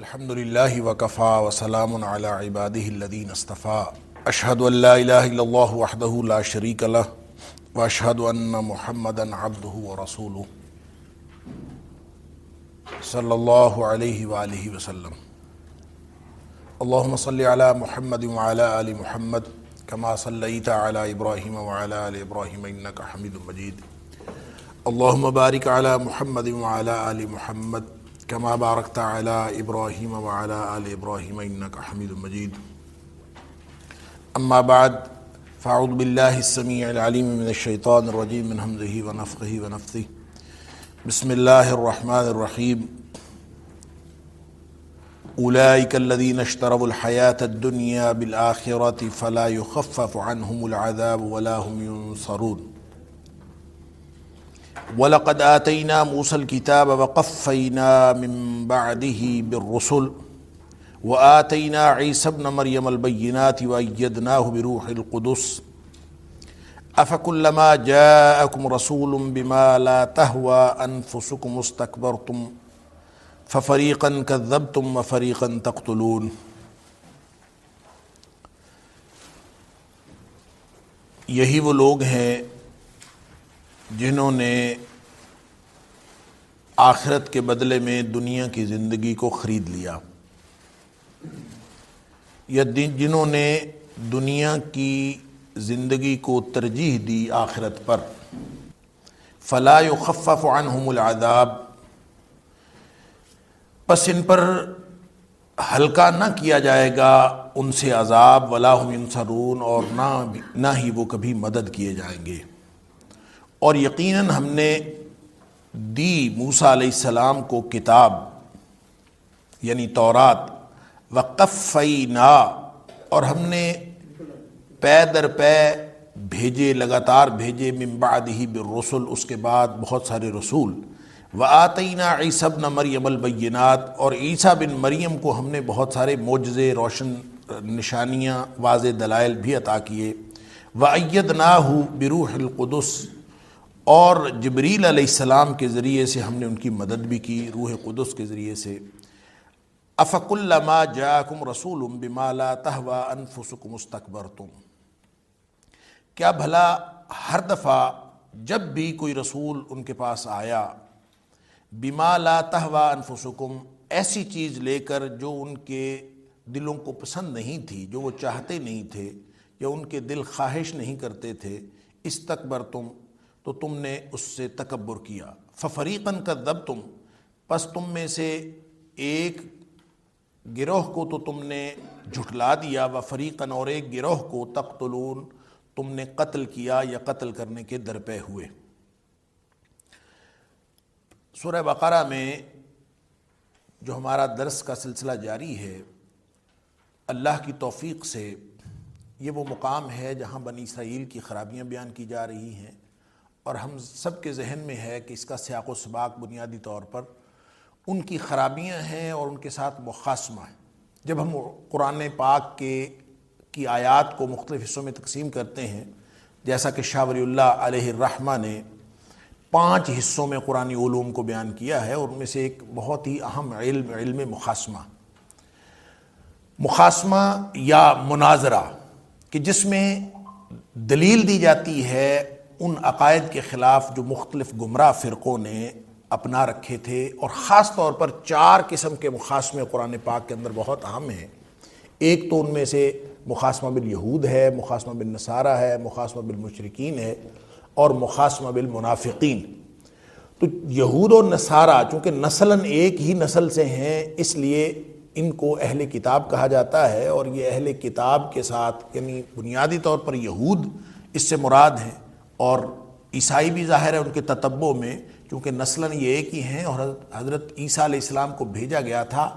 الحمدللہ وکفا وسلام علی عبادہ الذین اصطفیٰ اشہد ان لا الہ الا اللہ وحدہ لا شریک لہ واشہد ان محمدا عبدہ ورسولہ صلی اللہ علیہ وآلہ وسلم۔ اللہم صلی علی محمد وعلی آل محمد کما صلیت علی ابراہیم وعلی آل ابراہیم انک حمید مجید۔ اللہم بارک علی محمد وعلی آل محمد کما بارکت علی ابراہیم وعلی آل ابراہیم انک حمید مجید۔ اما بعد فاعوذ باللہ السمیع العلیم من الشیطان الرجیم من ہمزہ ونفخہ ونفثہ۔ بسم اللہ الرحمن الرحیم۔ اولئک الذین اشتروا الحیاة الدنیا بالآخرة فلا یخفف عنہم العذاب ولا هم ینصرون۔ وَلَقَدْ آتَيْنَا مُوسَى الْكِتَابَ وَقَفَّيْنَا مِن بَعْدِهِ بِالرُّسُلِ وَآتَيْنَا عِيسَى ابْنَ مَرْيَمَ الْبَيِّنَاتِ وَأَيَّدْنَاهُ بِرُوحِ الْقُدُسِ أَفَكُلَّمَا جَاءَكُمْ رَسُولٌ بِمَا لَا تَهْوَى أَنفُسُكُمُ اسْتَكْبَرْتُمْ فَفَرِيقًا كَذَّبْتُمْ وَفَرِيقًا تَقْتُلُونَ۔ یہی وہ لوگ ہیں جنہوں نے آخرت کے بدلے میں دنیا کی زندگی کو خرید لیا، یا جنہوں نے دنیا کی زندگی کو ترجیح دی آخرت پر۔ فلا یخفف عنہم العذاب، پس ان پر ہلکا نہ کیا جائے گا ان سے عذاب، ولا هم ینصرون، اور نہ ہی وہ کبھی مدد کیے جائیں گے۔ اور یقیناً ہم نے دی موسیٰ علیہ السلام کو کتاب یعنی تورات، وقفینا، اور ہم نے پے در پے بھیجے، لگاتار بھیجے، من بعدہ بالرسل، اس کے بعد بہت سارے رسول، وآتینا عیسیٰ ابن مریم البینات، اور عیسیٰ بن مریم کو ہم نے بہت سارے معجزے، روشن نشانیاں، واضح دلائل بھی عطا کیے، وأیدناہ بروح القدس، اور جبریل علیہ السلام کے ذریعے سے ہم نے ان کی مدد بھی کی، روح قدس کے ذریعے سے۔ افکلما جاءکم رسول بما لا تہوی انفسکم استکبرتم، کیا بھلا ہر دفعہ جب بھی کوئی رسول ان کے پاس آیا، بما لا تہوی انفسکم، ایسی چیز لے کر جو ان کے دلوں کو پسند نہیں تھی، جو وہ چاہتے نہیں تھے یا ان کے دل خواہش نہیں کرتے تھے، استکبرتم، تو تم نے اس سے تکبر کیا، ففریقاً کذبتم، پس تم میں سے ایک گروہ کو تو تم نے جھٹلا دیا، وفریقاً، اور ایک گروہ کو تقتلون، تم نے قتل کیا یا قتل کرنے کے درپے ہوئے۔ سورہ بقرہ میں جو ہمارا درس کا سلسلہ جاری ہے، اللہ کی توفیق سے یہ وہ مقام ہے جہاں بنی اسرائیل کی خرابیاں بیان کی جا رہی ہیں، اور ہم سب کے ذہن میں ہے کہ اس کا سیاق و سباق بنیادی طور پر ان کی خرابیاں ہیں اور ان کے ساتھ مخاصمہ ہے۔ جب ہم قرآن پاک کی آیات کو مختلف حصوں میں تقسیم کرتے ہیں، جیسا کہ شاہ ولی اللہ علیہ الرحمہ نے 5 حصوں میں قرآنی علوم کو بیان کیا ہے، اور ان میں سے ایک بہت ہی اہم علم مخاصمہ یا مناظرہ، کہ جس میں دلیل دی جاتی ہے ان عقائد کے خلاف جو مختلف گمراہ فرقوں نے اپنا رکھے تھے، اور خاص طور پر 4 قسم کے مخاصمے قرآن پاک کے اندر بہت اہم ہیں۔ ایک تو ان میں سے مخاصمہ بالیہود ہے، مخاصمہ بالنصارہ ہے، مخاصمہ بالمشرکین ہے، اور مخاصمہ بالمنافقین۔ تو یہود اور نصارہ چونکہ نسلاً ایک ہی نسل سے ہیں، اس لیے ان کو اہل کتاب کہا جاتا ہے، اور یہ اہل کتاب کے ساتھ یعنی بنیادی طور پر یہود اس سے مراد ہیں، اور عیسائی بھی ظاہر ہے ان کے تتبع میں، کیونکہ نسلاً یہ ایک ہی ہیں، اور حضرت عیسیٰ علیہ السلام کو بھیجا گیا تھا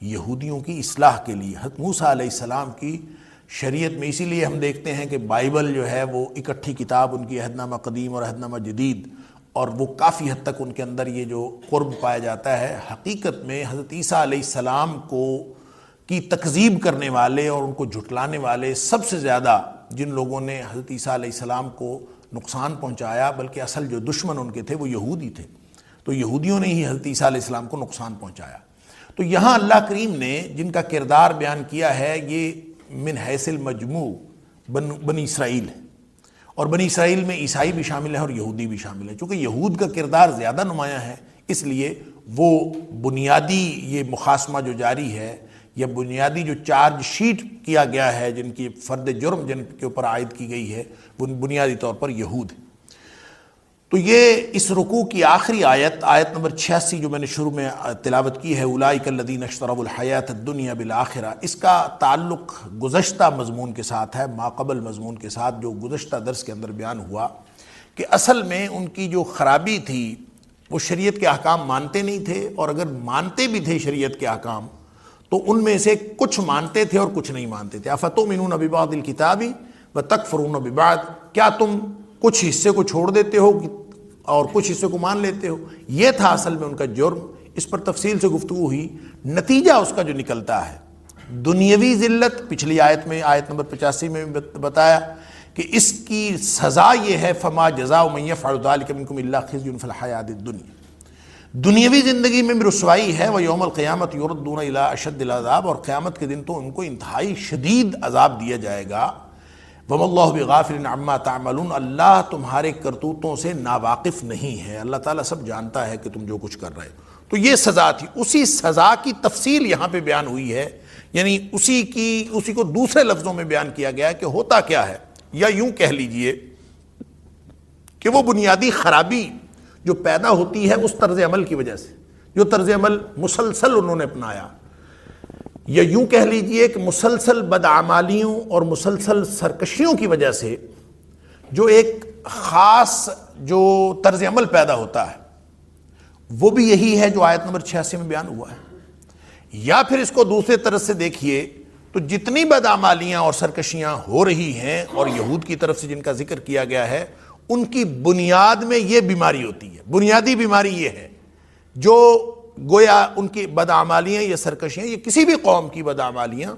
یہودیوں کی اصلاح کے لیے۔ حضرت موسیٰ علیہ السلام کی شریعت میں اسی لیے ہم دیکھتے ہیں کہ بائبل جو ہے وہ اکٹھی کتاب، ان کی عہد نامہ قدیم اور عہد نامہ جدید، اور وہ کافی حد تک ان کے اندر یہ جو قرب پایا جاتا ہے۔ حقیقت میں حضرت عیسیٰ علیہ السلام کی تکذیب کرنے والے اور ان کو جھٹلانے والے سب سے زیادہ جن لوگوں نے حضرت عیسیٰ علیہ السلام کو نقصان پہنچایا، بلکہ اصل جو دشمن ان کے تھے وہ یہودی تھے، تو یہودیوں نے ہی حضرت عیسیٰ علیہ السلام کو نقصان پہنچایا۔ تو یہاں اللہ کریم نے جن کا کردار بیان کیا ہے یہ من حیث المجموع بنی اسرائیل ہے، اور بنی اسرائیل میں عیسائی بھی شامل ہے اور یہودی بھی شامل ہے۔ چونکہ یہود کا کردار زیادہ نمایاں ہے، اس لیے وہ بنیادی یہ مخاصمہ جو جاری ہے یا بنیادی جو چارج شیٹ کیا گیا ہے، جن کی فرد جرم جن کے اوپر عائد کی گئی ہے، وہ بنیادی طور پر یہود ہے۔ تو یہ اس رکوع کی آخری آیت نمبر 86 جو میں نے شروع میں تلاوت کی ہے، اولئک الذین اشتروا الحیاۃ الدنیا بالآخرہ، اس کا تعلق گزشتہ مضمون کے ساتھ ہے، ماقبل مضمون کے ساتھ، جو گزشتہ درس کے اندر بیان ہوا کہ اصل میں ان کی جو خرابی تھی وہ شریعت کے احکام مانتے نہیں تھے، اور اگر مانتے بھی تھے شریعت کے احکام تو ان میں سے کچھ مانتے تھے اور کچھ نہیں مانتے تھے۔ افتؤمنون ببعض الکتاب وتکفرون ببعض، کیا تم کچھ حصے کو چھوڑ دیتے ہو اور کچھ حصے کو مان لیتے ہو؟ یہ تھا اصل میں ان کا جرم۔ اس پر تفصیل سے گفتگو ہوئی۔ نتیجہ اس کا جو نکلتا ہے دنیاوی ذلت، پچھلی آیت میں آیت نمبر 85 میں بتایا کہ اس کی سزا یہ ہے، فما جزاء من یفعل ذلک منکم الا خزی فی الحیاۃ الدنیا، دنیاوی زندگی میں بھی رسوائی ہے، ویوم القیامت یردون الی اشد العذاب، اور قیامت کے دن تو ان کو انتہائی شدید عذاب دیا جائے گا۔ وَمَا اللَّهُ بِغَافِلٍ عَمَّا تَعْمَلُونَ، اللہ تمہارے کرتوتوں سے ناواقف نہیں ہے، اللہ تعالیٰ سب جانتا ہے کہ تم جو کچھ کر رہے ہو۔ تو یہ سزا تھی، اسی سزا کی تفصیل یہاں پہ بیان ہوئی ہے، یعنی اسی کو دوسرے لفظوں میں بیان کیا گیا ہے کہ ہوتا کیا ہے، یا یوں کہہ لیجئے کہ وہ بنیادی خرابی جو پیدا ہوتی ہے اس طرز عمل کی وجہ سے، جو طرز عمل مسلسل انہوں نے اپنایا، یا یوں کہہ لیجئے کہ مسلسل بدعمالیوں اور مسلسل سرکشیوں کی وجہ سے جو ایک خاص جو طرز عمل پیدا ہوتا ہے وہ بھی یہی ہے جو آیت نمبر 86 میں بیان ہوا ہے۔ یا پھر اس کو دوسرے طرف سے دیکھیے تو جتنی بدعمالیاں اور سرکشیاں ہو رہی ہیں اور یہود کی طرف سے جن کا ذکر کیا گیا ہے، ان کی بنیاد میں یہ بیماری ہوتی ہے، بنیادی بیماری یہ ہے جو گویا ان کی بدعمالیاں یا سرکشیاں یا کسی بھی قوم کی بدعمالیاں،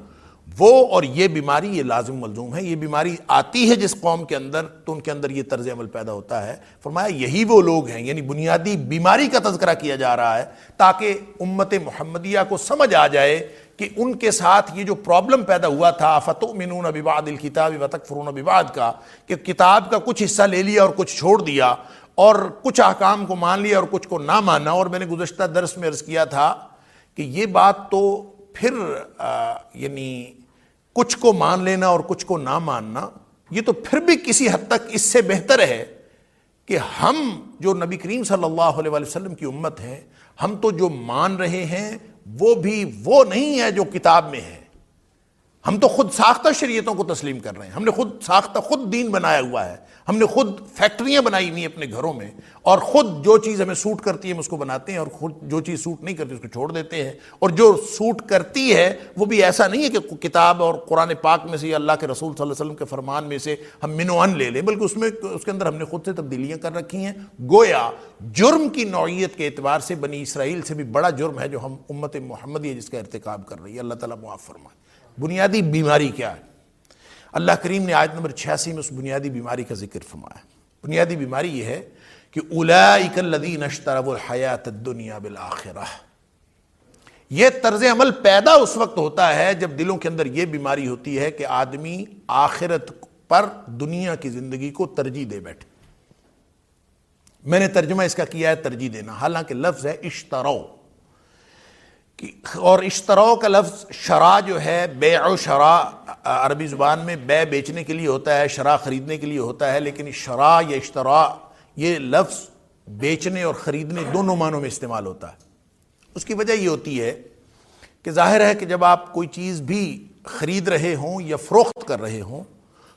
وہ اور یہ بیماری یہ لازم ملزوم ہے، یہ بیماری آتی ہے جس قوم کے اندر تو ان کے اندر یہ طرز عمل پیدا ہوتا ہے۔ فرمایا یہی وہ لوگ ہیں، یعنی بنیادی بیماری کا تذکرہ کیا جا رہا ہے تاکہ امت محمدیہ کو سمجھ آ جائے کہ ان کے ساتھ یہ جو پرابلم پیدا ہوا تھا فتؤمنون ببعض الکتاب وتکفرون ببعض کا، کہ کتاب کا کچھ حصہ لے لیا اور کچھ چھوڑ دیا، اور کچھ احکام کو مان لیا اور کچھ کو نہ مانا۔ اور میں نے گزشتہ درس میں عرض کیا تھا کہ یہ بات تو پھر یعنی کچھ کو مان لینا اور کچھ کو نہ ماننا، یہ تو پھر بھی کسی حد تک اس سے بہتر ہے کہ ہم جو نبی کریم صلی اللہ علیہ وسلم کی امت ہیں، ہم تو جو مان رہے ہیں وہ بھی وہ نہیں ہے جو کتاب میں ہے، ہم تو خود ساختہ شریعتوں کو تسلیم کر رہے ہیں، ہم نے خود دین بنایا ہوا ہے، ہم نے خود فیکٹریاں بنائی ہوئی اپنے گھروں میں، اور خود جو چیز ہمیں سوٹ کرتی ہے ہم اس کو بناتے ہیں، اور خود جو چیز سوٹ نہیں کرتی اس کو چھوڑ دیتے ہیں، اور جو سوٹ کرتی ہے وہ بھی ایسا نہیں ہے کہ کتاب اور قرآن پاک میں سے یا اللہ کے رسول صلی اللہ علیہ وسلم کے فرمان میں سے ہم من و ان لے لیں، بلکہ اس کے اندر ہم نے خود سے تبدیلیاں کر رکھی ہیں۔ گویا جرم کی نوعیت کے اعتبار سے بنی اسرائیل سے بھی بڑا جرم ہے جو ہم امت محمدیہ جس کا ارتکاب کر رہی ہے، اللہ تعالیٰ معاف فرمائے۔ بنیادی بیماری کیا ہے؟ اللہ کریم نے آیت نمبر 86 میں اس بنیادی بیماری کا ذکر فرمایا۔ بنیادی بیماری یہ ہے کہ اولئک الذین اشتروا الحیاۃ الدنیا بالآخرہ، یہ طرز عمل پیدا اس وقت ہوتا ہے جب دلوں کے اندر یہ بیماری ہوتی ہے کہ آدمی آخرت پر دنیا کی زندگی کو ترجیح دے بیٹھے۔ میں نے ترجمہ اس کا کیا ہے ترجیح دینا، حالانکہ لفظ ہے اشترو، اور اشترو کا لفظ شرا جو ہے، بیع و شرا عربی زبان میں بیع بیچنے کے لیے ہوتا ہے، شرا خریدنے کے لیے ہوتا ہے، لیکن شرا یا اشترا یہ لفظ بیچنے اور خریدنے دونوں معنوں میں استعمال ہوتا ہے۔ اس کی وجہ یہ ہوتی ہے کہ ظاہر ہے کہ جب آپ کوئی چیز بھی خرید رہے ہوں یا فروخت کر رہے ہوں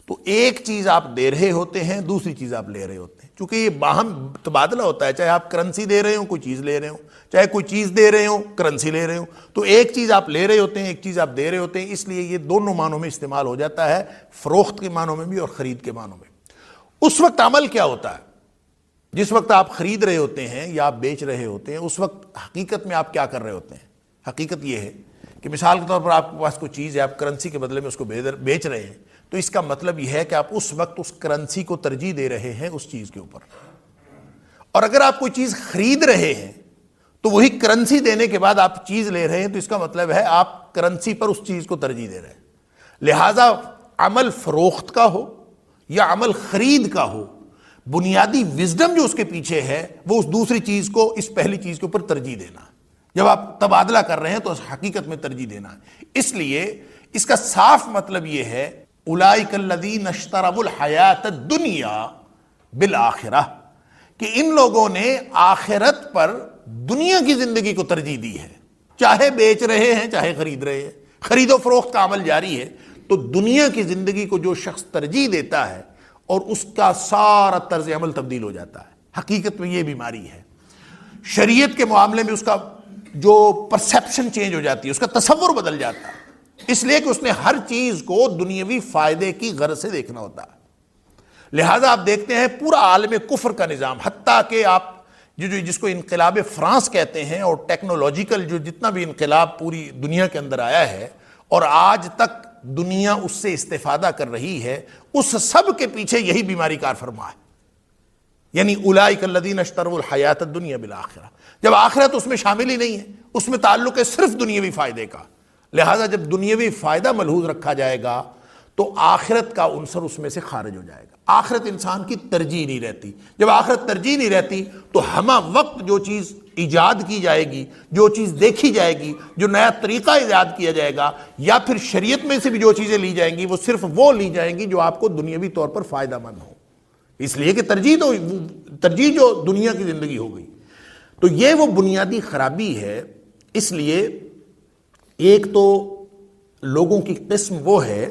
تو ایک چیز آپ دے رہے ہوتے ہیں، دوسری چیز آپ لے رہے ہوتے ہیں۔ چونکہ یہ باہم تبادلہ ہوتا ہے، چاہے آپ کرنسی دے رہے ہوں کوئی چیز لے رہے ہوں، چاہے کوئی چیز دے رہے ہوں کرنسی لے رہے ہوں، تو ایک چیز آپ لے رہے ہوتے ہیں ایک چیز آپ دے رہے ہوتے ہیں، اس لیے یہ دونوں معنوں میں استعمال ہو جاتا ہے، فروخت کے معنوں میں بھی اور خرید کے معنوں میں۔ اس وقت عمل کیا ہوتا ہے؟ جس وقت آپ خرید رہے ہوتے ہیں یا آپ بیچ رہے ہوتے ہیں، اس وقت حقیقت میں آپ کیا کر رہے ہوتے ہیں؟ حقیقت یہ ہے کہ مثال کے طور پر آپ کے پاس کوئی چیز ہے، آپ کرنسی کے بدلے میں اس کو بیچ رہے ہیں، تو اس کا مطلب یہ ہے کہ آپ اس وقت اس کرنسی کو ترجیح دے رہے ہیں اس چیز کے اوپر۔ اور اگر آپ کوئی چیز خرید رہے ہیں تو وہی کرنسی دینے کے بعد آپ چیز لے رہے ہیں، تو اس کا مطلب ہے آپ کرنسی پر اس چیز کو ترجیح دے رہے ہیں۔ لہذا عمل فروخت کا ہو یا عمل خرید کا ہو، بنیادی وزڈم جو اس کے پیچھے ہے وہ اس دوسری چیز کو اس پہلی چیز کے اوپر ترجیح دینا ہے۔ جب آپ تبادلہ کر رہے ہیں تو حقیقت میں ترجیح دینا ہے۔ اس لیے اس کا صاف مطلب یہ ہے اولئک الذین اشتروا الحیات الدنیا بالآخرہ، کہ ان لوگوں نے آخرت پر دنیا کی زندگی کو ترجیح دی ہے، چاہے بیچ رہے ہیں چاہے خرید رہے ہیں، خرید و فروخت کا عمل جاری ہے، تو دنیا کی زندگی کو جو شخص ترجیح دیتا ہے اور اس کا سارا طرز عمل تبدیل ہو جاتا ہے۔ حقیقت میں یہ بیماری ہے۔ شریعت کے معاملے میں اس کا جو پرسیپشن چینج ہو جاتی ہے، اس کا تصور بدل جاتا ہے، اس لیے کہ اس نے ہر چیز کو دنیاوی فائدے کی غرض سے دیکھنا ہوتا ہے۔ لہٰذا آپ دیکھتے ہیں پورا عالم کفر کا نظام، حتیٰ کہ آپ جس کو انقلاب فرانس کہتے ہیں، اور ٹیکنالوجیکل جو جتنا بھی انقلاب پوری دنیا کے اندر آیا ہے اور آج تک دنیا اس سے استفادہ کر رہی ہے، اس سب کے پیچھے یہی بیماری کار فرما ہے، یعنی اولئک الذین اشتروا الحیات الدنیا بالآخرہ۔ جب آخرت اس میں شامل ہی نہیں ہے، اس میں تعلق ہے صرف دنیاوی فائدے کا، لہذا جب دنیاوی فائدہ ملحوظ رکھا جائے گا تو آخرت کا عنصر اس میں سے خارج ہو جائے گا۔ آخرت انسان کی ترجیح نہیں رہتی۔ جب آخرت ترجیح نہیں رہتی تو ہمہ وقت جو چیز ایجاد کی جائے گی، جو چیز دیکھی جائے گی، جو نیا طریقہ ایجاد کیا جائے گا، یا پھر شریعت میں سے بھی جو چیزیں لی جائیں گی، وہ صرف وہ لی جائیں گی جو آپ کو دنیاوی طور پر فائدہ مند ہو، اس لیے کہ ترجیح جو دنیا کی زندگی ہو گئی۔ تو یہ وہ بنیادی خرابی ہے۔ اس لیے ایک تو لوگوں کی قسم وہ ہے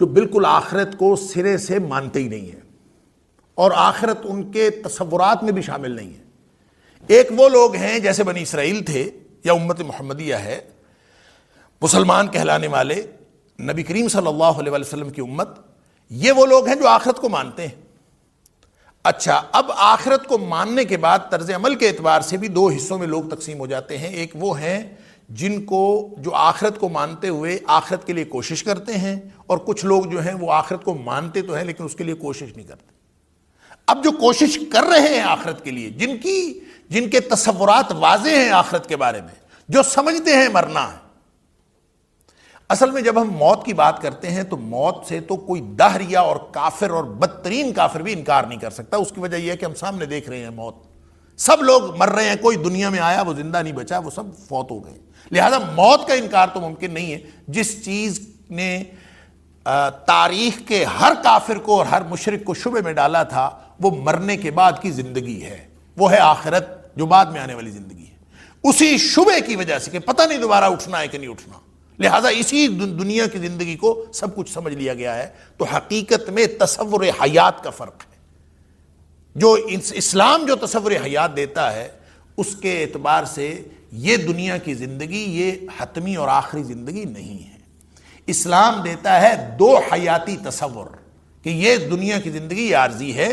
جو بالکل آخرت کو سرے سے مانتے ہی نہیں ہیں، اور آخرت ان کے تصورات میں بھی شامل نہیں ہے۔ ایک وہ لوگ ہیں جیسے بنی اسرائیل تھے یا امت محمدیہ ہے، مسلمان کہلانے والے، نبی کریم صلی اللہ علیہ وسلم کی امت، یہ وہ لوگ ہیں جو آخرت کو مانتے ہیں۔ اچھا، اب آخرت کو ماننے کے بعد طرز عمل کے اعتبار سے بھی دو حصوں میں لوگ تقسیم ہو جاتے ہیں۔ ایک وہ ہیں جن کو جو آخرت کو مانتے ہوئے آخرت کے لیے کوشش کرتے ہیں، اور کچھ لوگ جو ہیں وہ آخرت کو مانتے تو ہیں لیکن اس کے لیے کوشش نہیں کرتے۔ اب جو کوشش کر رہے ہیں آخرت کے لیے، جن کے تصورات واضح ہیں آخرت کے بارے میں، جو سمجھتے ہیں مرنا ہے، اصل میں جب ہم موت کی بات کرتے ہیں تو موت سے تو کوئی دہریہ اور کافر اور بدترین کافر بھی انکار نہیں کر سکتا۔ اس کی وجہ یہ ہے کہ ہم سامنے دیکھ رہے ہیں موت، سب لوگ مر رہے ہیں، کوئی دنیا میں آیا وہ زندہ نہیں بچا، وہ سب فوت ہو گئے۔ لہذا موت کا انکار تو ممکن نہیں ہے۔ جس چیز نے تاریخ کے ہر کافر کو اور ہر مشرک کو شبے میں ڈالا تھا، وہ مرنے کے بعد کی زندگی ہے، وہ ہے آخرت جو بعد میں آنے والی زندگی ہے۔ اسی شبے کی وجہ سے کہ پتہ نہیں دوبارہ اٹھنا ہے کہ نہیں اٹھنا، لہذا اسی دنیا کی زندگی کو سب کچھ سمجھ لیا گیا ہے۔ تو حقیقت میں تصور حیات کا فرق ہے۔ جو اسلام جو تصور حیات دیتا ہے، اس کے اعتبار سے یہ دنیا کی زندگی یہ حتمی اور آخری زندگی نہیں ہے۔ اسلام دیتا ہے دو حیاتی تصور کہ یہ دنیا کی زندگی عارضی ہے،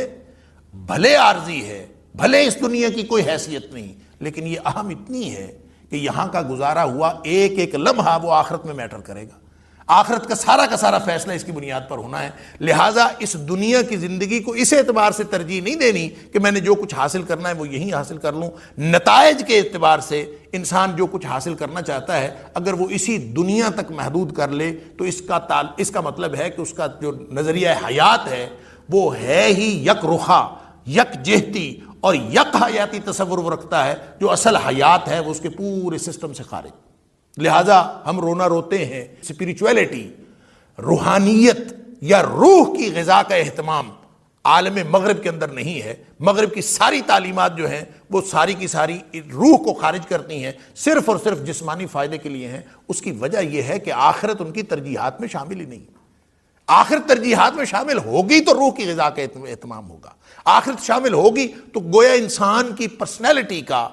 بھلے عارضی ہے، بھلے اس دنیا کی کوئی حیثیت نہیں، لیکن یہ اہم اتنی ہے کہ یہاں کا گزارا ہوا ایک ایک لمحہ وہ آخرت میں میٹر کرے گا۔ آخرت کا سارا فیصلہ اس کی بنیاد پر ہونا ہے۔ لہٰذا اس دنیا کی زندگی کو اس اعتبار سے ترجیح نہیں دینی کہ میں نے جو کچھ حاصل کرنا ہے وہ یہیں حاصل کر لوں۔ نتائج کے اعتبار سے انسان جو کچھ حاصل کرنا چاہتا ہے، اگر وہ اسی دنیا تک محدود کر لے تو اس کا مطلب ہے کہ اس کا جو نظریہ حیات ہے وہ ہے ہی یک رخا، یک جہتی اور یک حیاتی تصور وہ رکھتا ہے، جو اصل حیات ہے وہ اس کے پورے سسٹم سے خارج۔ لہٰذا ہم رونا روتے ہیں، اسپریچویلٹی، روحانیت یا روح کی غذا کا اہتمام عالم مغرب کے اندر نہیں ہے۔ مغرب کی ساری تعلیمات جو ہیں وہ ساری کی ساری روح کو خارج کرتی ہیں، صرف اور صرف جسمانی فائدے کے لیے ہیں۔ اس کی وجہ یہ ہے کہ آخرت ان کی ترجیحات میں شامل ہی نہیں۔ آخرت ترجیحات میں شامل ہوگی تو روح کی غذا کا اہتمام ہوگا، آخرت شامل ہوگی تو گویا انسان کی پرسنالٹی کا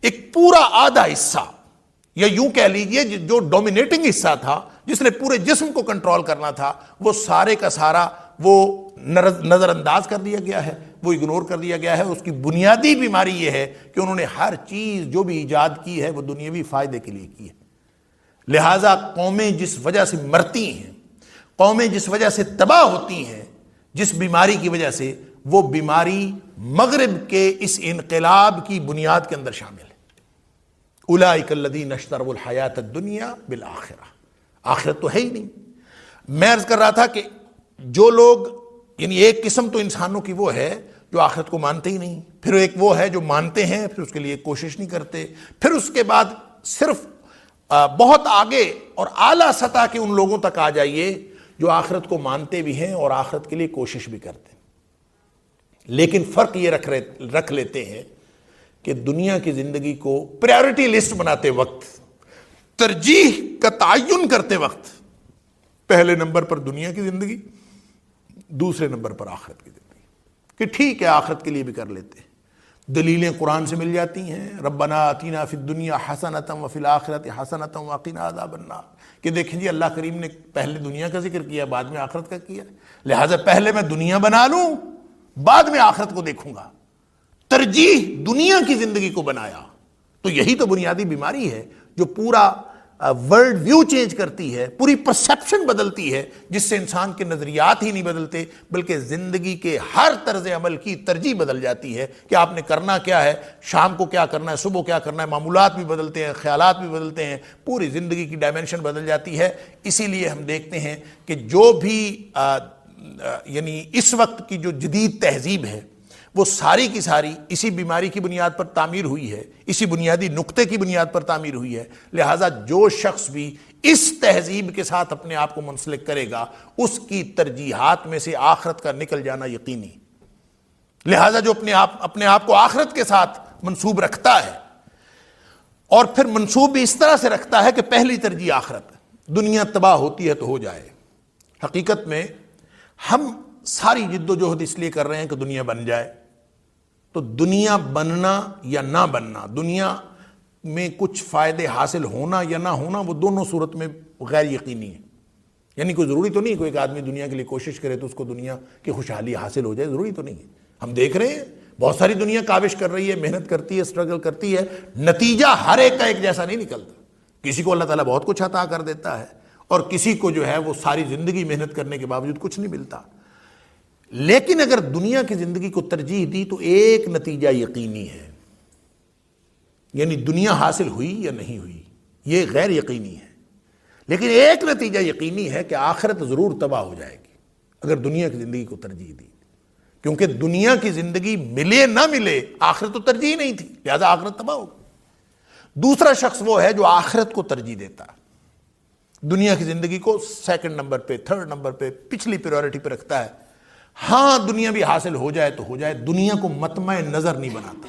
ایک پورا آدھا حصہ، یا یوں کہہ لیجئے جو ڈومینیٹنگ حصہ تھا، جس نے پورے جسم کو کنٹرول کرنا تھا، وہ سارے کا سارا وہ نظر انداز کر دیا گیا ہے، وہ اگنور کر دیا گیا ہے۔ اس کی بنیادی بیماری یہ ہے کہ انہوں نے ہر چیز جو بھی ایجاد کی ہے وہ دنیاوی فائدے کے لیے کی ہے۔ لہٰذا قومیں جس وجہ سے مرتی ہیں، قومیں جس وجہ سے تباہ ہوتی ہیں، جس بیماری کی وجہ سے، وہ بیماری مغرب کے اس انقلاب کی بنیاد کے اندر شامل ہے۔ اولئک الذین اشتروا الحیات الدنیا بالآخرہ، آخرت تو ہے ہی نہیں۔ میں عرض کر رہا تھا کہ جو لوگ، یعنی ایک قسم تو انسانوں کی وہ ہے جو آخرت کو مانتے ہی نہیں، پھر ایک وہ ہے جو مانتے ہیں پھر اس کے لیے کوشش نہیں کرتے، پھر اس کے بعد صرف بہت آگے اور اعلیٰ سطح کے ان لوگوں تک آ جائیے جو آخرت کو مانتے بھی ہیں اور آخرت کے لیے کوشش بھی کرتے ہیں، لیکن فرق یہ رکھ لیتے ہیں کہ دنیا کی زندگی کو پریورٹی لسٹ بناتے وقت، ترجیح کا تعین کرتے وقت، پہلے نمبر پر دنیا کی زندگی، دوسرے نمبر پر آخرت کی زندگی، کہ ٹھیک ہے آخرت کے لیے بھی کر لیتے ہیں۔ دلیلیں قرآن سے مل جاتی ہیں، ربنا آتینا فی الدنیا حسنۃ وفی الآخرۃ حسنۃ وقنا عذاب النار، کہ دیکھیں جی اللہ کریم نے پہلے دنیا کا ذکر کیا، بعد میں آخرت کا کیا، لہٰذا پہلے میں دنیا بنا لوں، بعد میں آخرت کو دیکھوں گا۔ ترجیح دنیا کی زندگی کو بنایا، تو یہی تو بنیادی بیماری ہے جو پورا ورلڈ ویو چینج کرتی ہے، پوری پرسیپشن بدلتی ہے، جس سے انسان کے نظریات ہی نہیں بدلتے بلکہ زندگی کے ہر طرز عمل کی ترجیح بدل جاتی ہے کہ آپ نے کرنا کیا ہے، شام کو کیا کرنا ہے، صبح کیا کرنا ہے، معمولات بھی بدلتے ہیں، خیالات بھی بدلتے ہیں، پوری زندگی کی ڈائمنشن بدل جاتی ہے۔ اسی لیے ہم دیکھتے ہیں کہ جو بھی یعنی اس وقت کی جو جدید تہذیب ہے وہ ساری کی ساری اسی بیماری کی بنیاد پر تعمیر ہوئی ہے، اسی بنیادی نقطے کی بنیاد پر تعمیر ہوئی ہے۔ لہٰذا جو شخص بھی اس تہذیب کے ساتھ اپنے آپ کو منسلک کرے گا، اس کی ترجیحات میں سے آخرت کا نکل جانا یقینی۔ لہٰذا جو اپنے آپ کو آخرت کے ساتھ منسوب رکھتا ہے، اور پھر منسوب بھی اس طرح سے رکھتا ہے کہ پہلی ترجیح آخرت، دنیا تباہ ہوتی ہے تو ہو جائے۔ حقیقت میں ہم ساری جد و جہد اس لیے کر رہے ہیں کہ دنیا بن جائے، تو دنیا بننا یا نہ بننا، دنیا میں کچھ فائدے حاصل ہونا یا نہ ہونا، وہ دونوں صورت میں غیر یقینی ہے۔ یعنی کوئی ضروری تو نہیں کوئی ایک آدمی دنیا کے لیے کوشش کرے تو اس کو دنیا کی خوشحالی حاصل ہو جائے، ضروری تو نہیں ہے۔ ہم دیکھ رہے ہیں بہت ساری دنیا کاوش کر رہی ہے، محنت کرتی ہے، اسٹرگل کرتی ہے، نتیجہ ہر ایک کا ایک جیسا نہیں نکلتا۔ کسی کو اللہ تعالیٰ بہت کچھ عطا کر دیتا ہے اور کسی کو جو ہے وہ ساری زندگی محنت کرنے کے باوجود کچھ نہیں ملتا۔ لیکن اگر دنیا کی زندگی کو ترجیح دی تو ایک نتیجہ یقینی ہے، یعنی دنیا حاصل ہوئی یا نہیں ہوئی یہ غیر یقینی ہے، لیکن ایک نتیجہ یقینی ہے کہ آخرت ضرور تباہ ہو جائے گی اگر دنیا کی زندگی کو ترجیح دی، کیونکہ دنیا کی زندگی ملے نہ ملے آخرت تو ترجیح نہیں تھی، لہذا آخرت تباہ ہوگی۔ دوسرا شخص وہ ہے جو آخرت کو ترجیح دیتا ہے، دنیا کی زندگی کو سیکنڈ نمبر پہ، تھرڈ نمبر پہ، پچھلی پریورٹی پہ رکھتا ہے۔ ہاں دنیا بھی حاصل ہو جائے تو ہو جائے، دنیا کو مطمع نظر نہیں بناتا،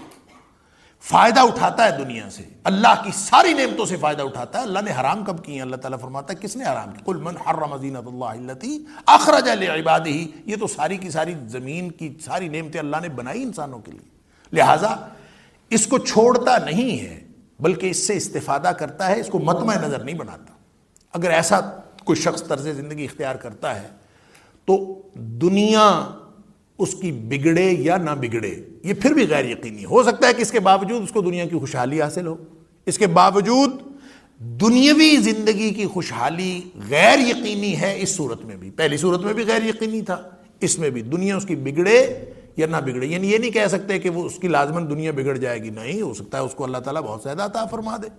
فائدہ اٹھاتا ہے دنیا سے، اللہ کی ساری نعمتوں سے فائدہ اٹھاتا ہے۔ اللہ نے حرام کب کی ہیں؟ اللہ تعالیٰ فرماتا ہے کس نے حرام کی؟ قل من حرم زینۃ اللہ التی اخرج لعبادہ، یہ تو ساری کی ساری زمین کی ساری نعمتیں اللہ نے بنائی انسانوں کے لیے، لہٰذا اس کو چھوڑتا نہیں ہے بلکہ اس سے استفادہ کرتا ہے، اس کو مطمع نظر نہیں بناتا۔ اگر ایسا کوئی شخص طرز زندگی اختیار کرتا ہے تو دنیا اس کی بگڑے یا نہ بگڑے یہ پھر بھی غیر یقینی ہو سکتا ہے کہ اس کے باوجود اس کو دنیا کی خوشحالی حاصل ہو، اس کے باوجود دنیاوی زندگی کی خوشحالی غیر یقینی ہے۔ اس صورت میں بھی، پہلی صورت میں بھی غیر یقینی تھا، اس میں بھی دنیا اس کی بگڑے یا نہ بگڑے، یعنی یہ نہیں کہہ سکتے کہ وہ اس کی لازماً دنیا بگڑ جائے گی، نہیں، ہو سکتا ہے اس کو اللہ تعالیٰ بہت زیادہ عطا فرما دے۔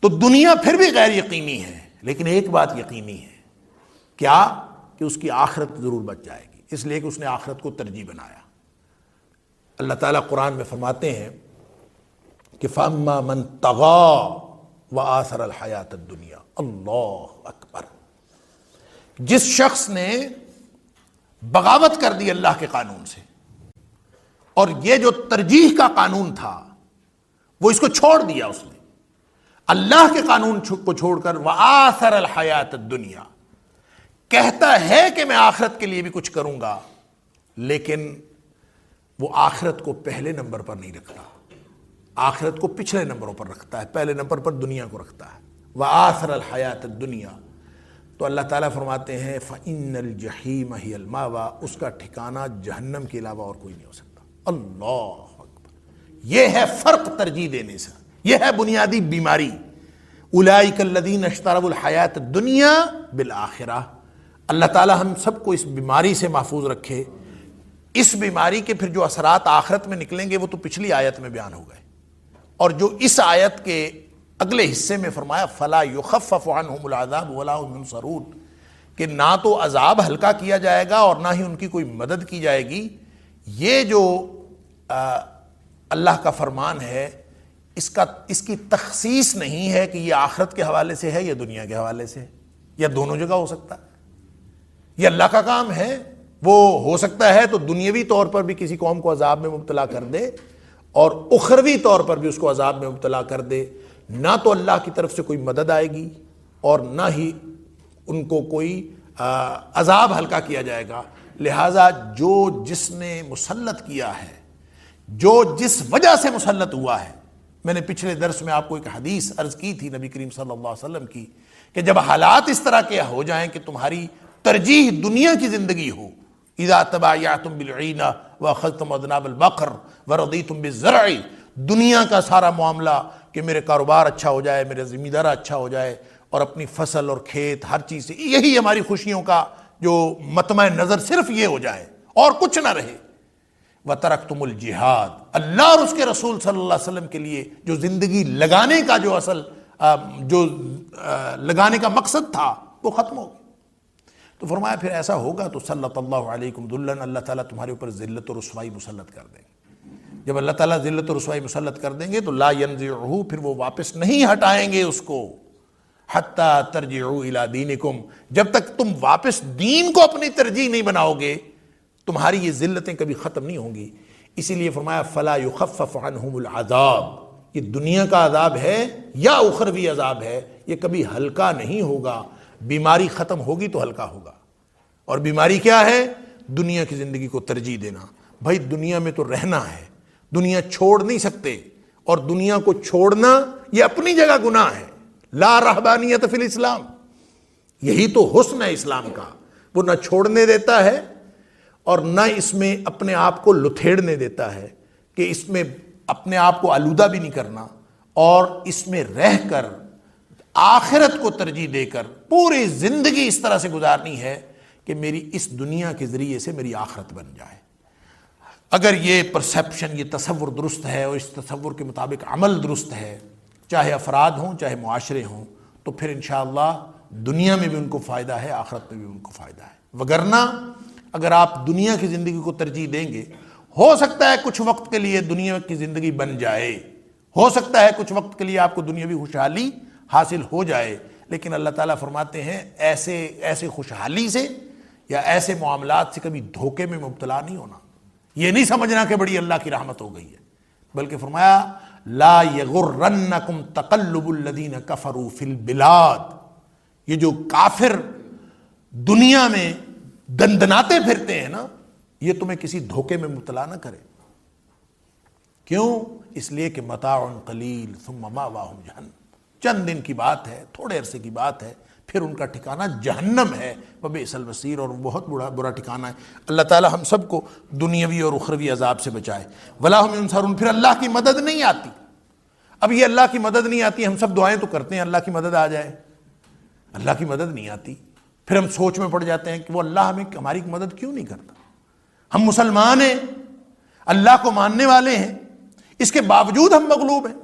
تو دنیا پھر بھی غیر یقینی ہے، لیکن ایک بات یقینی ہے، کیا؟ کہ اس کی آخرت ضرور بچ جائے گی، اس لیے کہ اس نے آخرت کو ترجیح بنایا۔ اللہ تعالیٰ قرآن میں فرماتے ہیں کہ فَأَمَّا مَن طَغَىٰ وَآثَرَ الْحَيَاةَ الدُّنْيَا، اللہ اکبر، جس شخص نے بغاوت کر دی اللہ کے قانون سے، اور یہ جو ترجیح کا قانون تھا وہ اس کو چھوڑ دیا، اس نے اللہ کے قانون کو چھوڑ کر وَآثَرَ الْحَيَاةَ الدُّنْيَا، کہتا ہے کہ میں آخرت کے لیے بھی کچھ کروں گا، لیکن وہ آخرت کو پہلے نمبر پر نہیں رکھتا، آخرت کو پچھلے نمبروں پر رکھتا ہے، پہلے نمبر پر دنیا کو رکھتا ہے۔ وآثر الحیات الدنیا، تو اللہ تعالیٰ فرماتے ہیں فإن الجحیم ہی المأویٰ، اس کا ٹھکانہ جہنم کے علاوہ اور کوئی نہیں ہو سکتا۔ اللہ اکبر، یہ ہے فرق ترجیح دینے سے، یہ ہے بنیادی بیماری۔ اولئک الذین اشتروا الحیات الدنیا بالآخرہ۔ اللہ تعالیٰ ہم سب کو اس بیماری سے محفوظ رکھے۔ اس بیماری کے پھر جو اثرات آخرت میں نکلیں گے وہ تو پچھلی آیت میں بیان ہو گئے، اور جو اس آیت کے اگلے حصے میں فرمایا فلا یخفف عنہم العذاب ولا هم ينصرون، کہ نہ تو عذاب ہلکا کیا جائے گا اور نہ ہی ان کی کوئی مدد کی جائے گی۔ یہ جو اللہ کا فرمان ہے، اس کی تخصیص نہیں ہے کہ یہ آخرت کے حوالے سے ہے یا دنیا کے حوالے سے ہے، یا دونوں جگہ ہو سکتا ہے۔ یہ اللہ کا کام ہے، وہ ہو سکتا ہے تو دنیاوی طور پر بھی کسی قوم کو عذاب میں مبتلا کر دے، اور اخروی طور پر بھی اس کو عذاب میں مبتلا کر دے۔ نہ تو اللہ کی طرف سے کوئی مدد آئے گی اور نہ ہی ان کو کوئی عذاب ہلکا کیا جائے گا۔ لہٰذا جو جس نے مسلط کیا ہے، جو جس وجہ سے مسلط ہوا ہے، میں نے پچھلے درس میں آپ کو ایک حدیث عرض کی تھی نبی کریم صلی اللہ علیہ وسلم کی، کہ جب حالات اس طرح کے ہو جائیں کہ تمہاری ترجیح دنیا کی زندگی ہو، اذا تبایعتم بالعینہ واخذتم اذناب البقر ورضیتم بالزرع، دنیا کا سارا معاملہ کہ میرے کاروبار اچھا ہو جائے، میرے زمیندارہ اچھا ہو جائے، اور اپنی فصل اور کھیت ہر چیز سے یہی ہماری خوشیوں کا جو مطمع نظر صرف یہ ہو جائے اور کچھ نہ رہے۔ وَتَرَكْتُمُ الْجِهَادَ، اللہ اور اس کے رسول صلی اللہ علیہ وسلم کے لیے جو زندگی لگانے کا جو اصل جو لگانے کا مقصد تھا وہ ختم ہو گیا۔ تو فرمایا پھر ایسا ہوگا تو سلط اللہ علیکم ذلًا، اللہ تعالیٰ تمہارے اوپر ذلت و رسوائی مسلط کر دیں گے۔ جب اللہ تعالیٰ ذلت و رسوائی مسلط کر دیں گے تو لا ینزعہ، پھر وہ واپس نہیں ہٹائیں گے اس کو، حتی ترجعوا الی دینکم، جب تک تم واپس دین کو اپنی ترجیح نہیں بناؤ گے تمہاری یہ ذلتیں کبھی ختم نہیں ہوں گی۔ اسی لیے فرمایا فلا یخفف عنہم العذاب، یہ دنیا کا عذاب ہے یا اخروی عذاب ہے، یہ کبھی ہلکا نہیں ہوگا۔ بیماری ختم ہوگی تو ہلکا ہوگا، اور بیماری کیا ہے؟ دنیا کی زندگی کو ترجیح دینا۔ بھائی دنیا میں تو رہنا ہے، دنیا چھوڑ نہیں سکتے، اور دنیا کو چھوڑنا یہ اپنی جگہ گناہ ہے۔ لا رہبانیت فی الاسلام، یہی تو حسن ہے اسلام کا، وہ نہ چھوڑنے دیتا ہے اور نہ اس میں اپنے آپ کو لتھیڑنے دیتا ہے کہ اس میں اپنے آپ کو آلودہ بھی نہیں کرنا، اور اس میں رہ کر آخرت کو ترجیح دے کر پوری زندگی اس طرح سے گزارنی ہے کہ میری اس دنیا کے ذریعے سے میری آخرت بن جائے۔ اگر یہ پرسیپشن، یہ تصور درست ہے اور اس تصور کے مطابق عمل درست ہے، چاہے افراد ہوں چاہے معاشرے ہوں، تو پھر انشاءاللہ دنیا میں بھی ان کو فائدہ ہے، آخرت میں بھی ان کو فائدہ ہے۔ وگرنہ اگر آپ دنیا کی زندگی کو ترجیح دیں گے، ہو سکتا ہے کچھ وقت کے لیے دنیا کی زندگی بن جائے، ہو سکتا ہے کچھ وقت کے لیے آپ کو دنیاوی خوشحالی حاصل ہو جائے، لیکن اللہ تعالیٰ فرماتے ہیں ایسے خوشحالی سے یا ایسے معاملات سے کبھی دھوکے میں مبتلا نہیں ہونا۔ یہ نہیں سمجھنا کہ بڑی اللہ کی رحمت ہو گئی ہے، بلکہ فرمایا لا یغرنکم تقلب الذین کفروا فی البلاد، یہ جو کافر دنیا میں دندناتے پھرتے ہیں نا، یہ تمہیں کسی دھوکے میں مبتلا نہ کرے۔ کیوں؟ اس لیے کہ متاع قلیل ثم مأواہم جہنم، چند دن کی بات ہے، تھوڑے عرصے کی بات ہے، پھر ان کا ٹھکانہ جہنم ہے، وبئس المصیر، اور بہت برا ٹھکانہ ہے۔ اللہ تعالی ہم سب کو دنیاوی اور اخروی عذاب سے بچائے۔ ولا هم ينصرون، پھر اللہ کی مدد نہیں آتی۔ اب یہ اللہ کی مدد نہیں آتی، ہم سب دعائیں تو کرتے ہیں اللہ کی مدد آ جائے، اللہ کی مدد نہیں آتی، پھر ہم سوچ میں پڑ جاتے ہیں کہ وہ اللہ ہماری مدد کیوں نہیں کرتا؟ ہم مسلمان ہیں، اللہ کو ماننے والے ہیں، اس کے باوجود ہم مغلوب ہیں۔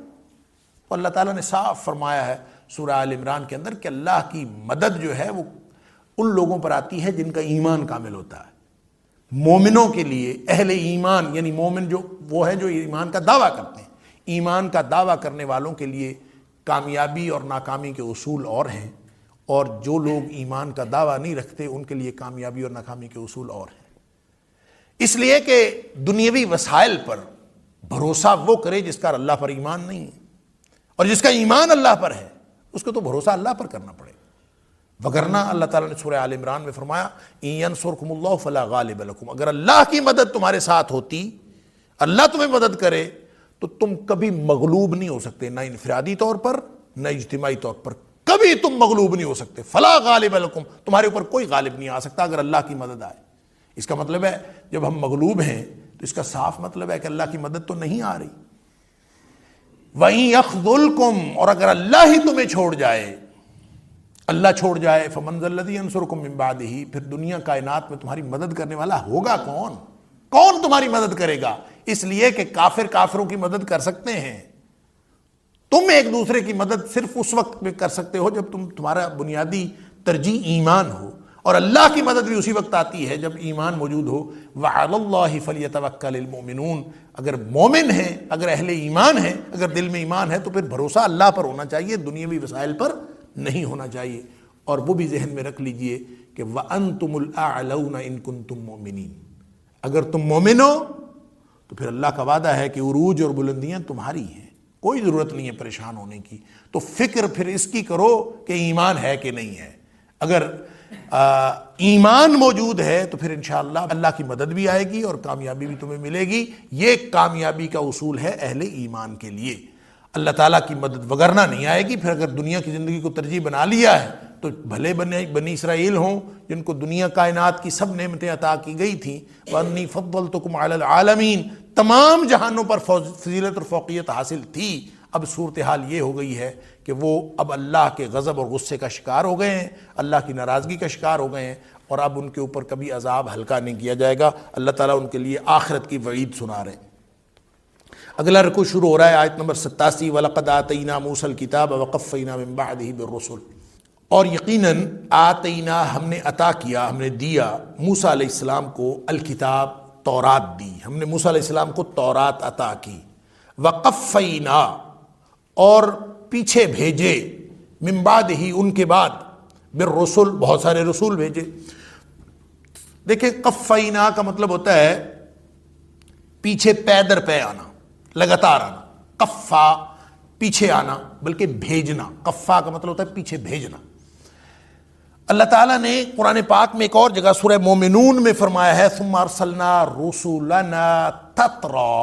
تو اللہ تعالیٰ نے صاف فرمایا ہے سورہ آل عمران کے اندر کہ اللہ کی مدد جو ہے وہ ان لوگوں پر آتی ہے جن کا ایمان کامل ہوتا ہے۔ مومنوں کے لیے، اہل ایمان یعنی مومن جو وہ ہے جو ایمان کا دعویٰ کرتے ہیں، ایمان کا دعویٰ کرنے والوں کے لیے کامیابی اور ناکامی کے اصول اور ہیں، اور جو لوگ ایمان کا دعویٰ نہیں رکھتے ان کے لیے کامیابی اور ناکامی کے اصول اور ہیں۔ اس لیے کہ دنیاوی وسائل پر بھروسہ وہ کرے جس کا اللہ پر ایمان نہیں ہے، اور جس کا ایمان اللہ پر ہے اس کو تو بھروسہ اللہ پر کرنا پڑے گا۔ وگرنہ اللہ تعالیٰ نے سورہ آل عمران میں فرمایا ان ینصرکم اللہ فلا غالب لکم، اگر اللہ کی مدد تمہارے ساتھ ہوتی، اللہ تمہیں مدد کرے تو تم کبھی مغلوب نہیں ہو سکتے، نہ انفرادی طور پر نہ اجتماعی طور پر، کبھی تم مغلوب نہیں ہو سکتے۔ فلا غالب لکم، تمہارے اوپر کوئی غالب نہیں آ سکتا اگر اللہ کی مدد آئے۔ اس کا مطلب ہے جب ہم مغلوب ہیں تو اس کا صاف مطلب ہے کہ اللہ کی مدد تو نہیں آ رہی۔ وَإِن يَخْذُلْكُمْ، اور اگر اللہ ہی تمہیں چھوڑ جائے، اللہ چھوڑ جائے، فَمَنْ ذَا الَّذِي يَنْصُرُكُم مِّن بَعْدِهِ، پھر دنیا کائنات میں تمہاری مدد کرنے والا ہوگا کون؟ کون تمہاری مدد کرے گا؟ اس لیے کہ کافر کافروں کی مدد کر سکتے ہیں، تم ایک دوسرے کی مدد صرف اس وقت میں کر سکتے ہو جب تمہارا بنیادی ترجیح ایمان ہو، اور اللہ کی مدد بھی اسی وقت آتی ہے جب ایمان موجود ہو۔ وَعَلَى اللَّهِ فَلْيَتَوَكَّلِ الْمُؤْمِنُونَ، اگر مومن ہیں، اگر اہل ایمان ہیں، اگر دل میں ایمان ہے تو پھر بھروسہ اللہ پر ہونا چاہیے، دنیاوی وسائل پر نہیں ہونا چاہیے۔ اور وہ بھی ذہن میں رکھ لیجئے کہ وَأَنْتُمُ الْأَعْلَوْنَ إِن كُنتُم مُؤْمِنِينَ، اگر تم مومن ہو تو پھر اللہ کا وعدہ ہے کہ عروج اور بلندیاں تمہاری ہیں، کوئی ضرورت نہیں ہے پریشان ہونے کی۔ تو فکر پھر اس کی کرو کہ ایمان ہے کہ نہیں ہے۔ اگر ایمان موجود ہے تو پھر انشاءاللہ اللہ کی مدد بھی آئے گی اور کامیابی بھی تمہیں ملے گی۔ یہ کامیابی کا اصول ہے اہل ایمان کے لیے۔ اللہ تعالیٰ کی مدد وگرنہ نہیں آئے گی۔ پھر اگر دنیا کی زندگی کو ترجیح بنا لیا ہے تو بھلے بنی اسرائیل ہوں جن کو دنیا کائنات کی سب نعمتیں عطا کی گئی تھیں، وَأَنِّي فَضَّلْتُكُمْ عَلَى الْعَالَمِينَ، تمام جہانوں پر فضیلت اور فوقیت حاصل تھی۔ اب صورتحال یہ ہو گئی ہے کہ وہ اب اللہ کے غضب اور غصے کا شکار ہو گئے ہیں، اللہ کی ناراضگی کا شکار ہو گئے ہیں، اور اب ان کے اوپر کبھی عذاب ہلکا نہیں کیا جائے گا۔ اللہ تعالیٰ ان کے لیے آخرت کی وعید سنا رہے ہیں۔ اگلا رکوع شروع ہو رہا ہے آیت نمبر 87، وَلَقَدْ آتَيْنَا مُوسَى الْكِتَابَ وَقَفَّيْنَا مِن بَعْدِهِ بِالرُّسُلِ، اور یقیناً آتینا، ہم نے عطا کیا، ہم نے دیا موسیٰ علیہ السلام کو الکتاب، تورات دی، ہم نے موسیٰ علیہ السلام کو تورات عطا کی۔ وقفینا، اور پیچھے بھیجے، من بعد ہی، ان کے بعد، بالرسل، بہت سارے رسول بھیجے۔ دیکھیں قفینا کا مطلب ہوتا ہے پیچھے پے در پے آنا، لگاتار آنا۔ قفا پیچھے آنا، بلکہ بھیجنا۔ قفا کا مطلب ہوتا ہے پیچھے بھیجنا۔ اللہ تعالیٰ نے قرآن پاک میں ایک اور جگہ سورہ مومنون میں فرمایا ہے ثم ارسلنا رسولنا تترا،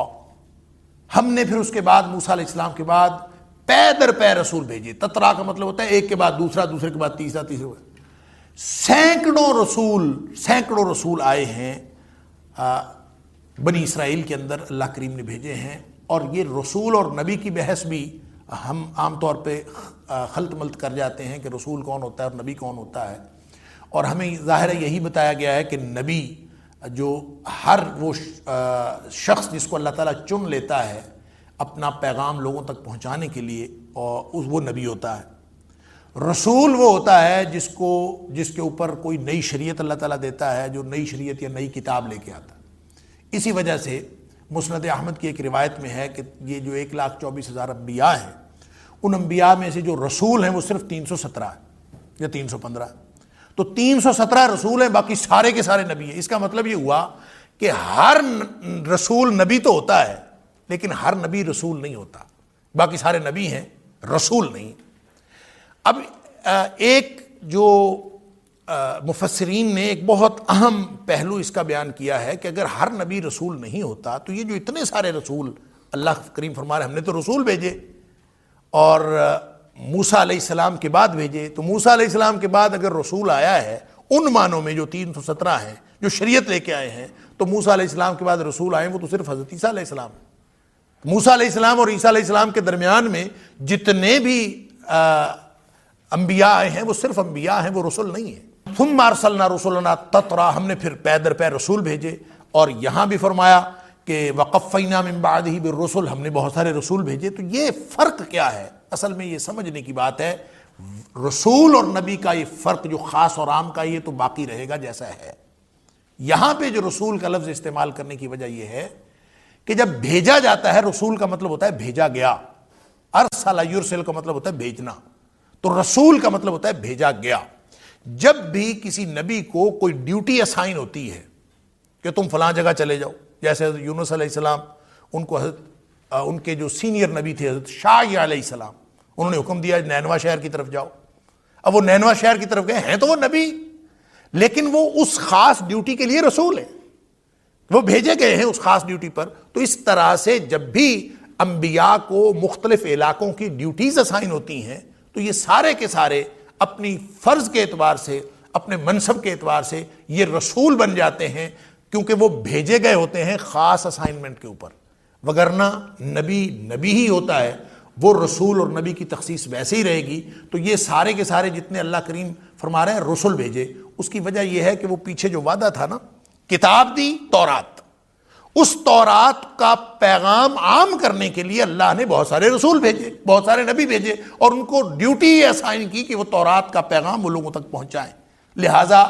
ہم نے پھر اس کے بعد موسیٰ علیہ السلام کے بعد پے در پے رسول بھیجے۔ تترا کا مطلب ہوتا ہے ایک کے بعد دوسرا، دوسرے کے بعد تیسرا، تیسرے کے بعد سینکڑوں رسول آئے ہیں بنی اسرائیل کے اندر، اللہ کریم نے بھیجے ہیں۔ اور یہ رسول اور نبی کی بحث بھی ہم عام طور پہ خلط ملط کر جاتے ہیں کہ رسول کون ہوتا ہے اور نبی کون ہوتا ہے، اور ہمیں ظاہر ہے یہی بتایا گیا ہے کہ نبی جو ہر وہ شخص جس کو اللہ تعالیٰ چن لیتا ہے اپنا پیغام لوگوں تک پہنچانے کے لیے، اور وہ نبی ہوتا ہے۔ رسول وہ ہوتا ہے جس کے اوپر کوئی نئی شریعت اللہ تعالیٰ دیتا ہے، جو نئی شریعت یا نئی کتاب لے کے آتا ہے۔ اسی وجہ سے مسند احمد کی ایک روایت میں ہے کہ یہ جو 1,24,000 انبیاء ہیں، ان انبیاء میں سے جو رسول ہیں وہ صرف 317 ہیں یا 315 ہیں۔ تو 317 رسول ہیں، باقی سارے کے سارے نبی ہیں۔ اس کا مطلب یہ ہوا کہ ہر رسول نبی تو ہوتا ہے لیکن ہر نبی رسول نہیں ہوتا، باقی سارے نبی ہیں، رسول نہیں۔ اب ایک جو مفسرین نے ایک بہت اہم پہلو اس کا بیان کیا ہے کہ اگر ہر نبی رسول نہیں ہوتا تو یہ جو اتنے سارے رسول اللہ کریم فرما رہے ہیں، ہم نے تو رسول بھیجے اور موسیٰ علیہ السلام کے بعد بھیجے، تو موسیٰ علیہ السلام کے بعد اگر رسول آیا ہے ان معنوں میں جو 317 ہیں جو شریعت لے کے آئے ہیں، تو موسیٰ علیہ السلام کے بعد رسول آئے وہ تو صرف حضرت عیسیٰ علیہ السلام ہیں۔ موسیٰ علیہ السلام اور عیسیٰ علیہ السلام کے درمیان میں جتنے بھی انبیاء آئے ہیں وہ صرف انبیاء ہیں، وہ رسول نہیں ہیں۔ ثم ارسلنا رسولنا تترا، ہم نے پھر پے در پے رسول بھیجے، اور یہاں بھی فرمایا کہ وقفینا من بعدہ بالرسل، ہم نے بہت سارے رسول بھیجے۔ تو یہ فرق کیا ہے؟ اصل میں یہ سمجھنے کی بات ہے، رسول اور نبی کا یہ فرق جو خاص اور عام کا، یہ تو باقی رہے گا جیسا ہے۔ یہاں پہ جو رسول کا لفظ استعمال کرنے کی وجہ یہ ہے کہ جب بھیجا جاتا ہے، رسول کا مطلب ہوتا ہے بھیجا گیا، ارسل یرسل کا مطلب ہوتا ہے بھیجنا، تو رسول کا مطلب ہوتا ہے بھیجا گیا۔ جب بھی کسی نبی کو کوئی ڈیوٹی اسائن ہوتی ہے کہ تم فلاں جگہ چلے جاؤ، جیسے حضرت یونس علیہ السلام، ان کو ان کے جو سینئر نبی تھے حضرت شعیب علیہ السلام، انہوں نے حکم دیا نینوا شہر کی طرف جاؤ۔ اب وہ نینوا شہر کی طرف گئے ہیں تو وہ نبی، لیکن وہ اس خاص ڈیوٹی کے لیے رسول ہیں، وہ بھیجے گئے ہیں اس خاص ڈیوٹی پر۔ تو اس طرح سے جب بھی انبیاء کو مختلف علاقوں کی ڈیوٹیز اسائن ہوتی ہیں تو یہ سارے کے سارے اپنی فرض کے اعتبار سے، اپنے منصب کے اعتبار سے یہ رسول بن جاتے ہیں، کیونکہ وہ بھیجے گئے ہوتے ہیں خاص اسائنمنٹ کے اوپر۔ وگرنہ نبی نبی ہی ہوتا ہے، وہ رسول اور نبی کی تخصیص ویسے ہی رہے گی۔ تو یہ سارے کے سارے جتنے اللہ کریم فرما رہے ہیں رسول بھیجے، اس کی وجہ یہ ہے کہ وہ پیچھے جو وعدہ تھا نا، کتاب دی تورات، اس تورات کا پیغام عام کرنے کے لیے اللہ نے بہت سارے رسول بھیجے، بہت سارے نبی بھیجے، اور ان کو ڈیوٹی اسائن کی کہ وہ تورات کا پیغام وہ لوگوں تک پہنچائیں۔ لہٰذا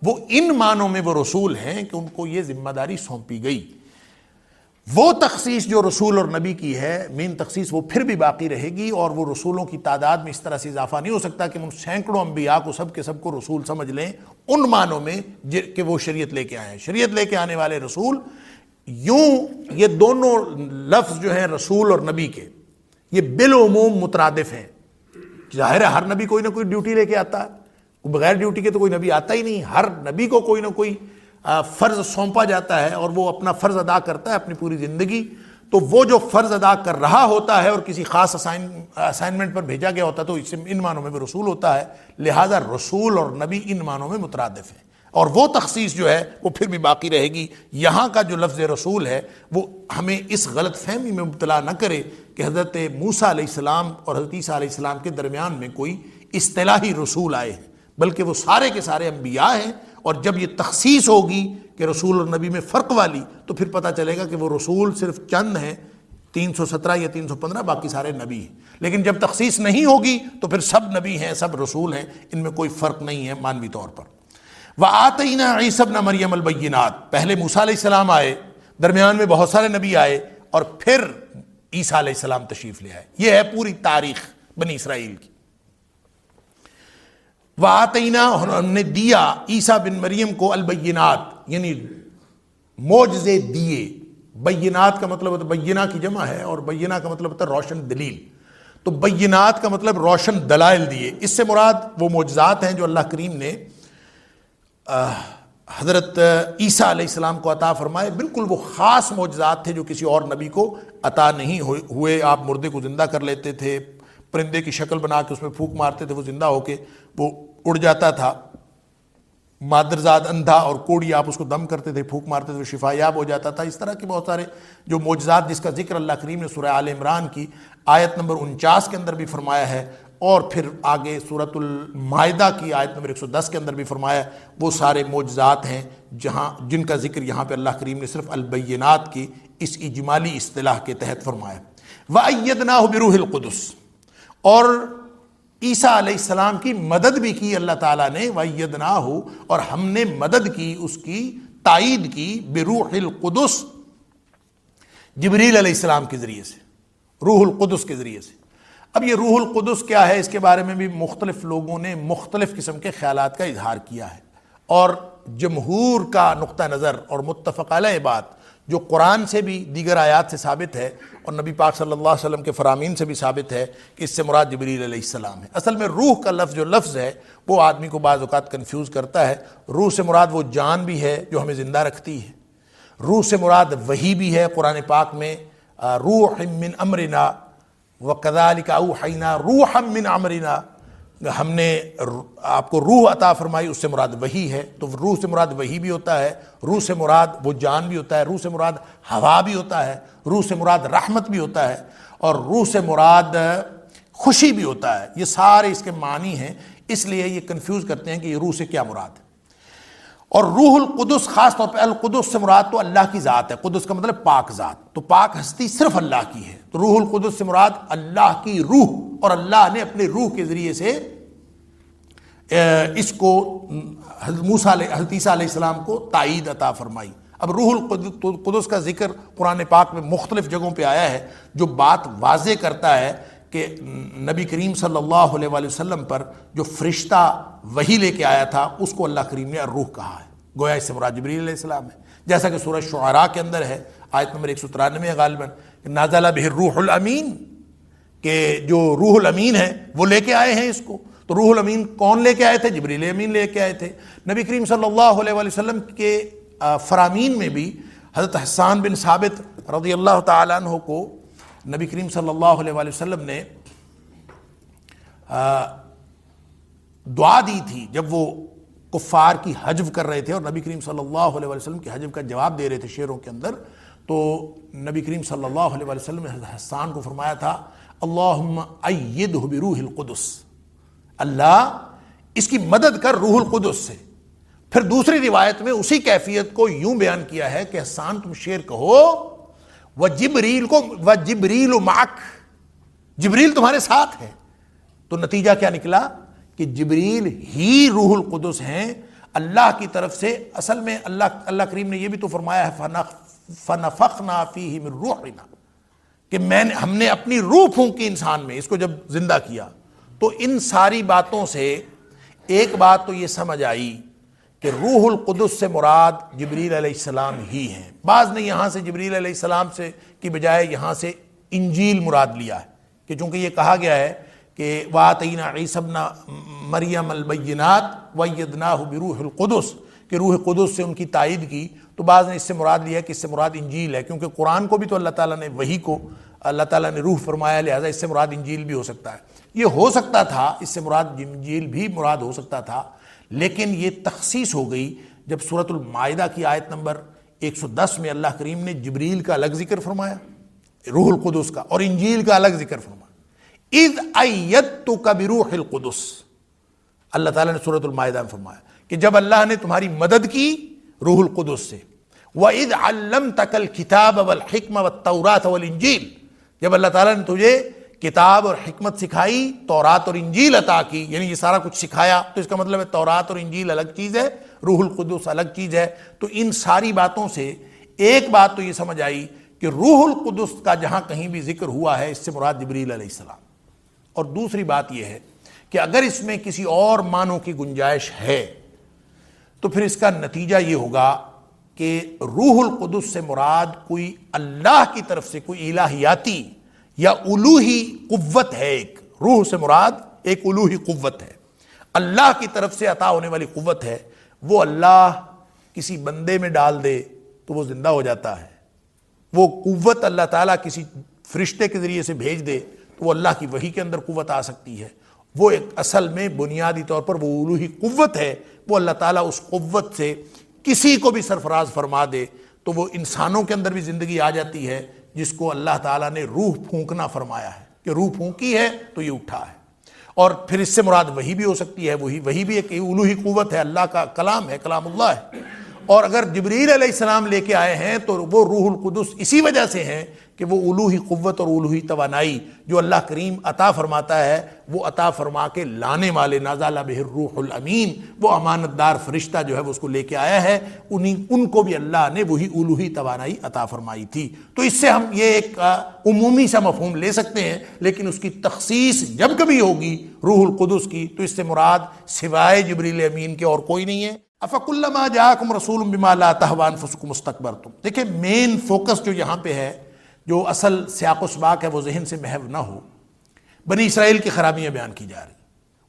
وہ ان معنوں میں وہ رسول ہیں کہ ان کو یہ ذمہ داری سونپی گئی۔ وہ تخصیص جو رسول اور نبی کی ہے، مین تخصیص، وہ پھر بھی باقی رہے گی، اور وہ رسولوں کی تعداد میں اس طرح سے اضافہ نہیں ہو سکتا کہ ان سینکڑوں انبیاء کو سب کے سب کو رسول سمجھ لیں ان معنوں میں کہ وہ شریعت لے کے آئے ہیں۔ شریعت لے کے آنے والے رسول، یوں یہ دونوں لفظ جو ہیں رسول اور نبی کے، یہ بالعموم مترادف ہیں۔ ظاہر ہے ہر نبی کوئی نہ کوئی ڈیوٹی لے کے آتا ہے، بغیر ڈیوٹی کے تو کوئی نبی آتا ہی نہیں۔ ہر نبی کو کوئی نہ کوئی فرض سونپا جاتا ہے اور وہ اپنا فرض ادا کرتا ہے اپنی پوری زندگی۔ تو وہ جو فرض ادا کر رہا ہوتا ہے اور کسی خاص اسائنمنٹ پر بھیجا گیا ہوتا ہے تو اس سے ان معنوں میں بھی رسول ہوتا ہے۔ لہٰذا رسول اور نبی ان معنوں میں مترادف ہیں، اور وہ تخصیص جو ہے وہ پھر بھی باقی رہے گی۔ یہاں کا جو لفظ رسول ہے وہ ہمیں اس غلط فہمی میں مبتلا نہ کرے کہ حضرت موسیٰ علیہ السلام اور حضرت عیسیٰ علیہ السلام کے درمیان میں کوئی اصطلاحی رسول آئے ہیں، بلکہ وہ سارے کے سارے انبیاء ہیں۔ اور جب یہ تخصیص ہوگی کہ رسول اور نبی میں فرق والی، تو پھر پتہ چلے گا کہ وہ رسول صرف چند ہیں، 317 یا 315، باقی سارے نبی ہیں۔ لیکن جب تخصیص نہیں ہوگی تو پھر سب نبی ہیں، سب رسول ہیں، ان میں کوئی فرق نہیں ہے مانوی طور پر۔ وَآتَيْنَا عِيسَى ابْنَ مَرْيَمَ الْبَيِّنَاتِ، پہلے موسیٰ علیہ السلام آئے، درمیان میں بہت سارے نبی آئے، اور پھر عیسیٰ علیہ السلام تشریف لے آئے۔ یہ ہے پوری تاریخ بنی اسرائیل کی۔ وَآتَيْنَا، ہم نے دیا عیسیٰ بن مریم کو البینات، یعنی معجزے دیے۔ بینات کا مطلب ہوتا ہے، بینہ کی جمع ہے، اور بینہ کا مطلب ہوتا ہے روشن دلیل۔ تو بینات کا مطلب روشن دلائل دیے۔ اس سے مراد وہ معجزات ہیں جو اللہ کریم نے حضرت عیسیٰ علیہ السلام کو عطا فرمائے۔ بالکل وہ خاص معجزات تھے جو کسی اور نبی کو عطا نہیں ہوئے۔ آپ مردے کو زندہ کر لیتے تھے، پرندے کی شکل بنا کے اس میں پھونک مارتے تھے، وہ زندہ ہو کے وہ اڑ جاتا تھا۔ مادرزاد اندھا اور کوڑی، آپ اس کو دم کرتے تھے، پھونک مارتے تھے، وہ شفا یاب ہو جاتا تھا۔ اس طرح کے بہت سارے جو معجزات جس کا ذکر اللہ کریم نے سورہ آل عمران کی آیت نمبر 49 کے اندر بھی فرمایا ہے، اور پھر آگے سورۃ المائدہ کی آیت نمبر 110 کے اندر بھی فرمایا ہے، وہ سارے معجزات ہیں جن کا ذکر یہاں پہ اللہ کریم نے صرف البینات کی اس اجمالی اصطلاح کے تحت فرمایا۔ وَأَيَّدْنَاهُ بِرُوحِ الْقُدُسِ، اور عیسیٰ علیہ السلام کی مدد بھی کی اللہ تعالیٰ نے۔ وَأَيَّدْنَاهُ، اور ہم نے مدد کی، اس کی تائید کی، بروح القدس، جبریل علیہ السلام کے ذریعے سے، روح القدس کے ذریعے سے۔ اب یہ روح القدس کیا ہے، اس کے بارے میں بھی مختلف لوگوں نے مختلف قسم کے خیالات کا اظہار کیا ہے، اور جمہور کا نقطہ نظر اور متفق علیہ بات جو قرآن سے بھی دیگر آیات سے ثابت ہے اور نبی پاک صلی اللہ علیہ وسلم کے فرامین سے بھی ثابت ہے کہ اس سے مراد جبریل علیہ السلام ہے۔ اصل میں روح کا لفظ جو لفظ ہے وہ آدمی کو بعض اوقات کنفیوز کرتا ہے۔ روح سے مراد وہ جان بھی ہے جو ہمیں زندہ رکھتی ہے، روح سے مراد وحی بھی ہے۔ قرآن پاک میں روح من امرنا وَكَذَلِكَ أَوْحَيْنَا رُوحًا مِّنْ أَمْرِنَا، ہم نے آپ کو روح عطا فرمائی، اس سے مراد وحی ہے۔ تو روح سے مراد وحی بھی ہوتا ہے، روح سے مراد وہ جان بھی ہوتا ہے، روح سے مراد ہوا بھی ہوتا ہے، روح سے مراد رحمت بھی ہوتا ہے، اور روح سے مراد خوشی بھی ہوتا ہے۔ یہ سارے اس کے معنی ہیں، اس لیے یہ کنفیوز کرتے ہیں کہ یہ روح سے کیا مراد ہے۔ اور روح القدس خاص طور پہ القدس سے مراد تو اللہ کی ذات ہے۔ قدس کا مطلب پاک ذات، تو پاک ہستی صرف اللہ کی ہے۔ تو روح القدس سے مراد اللہ کی روح، اور اللہ نے اپنے روح کے ذریعے سے اس کو حضرت عیسیٰ علیہ السلام کو تائید عطا فرمائی۔ اب روح القدس کا ذکر قرآن پاک میں مختلف جگہوں پہ آیا ہے جو بات واضح کرتا ہے کہ نبی کریم صلی اللہ علیہ وآلہ وسلم پر جو فرشتہ وحی لے کے آیا تھا اس کو اللہ کریم نے الروح کہا ہے، گویا اس سے مراد جبریل علیہ السلام ہے، جیسا کہ سورہ شعراء کے اندر ہے آیت نمبر 193 ہے غالباً، نازل بہ الروح الامین، کہ جو روح الامین ہے وہ لے کے آئے ہیں اس کو۔ تو روح الامین کون لے کے آئے تھے؟ جبریل امین لے کے آئے تھے۔ نبی کریم صلی اللہ علیہ وآلہ وسلم کے فرامین میں بھی حضرت حسان بن ثابت رضی اللہ تعالیٰ عنہ کو نبی کریم صلی اللہ علیہ وآلہ وسلم نے دعا دی تھی جب وہ کفار کی حجو کر رہے تھے، اور نبی کریم صلی اللہ علیہ وآلہ وسلم کی حجو کا جواب دے رہے تھے شعروں کے اندر، تو نبی کریم صلی اللہ علیہ وآلہ وسلم نے حضرت حسان کو فرمایا تھا اللہم ایدہ بروح القدس، اللہ اس کی مدد کر روح القدس سے۔ پھر دوسری روایت میں اسی کیفیت کو یوں بیان کیا ہے کہ حسان تم شعر کہو وجبریل معک، جبریل تمہارے ساتھ ہے۔ تو نتیجہ کیا نکلا کہ جبریل ہی روح القدس ہیں اللہ کی طرف سے۔ اصل میں اللہ کریم نے یہ بھی تو فرمایا ہے فنفخنا فیہ من روحنا، کہ ہم نے اپنی روح پھونکی انسان میں، اس کو جب زندہ کیا۔ تو ان ساری باتوں سے ایک بات تو یہ سمجھ آئی کہ روح القدس سے مراد جبریل علیہ السلام ہی ہیں۔ بعض نے یہاں سے جبریل علیہ السلام سے کی بجائے یہاں سے انجیل مراد لیا ہے، کہ چونکہ یہ کہا گیا ہے کہ وَآتَيْنَا عِيسَى ابْنَ مَرْيَمَ الْبَيِّنَاتِ وَأَيَّدْنَاهُ بِرُوحِ الْقُدُسِ، کہ روح قدس سے ان کی تائید کی۔ تو بعض نے اس سے مراد لیا کہ اس سے مراد انجیل ہے، کیونکہ قرآن کو بھی تو اللہ تعالیٰ نے وحی کو اللہ تعالیٰ نے روح فرمایا، لہٰذا اس سے مراد انجیل بھی ہو سکتا ہے۔ یہ ہو سکتا تھا، اس سے مراد انجیل بھی مراد ہو سکتا تھا، لیکن یہ تخصیص ہو گئی جب سورۃ المائدہ کی آیت نمبر 110 میں اللہ کریم نے جبریل کا الگ ذکر فرمایا، روح القدس کا، اور انجیل کا الگ ذکر فرمایا۔ اذ ایدتک بروح القدس، اللہ تعالیٰ نے سورۃ المائدہ میں فرمایا کہ جب اللہ نے تمہاری مدد کی روح القدس سے۔ وَإِذْ عَلَّمْتَكَ الْكِتَابَ وَالْحِكْمَ وَالتَّوْرَاةَ وَالْإِنْجِيلَ، جب اللہ تعالیٰ نے تجھے کتاب اور حکمت سکھائی، تورات اور انجیل عطا کی، یعنی یہ سارا کچھ سکھایا، تو اس کا مطلب ہے تورات اور انجیل الگ چیز ہے، روح القدس الگ چیز ہے۔ تو ان ساری باتوں سے ایک بات تو یہ سمجھ آئی کہ روح القدس کا جہاں کہیں بھی ذکر ہوا ہے اس سے مراد جبریل علیہ السلام۔ اور دوسری بات یہ ہے کہ اگر اس میں کسی اور معنوں کی گنجائش ہے تو پھر اس کا نتیجہ یہ ہوگا کہ روح القدس سے مراد کوئی اللہ کی طرف سے کوئی الہیاتی یا الوہی قوت ہے۔ ایک روح سے مراد ایک الوہی قوت ہے، اللہ کی طرف سے عطا ہونے والی قوت ہے۔ وہ اللہ کسی بندے میں ڈال دے تو وہ زندہ ہو جاتا ہے، وہ قوت اللہ تعالیٰ کسی فرشتے کے ذریعے سے بھیج دے تو وہ اللہ کی وحی کے اندر قوت آ سکتی ہے۔ وہ ایک اصل میں بنیادی طور پر وہ الوہی قوت ہے، وہ اللہ تعالیٰ اس قوت سے کسی کو بھی سرفراز فرما دے تو وہ انسانوں کے اندر بھی زندگی آ جاتی ہے، جس کو اللہ تعالیٰ نے روح پھونکنا فرمایا ہے کہ روح پھونکی ہے تو یہ اٹھا ہے۔ اور پھر اس سے مراد وہی بھی ہو سکتی ہے، وہی بھی ایک الوہی قوت ہے، اللہ کا کلام ہے، کلام اللہ ہے۔ اور اگر جبریل علیہ السلام لے کے آئے ہیں تو وہ روح القدس اسی وجہ سے ہیں کہ وہ الوہی قوت اور الوہی توانائی جو اللہ کریم عطا فرماتا ہے وہ عطا فرما کے لانے والے، نازل بہ الروح الامین، وہ امانت دار فرشتہ جو ہے وہ اس کو لے کے آیا ہے، ان کو بھی اللہ نے وہی الوہی توانائی عطا فرمائی تھی۔ تو اس سے ہم یہ ایک عمومی سا مفہوم لے سکتے ہیں، لیکن اس کی تخصیص جب کبھی ہوگی روح القدس کی تو اس سے مراد سوائے جبریل امین کے اور کوئی نہیں ہے۔ افکلما جاءکم رسول بما لا تہوی انفسکم استکبرتم۔ دیکھیں مین فوکس جو یہاں پہ ہے، جو اصل سیاق و سباق ہے، وہ ذہن سے محو نہ ہو۔ بنی اسرائیل کی خرابیاں بیان کی جا رہی،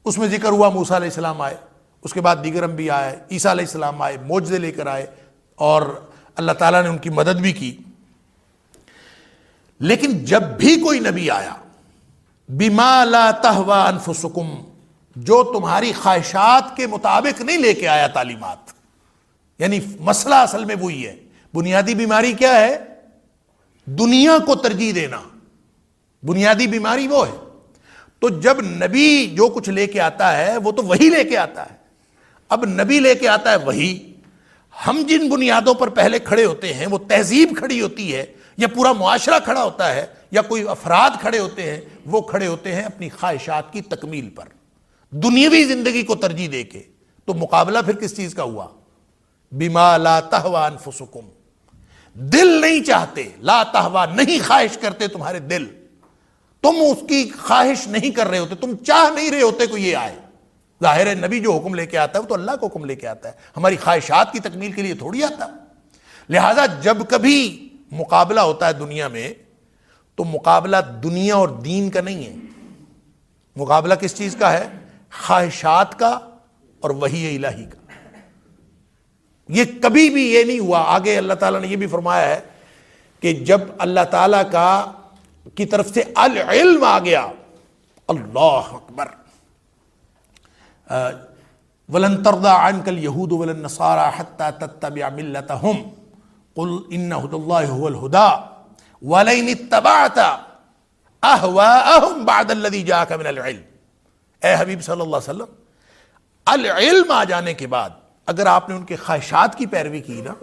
اس میں ذکر ہوا موسیٰ علیہ السلام آئے، اس کے بعد دیگر انبیاء آئے، عیسیٰ علیہ السلام آئے، معجزے لے کر آئے، اور اللہ تعالیٰ نے ان کی مدد بھی کی۔ لیکن جب بھی کوئی نبی آیا بما لا تہوی انفسکم، جو تمہاری خواہشات کے مطابق نہیں لے کے آیا تعلیمات، یعنی مسئلہ اصل میں وہی ہے، بنیادی بیماری کیا ہے؟ دنیا کو ترجیح دینا، بنیادی بیماری وہ ہے۔ تو جب نبی جو کچھ لے کے آتا ہے وہ تو وہی لے کے آتا ہے۔ اب نبی لے کے آتا ہے وہی، ہم جن بنیادوں پر پہلے کھڑے ہوتے ہیں، وہ تہذیب کھڑی ہوتی ہے یا پورا معاشرہ کھڑا ہوتا ہے یا کوئی افراد کھڑے ہوتے ہیں، وہ کھڑے ہوتے ہیں اپنی خواہشات کی تکمیل پر، دنیاوی زندگی کو ترجیح دے کے۔ تو مقابلہ پھر کس چیز کا ہوا؟ بما لا تہوی انفسکم، دل نہیں چاہتے، لا تہوی نہیں خواہش کرتے تمہارے دل، تم اس کی خواہش نہیں کر رہے ہوتے، تم چاہ نہیں رہے ہوتے کوئی یہ آئے۔ ظاہر ہے نبی جو حکم لے کے آتا ہے وہ تو اللہ کو حکم لے کے آتا ہے، ہماری خواہشات کی تکمیل کے لیے تھوڑی آتا۔ لہذا جب کبھی مقابلہ ہوتا ہے دنیا میں تو مقابلہ دنیا اور دین کا نہیں ہے، مقابلہ کس چیز کا ہے؟ خواہشات کا اور وحی الہی کا۔ یہ کبھی بھی یہ نہیں ہوا۔ آگے اللہ تعالیٰ نے یہ بھی فرمایا ہے کہ جب اللہ تعالیٰ کی طرف سے العلم آ گیا، اللہ اکبر، وَلَن تَرْضَىٰ عَنْكَ الْيَهُودُ وَلَا النَّصَارَىٰ حَتَّىٰ تَتَّبِعَ مِلَّتَهُمْ قُلْ إِنَّ هُدَى اللَّهِ هُوَ الْهُدَىٰ وَلَئِنِ اتَّبَعْتَ أَهْوَاءَهُمْ بَعْدَ الَّذِي جَاءَكَ مِنَ الْعِلْمِ۔ اے حبیب صلی اللہ علیہ وسلم، العلم آ جانے کے بعد اگر آپ نے ان کے خواہشات کی پیروی کی نا،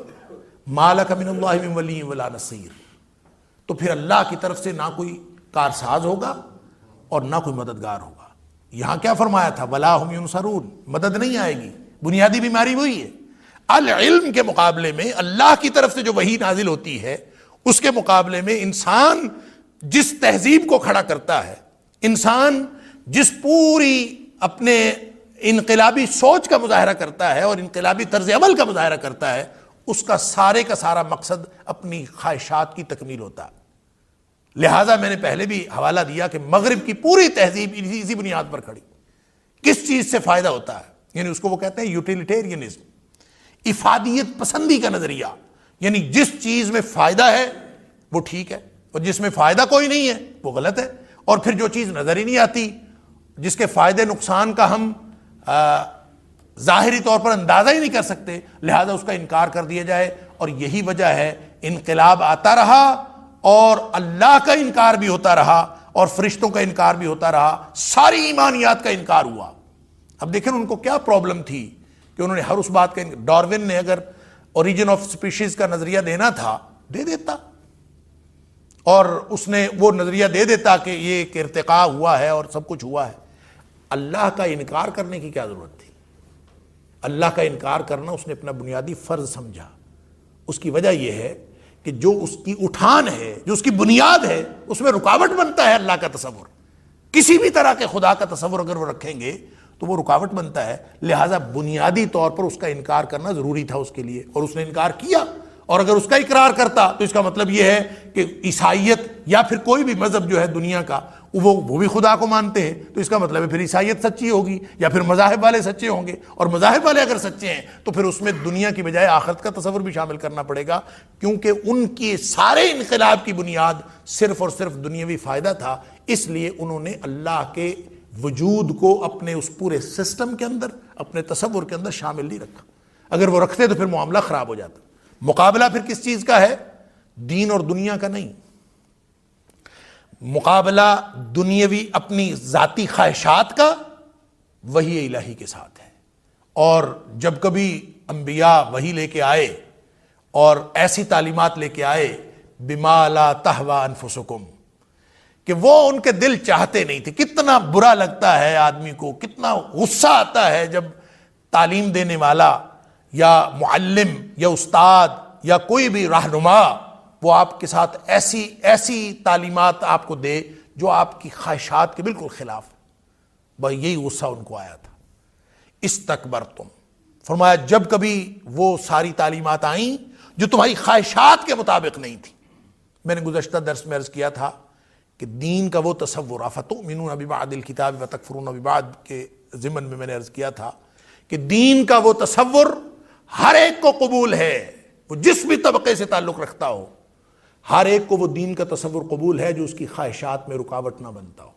مَا لَكَ مِنَ اللَّهِ مِن وَلِيٍّ وَلَا نَصِيرٍ، تو پھر اللہ کی طرف سے نہ کوئی کارساز ہوگا اور نہ کوئی مددگار ہوگا۔ یہاں کیا فرمایا تھا؟ وَلَا هُمْ يُنصَرُونَ، مدد نہیں آئے گی۔ بنیادی بیماری وہی ہے۔ العلم کے مقابلے میں اللہ کی طرف سے جو وحی نازل ہوتی ہے، اس کے مقابلے میں انسان جس تہذیب کو کھڑا کرتا ہے، انسان جس پوری اپنے انقلابی سوچ کا مظاہرہ کرتا ہے اور انقلابی طرز عمل کا مظاہرہ کرتا ہے، اس کا سارا مقصد اپنی خواہشات کی تکمیل ہوتا ہے۔ لہٰذا میں نے پہلے بھی حوالہ دیا کہ مغرب کی پوری تہذیب اسی بنیاد پر کھڑی، کس چیز سے فائدہ ہوتا ہے، یعنی اس کو وہ کہتے ہیں یوٹیلیٹیرینزم، افادیت پسندی کا نظریہ، یعنی جس چیز میں فائدہ ہے وہ ٹھیک ہے اور جس میں فائدہ کوئی نہیں ہے وہ غلط ہے، اور پھر جو چیز نظر ہی نہیں آتی، جس کے فائدے نقصان کا ہم ظاہری طور پر اندازہ ہی نہیں کر سکتے، لہذا اس کا انکار کر دیا جائے۔ اور یہی وجہ ہے انقلاب آتا رہا اور اللہ کا انکار بھی ہوتا رہا اور فرشتوں کا انکار بھی ہوتا رہا، ساری ایمانیات کا انکار ہوا۔ اب دیکھیں ان کو کیا پرابلم تھی کہ انہوں نے ہر اس بات کا ڈاروین نے اگر اوریجن آف سپیشیز کا نظریہ دینا تھا دے دیتا، اور اس نے وہ نظریہ دے دیتا کہ یہ ایک ارتقاء ہوا ہے اور سب کچھ ہوا ہے۔ اللہ کا انکار کرنے کی کیا ضرورت تھی؟ اللہ کا انکار کرنا اس نے اپنا بنیادی فرض سمجھا۔ اس کی وجہ یہ ہے کہ جو اس کی اٹھان ہے، جو اس کی بنیاد ہے، اس میں رکاوٹ بنتا ہے اللہ کا تصور۔ کسی بھی طرح کے خدا کا تصور اگر وہ رکھیں گے تو وہ رکاوٹ بنتا ہے، لہٰذا بنیادی طور پر اس کا انکار کرنا ضروری تھا اس کے لیے، اور اس نے انکار کیا۔ اور اگر اس کا اقرار کرتا تو اس کا مطلب یہ ہے کہ عیسائیت یا پھر کوئی بھی مذہب جو ہے دنیا کا وہ بھی خدا کو مانتے ہیں، تو اس کا مطلب ہے پھر عیسائیت سچی ہوگی، یا پھر مذاہب والے سچے ہوں گے، اور مذاہب والے اگر سچے ہیں تو پھر اس میں دنیا کی بجائے آخرت کا تصور بھی شامل کرنا پڑے گا، کیونکہ ان کے سارے انقلاب کی بنیاد صرف اور صرف دنیاوی فائدہ تھا۔ اس لیے انہوں نے اللہ کے وجود کو اپنے اس پورے سسٹم کے اندر، اپنے تصور کے اندر شامل نہیں رکھا۔ اگر وہ رکھتے تو پھر معاملہ خراب ہو جاتا۔ مقابلہ پھر کس چیز کا ہے؟ دین اور دنیا کا نہیں، مقابلہ دنیاوی اپنی ذاتی خواہشات کا وحی الہی کے ساتھ ہے۔ اور جب کبھی انبیاء وحی لے کے آئے اور ایسی تعلیمات لے کے آئے بما لا تہوی انفسکم، کہ وہ ان کے دل چاہتے نہیں تھے۔ کتنا برا لگتا ہے آدمی کو، کتنا غصہ آتا ہے جب تعلیم دینے والا یا معلم یا استاد یا کوئی بھی رہنما وہ آپ کے ساتھ ایسی تعلیمات آپ کو دے جو آپ کی خواہشات کے بالکل خلاف۔ بھائی یہی غصہ ان کو آیا تھا۔ استکبرتم، فرمایا جب کبھی وہ ساری تعلیمات آئیں جو تمہاری خواہشات کے مطابق نہیں تھی۔ میں نے گزشتہ درس میں عرض کیا تھا کہ دین کا وہ تصور، افتؤمنون ببعض الکتاب وتکفرون ببعض کے ضمن میں نے عرض کیا تھا کہ دین کا وہ تصور ہر ایک کو قبول ہے، وہ جس بھی طبقے سے تعلق رکھتا ہو، ہر ایک کو وہ دین کا تصور قبول ہے جو اس کی خواہشات میں رکاوٹ نہ بنتا ہو۔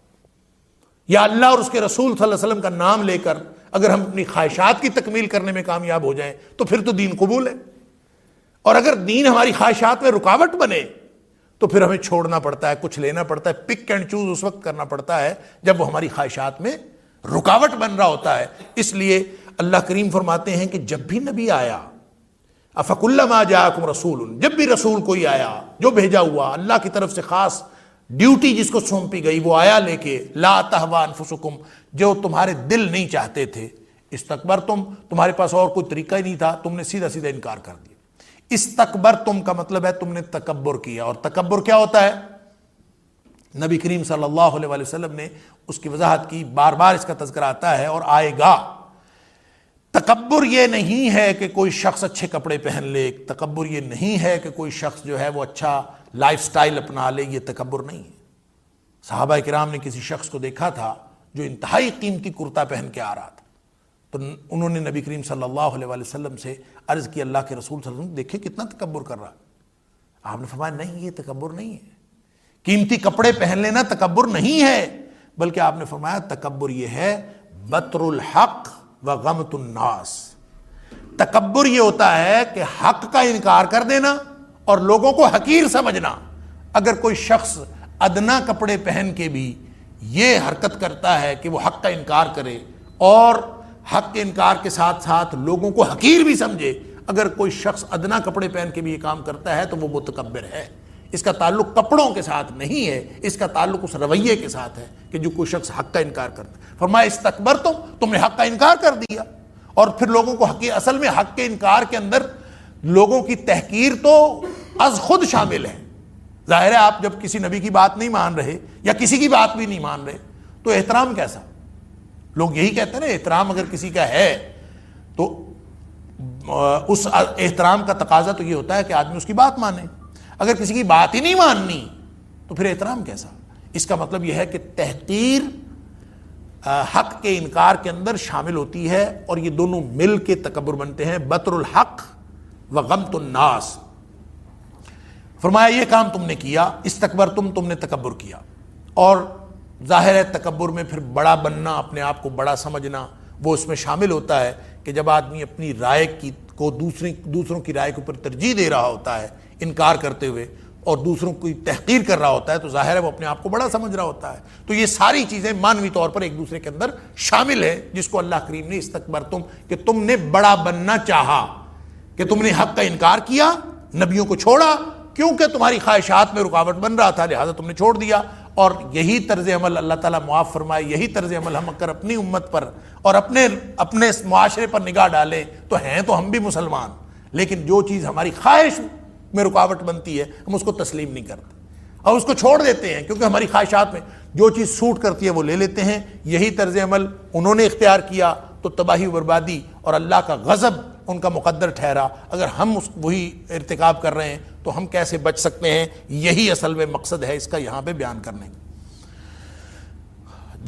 یا اللہ اور اس کے رسول صلی اللہ علیہ وسلم کا نام لے کر اگر ہم اپنی خواہشات کی تکمیل کرنے میں کامیاب ہو جائیں تو پھر تو دین قبول ہے، اور اگر دین ہماری خواہشات میں رکاوٹ بنے تو پھر ہمیں چھوڑنا پڑتا ہے، کچھ لینا پڑتا ہے، پک اینڈ چوز اس وقت کرنا پڑتا ہے جب وہ ہماری خواہشات میں رکاوٹ بن رہا ہوتا ہے۔ اس لیے اللہ کریم فرماتے ہیں کہ جب بھی نبی آیا، افکلما جاءکم رسول، جب بھی رسول کوئی آیا جو بھیجا ہوا اللہ کی طرف سے خاص ڈیوٹی جس کو سونپی گئی، وہ آیا لے کے لا تہوی انفسکم، جو تمہارے دل نہیں چاہتے تھے، استکبرتم، تمہارے پاس اور کوئی طریقہ ہی نہیں تھا، تم نے سیدھا انکار کر دیا۔ استکبرتم کا مطلب ہے تم نے تکبر کیا، اور تکبر کیا ہوتا ہے؟ نبی کریم صلی اللہ علیہ وسلم نے اس کی وضاحت کی، بار بار اس کا تذکرہ آتا ہے اور آئے گا۔ تکبر یہ نہیں ہے کہ کوئی شخص اچھے کپڑے پہن لے، تکبر یہ نہیں ہے کہ کوئی شخص جو ہے وہ اچھا لائف سٹائل اپنا لے، یہ تکبر نہیں ہے۔ صحابہ کرام نے کسی شخص کو دیکھا تھا جو انتہائی قیمتی کرتا پہن کے آ رہا تھا۔ تو انہوں نے نبی کریم صلی اللہ علیہ وآلہ وسلم سے عرض کی، اللہ کے رسول صلی اللہ علیہ وسلم دیکھیں کتنا تکبر کر رہا ہے۔ آپ نے فرمایا نہیں، یہ تکبر نہیں ہے، قیمتی کپڑے پہن لینا تکبر نہیں ہے، بلکہ آپ نے فرمایا تکبر یہ ہے بطر الحق و غمت الناس۔ تکبر یہ ہوتا ہے کہ حق کا انکار کر دینا اور لوگوں کو حقیر سمجھنا۔ اگر کوئی شخص ادنا کپڑے پہن کے بھی یہ حرکت کرتا ہے کہ وہ حق کا انکار کرے اور حق کے انکار کے ساتھ ساتھ لوگوں کو حقیر بھی سمجھے، اگر کوئی شخص ادنا کپڑے پہن کے بھی یہ کام کرتا ہے تو وہ متکبر ہے۔ اس کا تعلق کپڑوں کے ساتھ نہیں ہے، اس کا تعلق اس رویے کے ساتھ ہے کہ جو کوئی شخص حق کا انکار کرتا ہے۔ فرمایا استکبرتم، تم نے حق کا انکار کر دیا اور پھر لوگوں کو حقیر۔ اصل میں حق کے انکار کے اندر لوگوں کی تحقیر تو از خود شامل ہے۔ ظاہر ہے آپ جب کسی نبی کی بات نہیں مان رہے یا کسی کی بات بھی نہیں مان رہے تو احترام کیسا؟ لوگ یہی کہتے ہیں نا، احترام اگر کسی کا ہے تو اس احترام کا تقاضا تو یہ ہوتا ہے کہ آدمی اس کی بات مانے۔ اگر کسی کی بات ہی نہیں ماننی تو پھر احترام کیسا؟ اس کا مطلب یہ ہے کہ تحقیر حق کے انکار کے اندر شامل ہوتی ہے اور یہ دونوں مل کے تکبر بنتے ہیں، بطر الحق و غمت الناس۔ فرمایا یہ کام تم نے کیا، استکبر تم نے تکبر کیا، اور ظاہر ہے تکبر میں پھر بڑا بننا، اپنے آپ کو بڑا سمجھنا، وہ اس میں شامل ہوتا ہے کہ جب آدمی اپنی رائے کو دوسروں کی رائے کے اوپر ترجیح دے رہا ہوتا ہے انکار کرتے ہوئے اور دوسروں کی تحقیر کر رہا ہوتا ہے تو ظاہر ہے وہ اپنے آپ کو بڑا سمجھ رہا ہوتا ہے۔ تو یہ ساری چیزیں مانوی طور پر ایک دوسرے کے اندر شامل ہے، جس کو اللہ کریم نے استکبرتم کہ تم نے بڑا بننا چاہا، کہ تم نے حق کا انکار کیا، نبیوں کو چھوڑا، کیونکہ تمہاری خواہشات میں رکاوٹ بن رہا تھا لہذا تم نے چھوڑ دیا۔ اور یہی طرز عمل اللہ تعالیٰ معاف فرمائے، یہی طرز عمل ہم اگر اپنی امت پر اور اپنے معاشرے پر نگاہ ڈالیں تو ہیں تو ہم بھی مسلمان، لیکن جو چیز ہماری خواہش میں رکاوٹ بنتی ہے ہم اس کو تسلیم نہیں کرتے اور اس کو چھوڑ دیتے ہیں، کیونکہ ہماری خواہشات میں جو چیز سوٹ کرتی ہے وہ لے لیتے ہیں۔ یہی طرز عمل انہوں نے اختیار کیا تو تباہی و بربادی اور اللہ کا غضب ان کا مقدر ٹھہرا۔ اگر ہم وہی ارتکاب کر رہے ہیں تو ہم کیسے بچ سکتے ہیں؟ یہی اصل میں مقصد ہے اس کا یہاں پہ بیان کرنے کا۔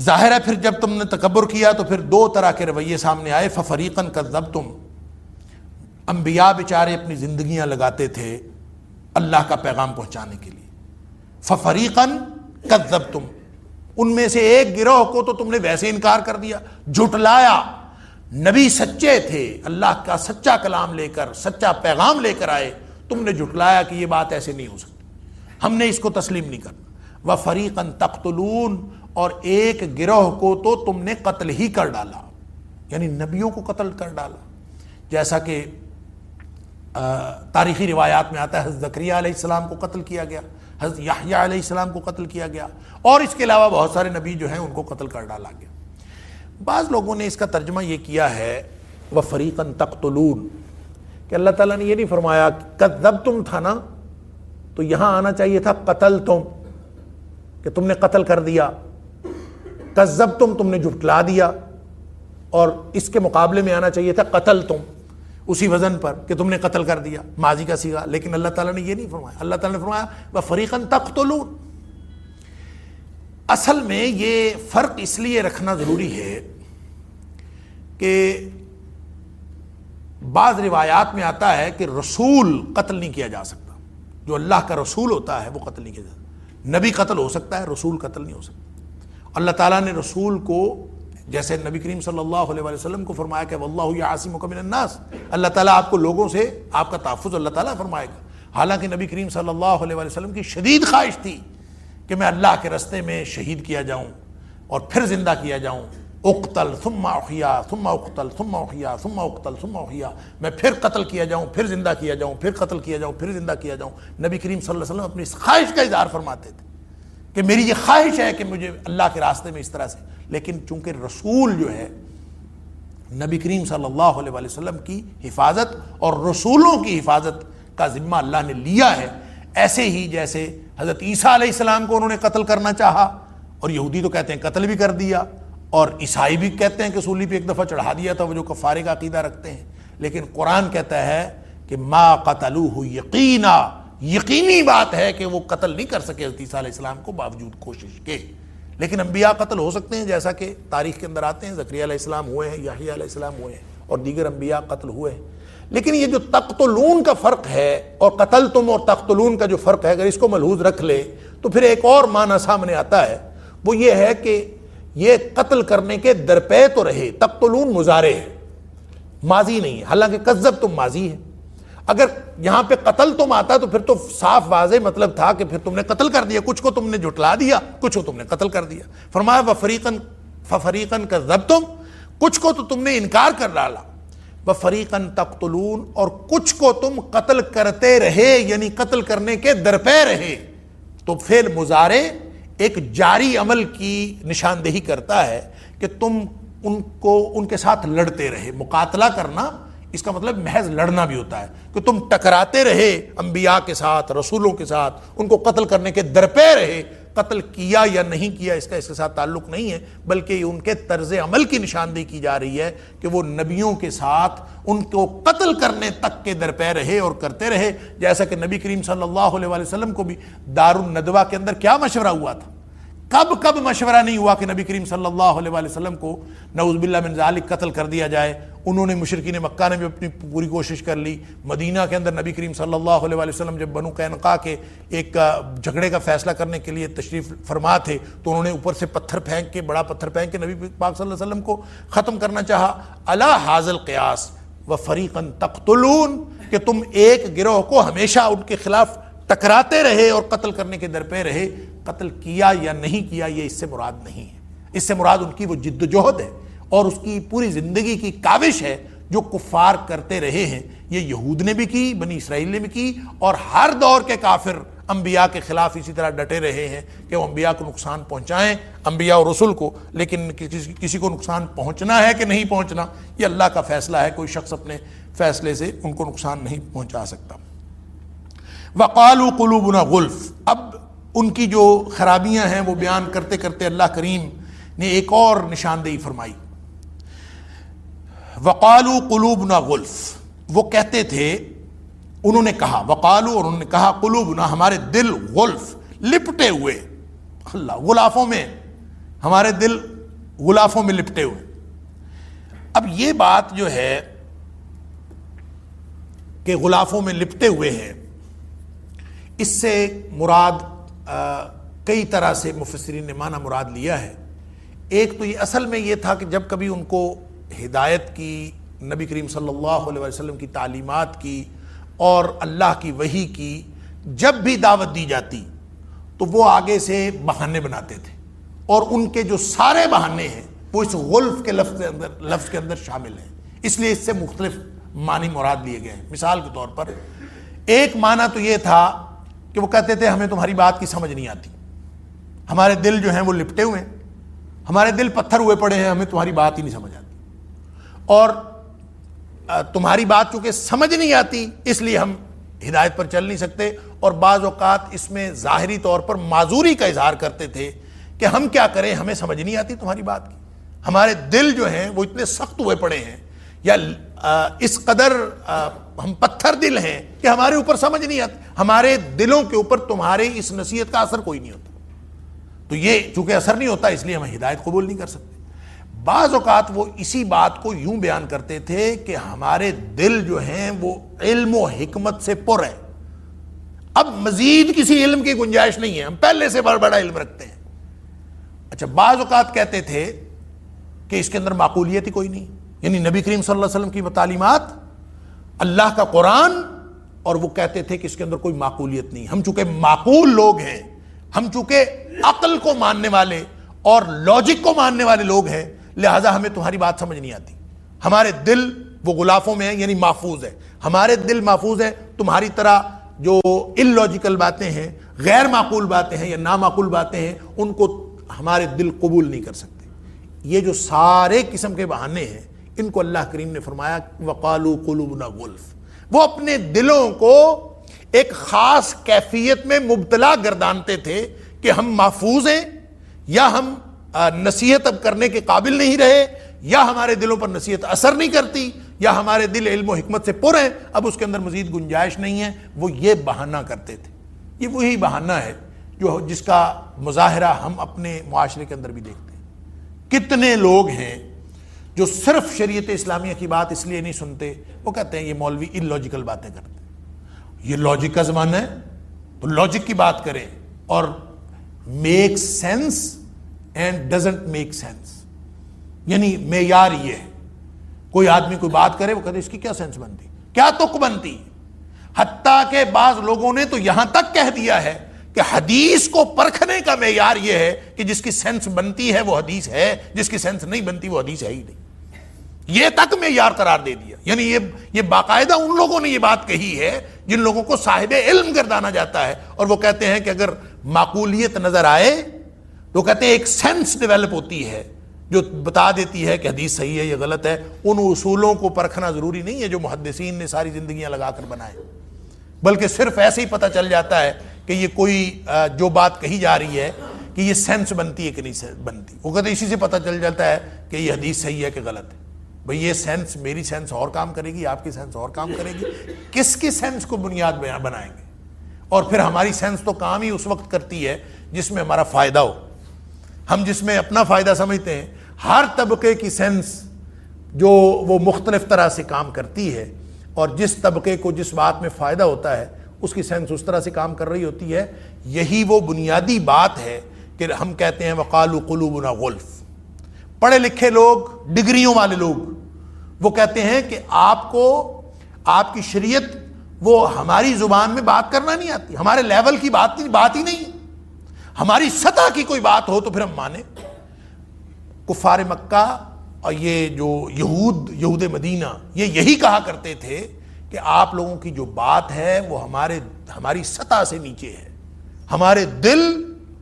ظاہر ہے پھر جب تم نے تکبر کیا تو پھر دو طرح کے رویے سامنے آئے۔ ففریقاً کذبتم، انبیاء بیچارے اپنی زندگیاں لگاتے تھے اللہ کا پیغام پہنچانے کے لیے۔ ففریقاً کذبتم، ان میں سے ایک گروہ کو تو تم نے ویسے انکار کر دیا، جھٹلایا۔ نبی سچے تھے، اللہ کا سچا کلام لے کر، سچا پیغام لے کر آئے، تم نے جھٹلایا کہ یہ بات ایسے نہیں ہو سکتی، ہم نے اس کو تسلیم نہیں کرنا۔ وفریقاً تقتلون، اور ایک گروہ کو تو تم نے قتل ہی کر ڈالا، یعنی نبیوں کو قتل کر ڈالا، جیسا کہ تاریخی روایات میں آتا ہے حضرت زکریا علیہ السلام کو قتل کیا گیا، حضرت یحییٰ علیہ السلام کو قتل کیا گیا، اور اس کے علاوہ بہت سارے نبی جو ہیں ان کو قتل کر ڈالا گیا۔ بعض لوگوں نے اس کا ترجمہ یہ کیا ہے وَفَرِيقًا تَقْتُلُونَ، کہ اللہ تعالیٰ نے یہ نہیں فرمایا کذبتم تھا نا تو یہاں آنا چاہیے تھا قتلتم، کہ تم نے قتل کر دیا، کذبتم تم نے جھٹلا دیا، اور اس کے مقابلے میں آنا چاہیے تھا قتلتم، اسی وزن پر کہ تم نے قتل کر دیا، ماضی کا صیغہ۔ لیکن اللہ تعالیٰ نے یہ نہیں فرمایا، اللہ تعالیٰ نے فرمایا وَفَرِيقًا تَقْتُلُونَ۔ اصل میں یہ فرق اس لیے رکھنا ضروری ہے کہ بعض روایات میں آتا ہے کہ رسول قتل نہیں کیا جا سکتا، جو اللہ کا رسول ہوتا ہے وہ قتل نہیں کیا جا سکتا۔ نبی قتل ہو سکتا ہے، رسول قتل نہیں ہو سکتا۔ اللہ تعالیٰ نے رسول کو جیسے نبی کریم صلی اللہ علیہ وسلم کو فرمایا کہ واللہ یعصمک من الناس، اللہ تعالیٰ آپ کو لوگوں سے آپ کا تحفظ اللہ تعالیٰ فرمائے گا۔ حالانکہ نبی کریم صلی اللہ علیہ وسلم کی شدید خواہش تھی کہ میں اللہ کے رستے میں شہید کیا جاؤں اور پھر زندہ کیا جاؤں، اقتل ثم احیا ثم اقتل ثم احیا ثم اقتل ثم احیا، میں پھر قتل کیا جاؤں، پھر زندہ کیا جاؤں، پھر قتل کیا جاؤں، پھر زندہ کیا جاؤں۔ نبی کریم صلی اللہ علیہ وسلم اپنی اس خواہش کا اظہار فرماتے تھے کہ میری یہ خواہش ہے کہ مجھے اللہ کے راستے میں اس طرح سے، لیکن چونکہ رسول جو ہے نبی کریم صلی اللہ علیہ وسلم کی حفاظت اور رسولوں کی حفاظت کا ذمہ اللہ نے لیا ہے، ایسے ہی جیسے حضرت عیسیٰ علیہ السلام کو انہوں نے قتل کرنا چاہا اور یہودی تو کہتے ہیں قتل بھی کر دیا، اور عیسائی بھی کہتے ہیں کہ سولی پہ ایک دفعہ چڑھا دیا تھا، وہ جو کفارے کا عقیدہ رکھتے ہیں۔ لیکن قرآن کہتا ہے کہ ما قتلوہ یقینا، یقینی بات ہے کہ وہ قتل نہیں کر سکے حضرت عیسیٰ علیہ السلام کو باوجود کوشش کے، لیکن انبیاء قتل ہو سکتے ہیں، جیسا کہ تاریخ کے اندر آتے ہیں، زکریا علیہ السلام ہوئے ہیں، یحییٰ علیہ السلام ہوئے ہیں، اور دیگر انبیاء قتل ہوئے ہیں۔ لیکن یہ جو تقتلون کا فرق ہے اور قتلتم اور تقتلون کا جو فرق ہے، اگر اس کو ملحوظ رکھ لے تو پھر ایک اور معنی سامنے آتا ہے، وہ یہ ہے کہ یہ قتل کرنے کے درپے تو رہے۔ تقتلون مضارع ہے، ماضی نہیں ہے، حالانکہ کذبتم ماضی ہے۔ اگر یہاں پہ قتل تم آتا تو پھر تو صاف واضح مطلب تھا کہ پھر تم نے قتل کر دیا، کچھ کو تم نے جھٹلا دیا، کچھ کو تم نے قتل کر دیا۔ فرمایا فَفَرِيقًا كَذَّبْتُمْ، کچھ کو تو تم نے انکار کر ڈالا، وَفَرِيقًا تَقْتُلُونَ، اور کچھ کو تم قتل کرتے رہے، یعنی قتل کرنے کے درپے رہے۔ تو فعل مضارع ایک جاری عمل کی نشاندہی کرتا ہے کہ تم ان کے ساتھ لڑتے رہے۔ مقاتلہ کرنا اس کا مطلب محض لڑنا بھی ہوتا ہے کہ تم ٹکراتے رہے انبیاء کے ساتھ، رسولوں کے ساتھ، ان کو قتل کرنے کے درپے رہے۔ قتل کیا یا نہیں کیا اس کا اس کے ساتھ تعلق نہیں ہے، بلکہ ان کے طرز عمل کی نشاندہی کی جا رہی ہے کہ وہ نبیوں کے ساتھ ان کو قتل کرنے تک کے درپے رہے اور کرتے رہے۔ جیسا کہ نبی کریم صلی اللہ علیہ وسلم کو بھی دار الندوہ کے اندر کیا مشورہ ہوا تھا، کب مشورہ نہیں ہوا کہ نبی کریم صلی اللہ علیہ وسلم کو نعوذ باللہ من ذالک قتل کر دیا جائے۔ انہوں نے مشرکین مکہ نے بھی اپنی پوری کوشش کر لی۔ مدینہ کے اندر نبی کریم صلی اللہ علیہ وسلم جب بنو قینقاع کے ایک جھگڑے کا فیصلہ کرنے کے لیے تشریف فرما تھے تو انہوں نے اوپر سے پتھر پھینک کے، بڑا پتھر پھینک کے نبی پاک صلی اللہ علیہ وسلم کو ختم کرنا چاہا۔ الا ھذا القیاس وفریقا تقتلون، کہ تم ایک گروہ کو ہمیشہ ان کے خلاف ٹکراتے رہے اور قتل کرنے کے درپے رہے۔ قتل کیا یا نہیں کیا یہ اس سے مراد نہیں ہے، اس سے مراد ان کی وہ جد و جہد ہے اور اس کی پوری زندگی کی کاوش ہے جو کفار کرتے رہے ہیں۔ یہ یہود نے بھی کی، بنی اسرائیل نے بھی کی، اور ہر دور کے کافر انبیاء کے خلاف اسی طرح ڈٹے رہے ہیں کہ وہ انبیاء کو نقصان پہنچائیں، انبیاء اور رسول کو۔ لیکن کسی کو نقصان پہنچنا ہے کہ نہیں پہنچنا یہ اللہ کا فیصلہ ہے، کوئی شخص اپنے فیصلے سے ان کو نقصان نہیں پہنچا سکتا۔ وَقَالُوا قُلُوبُنَا غُلْف، اب ان کی جو خرابیاں ہیں وہ بیان کرتے کرتے اللہ کریم نے ایک اور نشاندہی فرمائی۔ وَقَالُوا قُلُوبُنَا غُلْف، وہ کہتے تھے، انہوں نے کہا، وقالو، اور انہوں نے کہا، قلوبنا، ہمارے دل غلف، لپٹے ہوئے، اللہ، غلافوں میں، ہمارے دل غلافوں میں لپٹے ہوئے۔ اب یہ بات جو ہے کہ غلافوں میں لپٹے ہوئے ہیں، اس سے مراد کئی طرح سے مفسرین نے معنی مراد لیا ہے۔ ایک تو یہ اصل میں یہ تھا کہ جب کبھی ان کو ہدایت کی، نبی کریم صلی اللہ علیہ وسلم کی تعلیمات کی اور اللہ کی وحی کی جب بھی دعوت دی جاتی تو وہ آگے سے بہانے بناتے تھے، اور ان کے جو سارے بہانے ہیں وہ اس غلف کے لفظ کے اندر شامل ہیں، اس لیے اس سے مختلف معنی مراد لیے گئے ہیں۔ مثال کے طور پر ایک معنی تو یہ تھا کہ وہ کہتے تھے ہمیں تمہاری بات کی سمجھ نہیں آتی، ہمارے دل جو ہیں وہ لپٹے ہوئے ہیں، ہمارے دل پتھر ہوئے پڑے ہیں، ہمیں تمہاری بات ہی نہیں سمجھ آتی، اور تمہاری بات چونکہ سمجھ نہیں آتی اس لیے ہم ہدایت پر چل نہیں سکتے۔ اور بعض اوقات اس میں ظاہری طور پر معذوری کا اظہار کرتے تھے کہ ہم کیا کریں، ہمیں سمجھ نہیں آتی تمہاری بات کی، ہمارے دل جو ہیں وہ اتنے سخت ہوئے پڑے ہیں، یا اس قدر ہم پتھر دل ہیں کہ ہمارے اوپر سمجھ نہیں آتی، ہمارے دلوں کے اوپر تمہارے اس نصیحت کا اثر کوئی نہیں ہوتا۔ تو یہ چونکہ اثر نہیں ہوتا اس لیے ہم ہدایت قبول نہیں کر سکتے۔ بعض اوقات وہ اسی بات کو یوں بیان کرتے تھے کہ ہمارے دل جو ہیں وہ علم و حکمت سے پر ہے، اب مزید کسی علم کی گنجائش نہیں ہے، ہم پہلے سے بڑا علم رکھتے ہیں۔ اچھا، بعض اوقات کہتے تھے کہ اس کے اندر معقولیت ہی کوئی نہیں، یعنی نبی کریم صلی اللہ علیہ وسلم کی تعلیمات، اللہ کا قرآن، اور وہ کہتے تھے کہ اس کے اندر کوئی معقولیت نہیں، ہم چونکہ معقول لوگ ہیں، ہم چونکہ عقل کو ماننے والے اور لاجک کو ماننے والے لوگ ہیں، لہذا ہمیں تمہاری بات سمجھ نہیں آتی، ہمارے دل وہ غلافوں میں ہیں، یعنی محفوظ ہے، ہمارے دل محفوظ ہے، تمہاری طرح جو ان لاجیکل باتیں ہیں، غیر معقول باتیں ہیں یا نامعقول باتیں ہیں، ان کو ہمارے دل قبول نہیں کر سکتے۔ یہ جو سارے قسم کے بہانے ہیں ان کو اللہ کریم نے فرمایا وقالوا قلوبنا غلف، وہ اپنے دلوں کو ایک خاص کیفیت میں مبتلا گردانتے تھے کہ ہم محفوظ ہیں، یا ہم نصیحت اب کرنے کے قابل نہیں رہے، یا ہمارے دلوں پر نصیحت اثر نہیں کرتی، یا ہمارے دل علم و حکمت سے پر ہیں، اب اس کے اندر مزید گنجائش نہیں ہے، وہ یہ بہانہ کرتے تھے۔ یہ وہی بہانہ ہے جس کا مظاہرہ ہم اپنے معاشرے کے اندر بھی دیکھتے ہیں. کتنے لوگ ہیں جو صرف شریعت اسلامیہ کی بات اس لیے نہیں سنتے, وہ کہتے ہیں یہ مولوی ان لاجیکل باتیں کرتے ہیں. یہ لاجک کا زمانہ ہے تو لاجک کی بات کریں, اور make sense and doesn't make sense, یعنی معیار یہ ہے کوئی آدمی کوئی بات کرے وہ کہتے اس کی کیا سینس بنتی, کیا تک بنتی. حتیٰ کہ بعض لوگوں نے تو یہاں تک کہہ دیا ہے کہ حدیث کو پرکھنے کا معیار یہ ہے کہ جس کی سینس بنتی ہے وہ حدیث ہے, جس کی سینس نہیں بنتی وہ حدیث ہے ہی نہیں. یہ تک معیار قرار دے دیا. یعنی یہ باقاعدہ ان لوگوں نے یہ بات کہی ہے جن لوگوں کو صاحب علم گردانا جاتا ہے, اور وہ کہتے ہیں کہ اگر معقولیت نظر آئے تو کہتے ہیں ایک سینس ڈیولپ ہوتی ہے جو بتا دیتی ہے کہ حدیث صحیح ہے یہ غلط ہے. ان اصولوں کو پرکھنا ضروری نہیں ہے جو محدثین نے ساری زندگیاں لگا کر بنائے, بلکہ صرف ایسے ہی پتہ چل جاتا ہے کہ یہ کوئی جو بات کہی جا رہی ہے کہ یہ سینس بنتی ہے کہ نہیں بنتی. وہ کہتے ہیں اسی سے پتہ چل جاتا ہے کہ یہ حدیث صحیح ہے کہ غلط ہے. بھئی یہ سینس, میری سینس اور کام کرے گی, آپ کی سینس اور کام کرے گی, کس کی سینس کو بنیاد بنائیں گے؟ اور پھر ہماری سینس تو کام ہی اس وقت کرتی ہے جس میں ہمارا فائدہ ہو. ہم جس میں اپنا فائدہ سمجھتے ہیں, ہر طبقے کی سینس جو وہ مختلف طرح سے کام کرتی ہے, اور جس طبقے کو جس بات میں فائدہ ہوتا ہے اس کی سینس اس طرح سے کام کر رہی ہوتی ہے. یہی وہ بنیادی بات ہے کہ ہم کہتے ہیں وقالوا قلوبنا غلف. پڑھے لکھے لوگ, ڈگریوں والے لوگ, وہ کہتے ہیں کہ آپ کو آپ کی شریعت وہ ہماری زبان میں بات کرنا نہیں آتی, ہمارے لیول کی بات ہی نہیں, ہماری سطح کی کوئی بات ہو تو پھر ہم مانیں. کفار مکہ اور یہ جو یہود مدینہ یہی کہا کرتے تھے کہ آپ لوگوں کی جو بات ہے وہ ہماری سطح سے نیچے ہے, ہمارے دل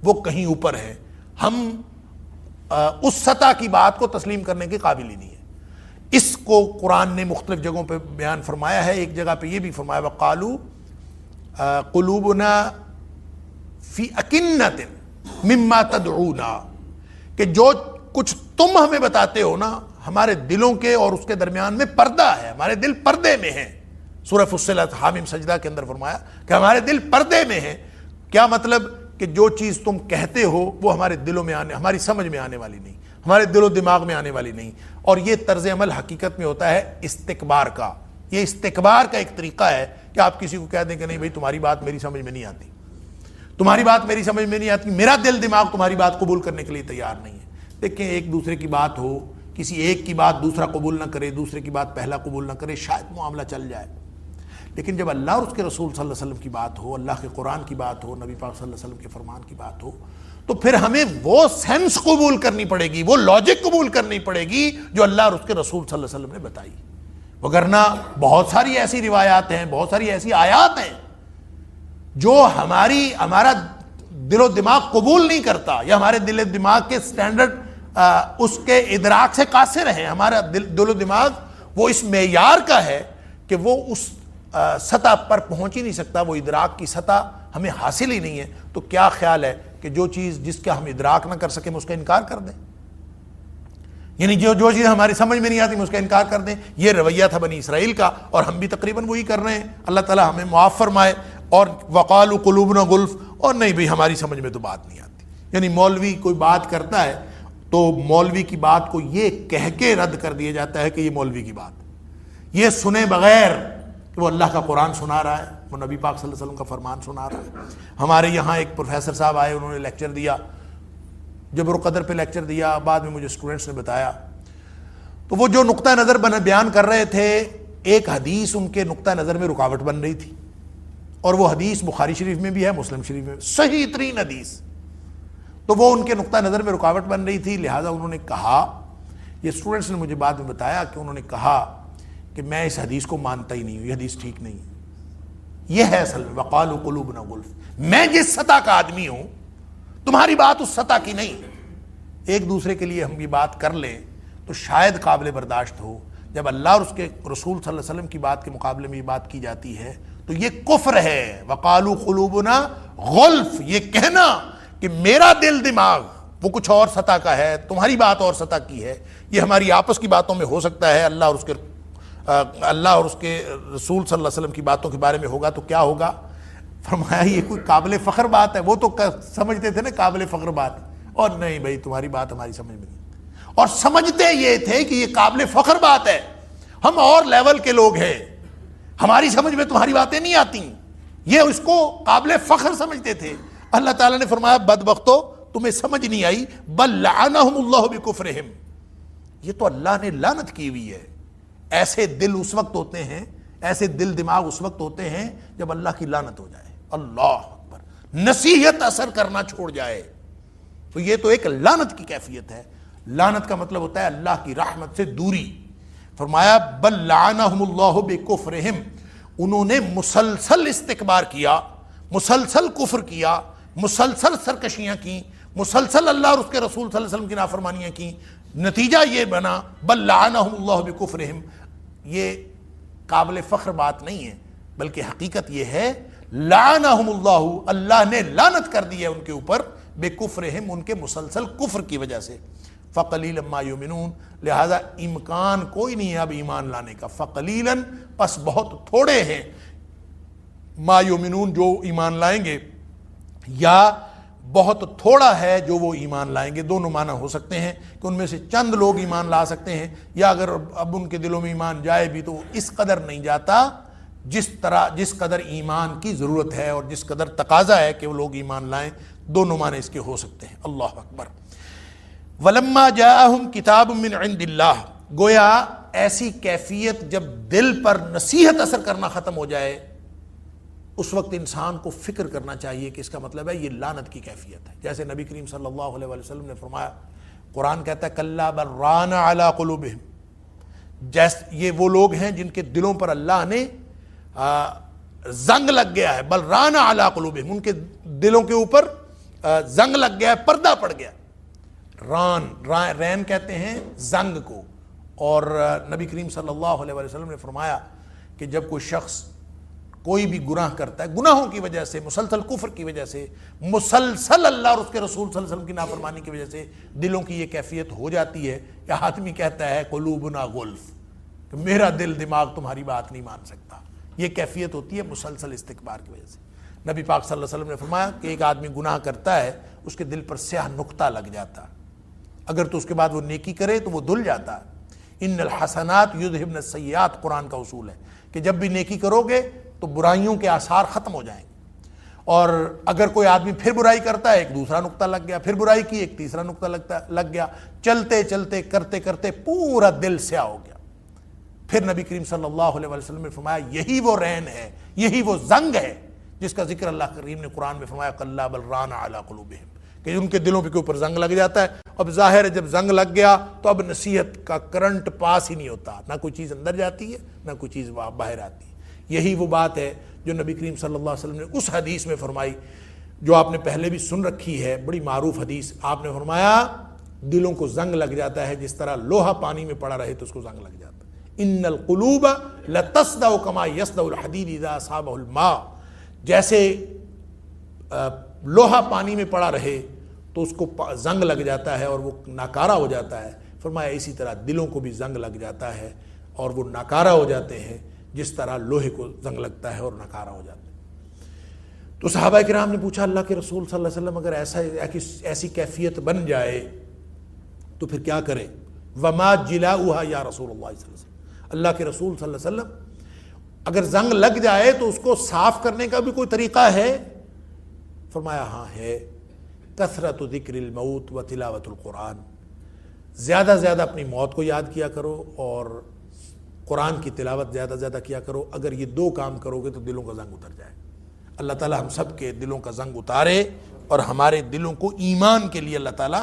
وہ کہیں اوپر ہے, ہم اس سطح کی بات کو تسلیم کرنے کے قابل ہی نہیں ہے. اس کو قرآن نے مختلف جگہوں پہ بیان فرمایا ہے. ایک جگہ پہ یہ بھی فرمایا وقالوا قلوبنا فی اکنۃ مما تدعونا, کہ جو کچھ تم ہمیں بتاتے ہو نا ہمارے دلوں کے اور اس کے درمیان میں پردہ ہے, ہمارے دل پردے میں ہیں. سورہ فصلت حامیم سجدہ کے اندر فرمایا کہ ہمارے دل پردے میں ہیں. کیا مطلب؟ کہ جو چیز تم کہتے ہو وہ ہمارے دلوں میں ہماری سمجھ میں آنے والی نہیں, ہمارے دل و دماغ میں آنے والی نہیں. اور یہ طرز عمل حقیقت میں ہوتا ہے استکبار کا. یہ استکبار کا ایک طریقہ ہے کہ آپ کسی کو کہہ دیں کہ نہیں بھائی تمہاری بات میری سمجھ میں نہیں آتی, تمہاری بات میری سمجھ میں نہیں آتی, میرا دل دماغ تمہاری بات قبول کرنے کے لیے تیار نہیں ہے. دیکھیں ایک دوسرے کی بات ہو, کسی ایک کی بات دوسرا قبول نہ کرے, دوسرے کی بات پہلا قبول نہ کرے, شاید معاملہ چل جائے. لیکن جب اللہ اور اس کے رسول صلی اللہ علیہ وسلم کی بات ہو, اللہ کے قرآن کی بات ہو, نبی پاک صلی اللہ علیہ وسلم کے فرمان کی بات ہو, تو پھر ہمیں وہ سینس قبول کرنی پڑے گی, وہ لاجک قبول کرنی پڑے گی جو اللہ اور اس کے رسول صلی اللہ علیہ وسلم نے بتائی. وگرنہ بہت ساری ایسی روایات ہیں, بہت ساری ایسی آیات ہیں جو ہمارا دل و دماغ قبول نہیں کرتا, یا ہمارے دل و دماغ کے سٹینڈرڈ اس کے ادراک سے قاصر ہیں. ہمارا دل و دماغ وہ اس معیار کا ہے کہ وہ اس سطح پر پہنچ ہی نہیں سکتا, وہ ادراک کی سطح ہمیں حاصل ہی نہیں ہے. تو کیا خیال ہے کہ جو چیز جس کا ہم ادراک نہ کر سکیں ہم اس کا انکار کر دیں, یعنی جو چیز ہماری سمجھ میں نہیں آتی ہم اس کا انکار کر دیں. یہ رویہ تھا بنی اسرائیل کا, اور ہم بھی تقریباً وہی کر رہے ہیں. اللہ تعالیٰ ہمیں معاف فرمائے. اور وقالوا قلوبنا غلف, اور نہیں بھئی ہماری سمجھ میں تو بات نہیں آتی. یعنی مولوی کوئی بات کرتا ہے تو مولوی کی بات کو یہ کہہ کے رد کر دیا جاتا ہے کہ یہ مولوی کی بات, یہ سنے بغیر کہ وہ اللہ کا قرآن سنا رہا ہے, وہ نبی پاک صلی اللہ علیہ وسلم کا فرمان سنا رہا ہے. ہمارے یہاں ایک پروفیسر صاحب آئے, انہوں نے لیکچر دیا, جبر و قدر پہ لیکچر دیا. بعد میں مجھے اسٹوڈنٹس نے بتایا تو وہ جو نقطہ نظر بیان کر رہے تھے, ایک حدیث ان کے نقطہ نظر میں رکاوٹ بن رہی تھی, اور وہ حدیث بخاری شریف میں بھی ہے, مسلم شریف میں صحیح ترین حدیث. تو وہ ان کے نقطہ نظر میں رکاوٹ بن رہی تھی, لہٰذا انہوں نے کہا, یہ اسٹوڈنٹس نے مجھے بعد میں بتایا کہ انہوں نے کہا کہ میں اس حدیث کو مانتا ہی نہیں ہوں, یہ حدیث ٹھیک نہیں ہے. یہ ہے اصل وقالوا قلوبنا غلف. میں جس سطح کا آدمی ہوں تمہاری بات اس سطح کی نہیں. ایک دوسرے کے لیے ہم یہ بات کر لیں تو شاید قابل برداشت ہو. جب اللہ اور اس کے رسول صلی اللہ علیہ وسلم کی بات کے مقابلے میں یہ بات کی جاتی ہے تو یہ کفر ہے. وقالوا قلوبنا غلف, یہ کہنا کہ میرا دل دماغ وہ کچھ اور سطح کا ہے, تمہاری بات اور سطح کی ہے. یہ ہماری آپس کی باتوں میں ہو سکتا ہے, اللہ اور اس کے رسول صلی اللہ علیہ وسلم کی باتوں کے بارے میں ہوگا تو کیا ہوگا. فرمایا یہ کوئی قابل فخر بات ہے؟ وہ تو سمجھتے تھے نا قابل فخر بات، اور نہیں بھائی تمہاری بات ہماری سمجھ میں نہیں، اور سمجھتے یہ تھے کہ یہ قابل فخر بات ہے، ہم اور لیول کے لوگ ہیں، ہماری سمجھ میں تمہاری باتیں نہیں آتی، یہ اس کو قابل فخر سمجھتے تھے۔ اللہ تعالیٰ نے فرمایا بدبختو تمہیں سمجھ نہیں آئی، بل لعنہم اللہ بکفرہم، یہ تو اللہ نے لعنت کی ہوئی ہے۔ ایسے دل اس وقت ہوتے ہیں، ایسے دل دماغ اس وقت ہوتے ہیں جب اللہ کی لعنت ہو جائے، اللہ اکبر، نصیحت اثر کرنا چھوڑ جائے، تو یہ تو ایک لعنت کی کیفیت ہے۔ لعنت کا مطلب ہوتا ہے اللہ کی رحمت سے دوری۔ فرمایا بل لعنہم اللہ بکفرہم، انہوں نے مسلسل استکبار کیا، مسلسل کفر کیا، مسلسل سرکشیاں کی، مسلسل اللہ اور اس کے رسول صلی اللہ علیہ وسلم کی نافرمانیاں کی، نتیجہ یہ بنا بل لعنہم اللہ بکفرہم۔ یہ قابل فخر بات نہیں ہے، بلکہ حقیقت یہ ہے لعنہم اللہ، اللہ نے لعنت کر دی ہے ان کے اوپر، بکفرہم، ان کے مسلسل کفر کی وجہ سے۔ فقلیلا ما یؤمنون، لہذا امکان کوئی نہیں ہے اب ایمان لانے کا، فقلیلا، پس بہت تھوڑے ہیں، ما یؤمنون، جو ایمان لائیں گے، یا بہت تھوڑا ہے جو وہ ایمان لائیں گے۔ دونوں معنی ہو سکتے ہیں کہ ان میں سے چند لوگ ایمان لا سکتے ہیں، یا اگر اب ان کے دلوں میں ایمان جائے بھی تو اس قدر نہیں جاتا جس قدر ایمان کی ضرورت ہے اور جس قدر تقاضا ہے کہ وہ لوگ ایمان لائیں۔ دونوں معنی اس کے ہو سکتے ہیں۔ اللہ اکبر۔ وَلَمَّا جَاءَهُمْ كِتَابٌ مِّنْ عِنْدِ اللَّهِ، گویا ایسی کیفیت جب دل پر نصیحت اثر کرنا ختم ہو جائے، اس وقت انسان کو فکر کرنا چاہیے کہ اس کا مطلب ہے یہ لعنت کی کیفیت ہے۔ جیسے نبی کریم صلی اللہ علیہ وسلم نے فرمایا، قرآن کہتا ہے کَلَّا بَلْ رَانَ عَلَىٰ قُلُوبِهِمْ، جیسے یہ وہ لوگ ہیں جن کے دلوں پر اللہ نے زنگ لگ گیا ہے، بل ران علی قلوبہم، ان کے دلوں کے اوپر زنگ لگ گیا ہے، پردہ پڑ گیا۔ رین کہتے ہیں زنگ کو، اور نبی کریم صلی اللہ علیہ وسلم نے فرمایا کہ جب کوئی شخص کوئی بھی گناہ کرتا ہے، گناہوں کی وجہ سے، مسلسل کفر کی وجہ سے، مسلسل اللہ اور اس کے رسول صلی اللہ علیہ وسلم کی نافرمانی کی وجہ سے دلوں کی یہ کیفیت ہو جاتی ہے، یا آدمی کہتا ہے قلوبنا غلف، کہ میرا دل دماغ تمہاری بات نہیں مان سکتا، یہ کیفیت ہوتی ہے مسلسل استکبار کی وجہ سے۔ نبی پاک صلی اللہ علیہ وسلم نے فرمایا کہ ایک آدمی گناہ کرتا ہے، اس کے دل پر سیاہ نقطہ لگ جاتا، اگر تو اس کے بعد وہ نیکی کرے تو وہ دھل جاتا ہے۔ ان الحسنات یذہبن السیئات، قرآن کا اصول ہے کہ جب بھی نیکی کرو گے تو برائیوں کے آثار ختم ہو جائیں گے، اور اگر کوئی آدمی پھر برائی کرتا ہے، ایک دوسرا نقطہ لگ گیا، پھر برائی کی، ایک تیسرا نقطہ لگ گیا، چلتے چلتے کرتے کرتے پورا دل سیاہ ہو گیا۔ پھر نبی کریم صلی اللہ علیہ وسلم نے فرمایا یہی وہ رین ہے، یہی وہ زنگ ہے جس کا ذکر اللہ کریم نے قرآن میں فرمایا کَلَّا بَلْ رَانَ عَلَىٰ قُلُوبِهِمْ، کہ ان کے دلوں کے اوپر زنگ لگ جاتا ہے۔ اب ظاہر ہے جب زنگ لگ گیا تو اب نصیحت کا کرنٹ پاس ہی نہیں ہوتا، نہ کوئی چیز اندر جاتی ہے نہ کوئی چیز باہر آتی ہے۔ یہی وہ بات ہے جو نبی کریم صلی اللہ علیہ وسلم نے اس حدیث میں فرمائی جو آپ نے پہلے بھی سن رکھی ہے، بڑی معروف حدیث۔ آپ نے فرمایا دلوں کو زنگ لگ جاتا ہے جس طرح لوہا پانی میں پڑا رہے تو اس کو زنگ لگ جاتا ہے۔ ان القلوب لتصدع کما یصدع الحدید اذا اصابہ الماء، جیسے لوہا پانی میں پڑا رہے تو اس کو زنگ لگ جاتا ہے اور وہ ناکارہ ہو جاتا ہے، فرمایا اسی طرح دلوں کو بھی زنگ لگ جاتا ہے اور وہ ناکارہ ہو جاتے ہیں جس طرح لوہے کو زنگ لگتا ہے اور ناکارہ ہو جاتے ہیں۔ تو صحابہ کرام نے پوچھا اللہ کے رسول صلی اللہ علیہ وسلم اگر ایسی کیفیت بن جائے تو پھر کیا کرے؟ وما جلاؤہا یا رسول اللہ صلی اللہ علیہ وسلم، اللہ کے رسول صلی اللہ علیہ وسلم اگر زنگ لگ جائے تو اس کو صاف کرنے کا بھی کوئی طریقہ ہے؟ فرمایا ہاں ہے، کثرت ذکر الموت و تلاوت القرآن، زیادہ سے زیادہ اپنی موت کو یاد کیا کرو اور قرآن کی تلاوت زیادہ سے زیادہ کیا کرو۔ اگر یہ دو کام کرو گے تو دلوں کا زنگ اتر جائے۔ اللہ تعالی ہم سب کے دلوں کا زنگ اتارے اور ہمارے دلوں کو ایمان کے لیے اللہ تعالی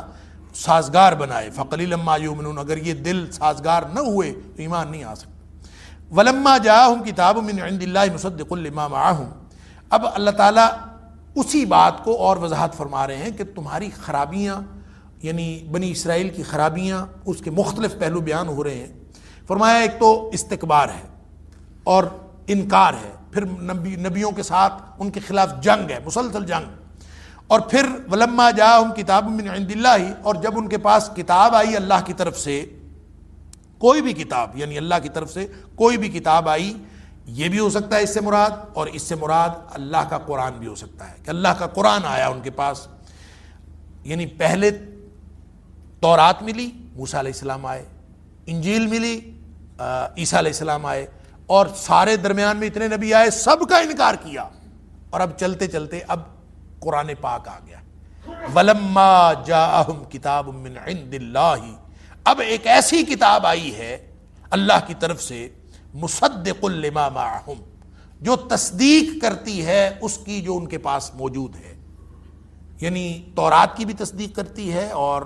سازگار بنائے۔ فقلیلا ما یؤمنون، اگر یہ دل سازگار نہ ہوئے تو ایمان نہیں آ سکتا۔ ولما جاءہم کتاب من عند اللہ مصدق لما معہم، اب اللہ تعالیٰ اسی بات کو اور وضاحت فرما رہے ہیں کہ تمہاری خرابیاں، یعنی بنی اسرائیل کی خرابیاں، اس کے مختلف پہلو بیان ہو رہے ہیں۔ فرمایا ایک تو استکبار ہے اور انکار ہے، پھر نبیوں کے ساتھ ان کے خلاف جنگ ہے، مسلسل جنگ، اور پھر ولما جاءہم کتاب من عند اللہ، اور جب ان کے پاس کتاب آئی اللہ کی طرف سے، کوئی بھی کتاب، یعنی اللہ کی طرف سے کوئی بھی کتاب آئی، یہ بھی ہو سکتا ہے اس سے مراد، اور اس سے مراد اللہ کا قرآن بھی ہو سکتا ہے کہ اللہ کا قرآن آیا ان کے پاس، یعنی پہلے تورات ملی، موسیٰ علیہ السلام آئے، انجیل ملی، عیسیٰ علیہ السلام آئے، اور سارے درمیان میں اتنے نبی آئے، سب کا انکار کیا، اور اب چلتے چلتے اب قرآن پاک آ گیا، وَلَمَّا جَاءَهُمْ كِتَابٌ مِّنْ عِنْدِ اللَّهِ، اب ایک ایسی کتاب آئی ہے اللہ کی طرف سے، مصدق لما معہم، جو تصدیق کرتی ہے اس کی جو ان کے پاس موجود ہے، یعنی تورات کی بھی تصدیق کرتی ہے اور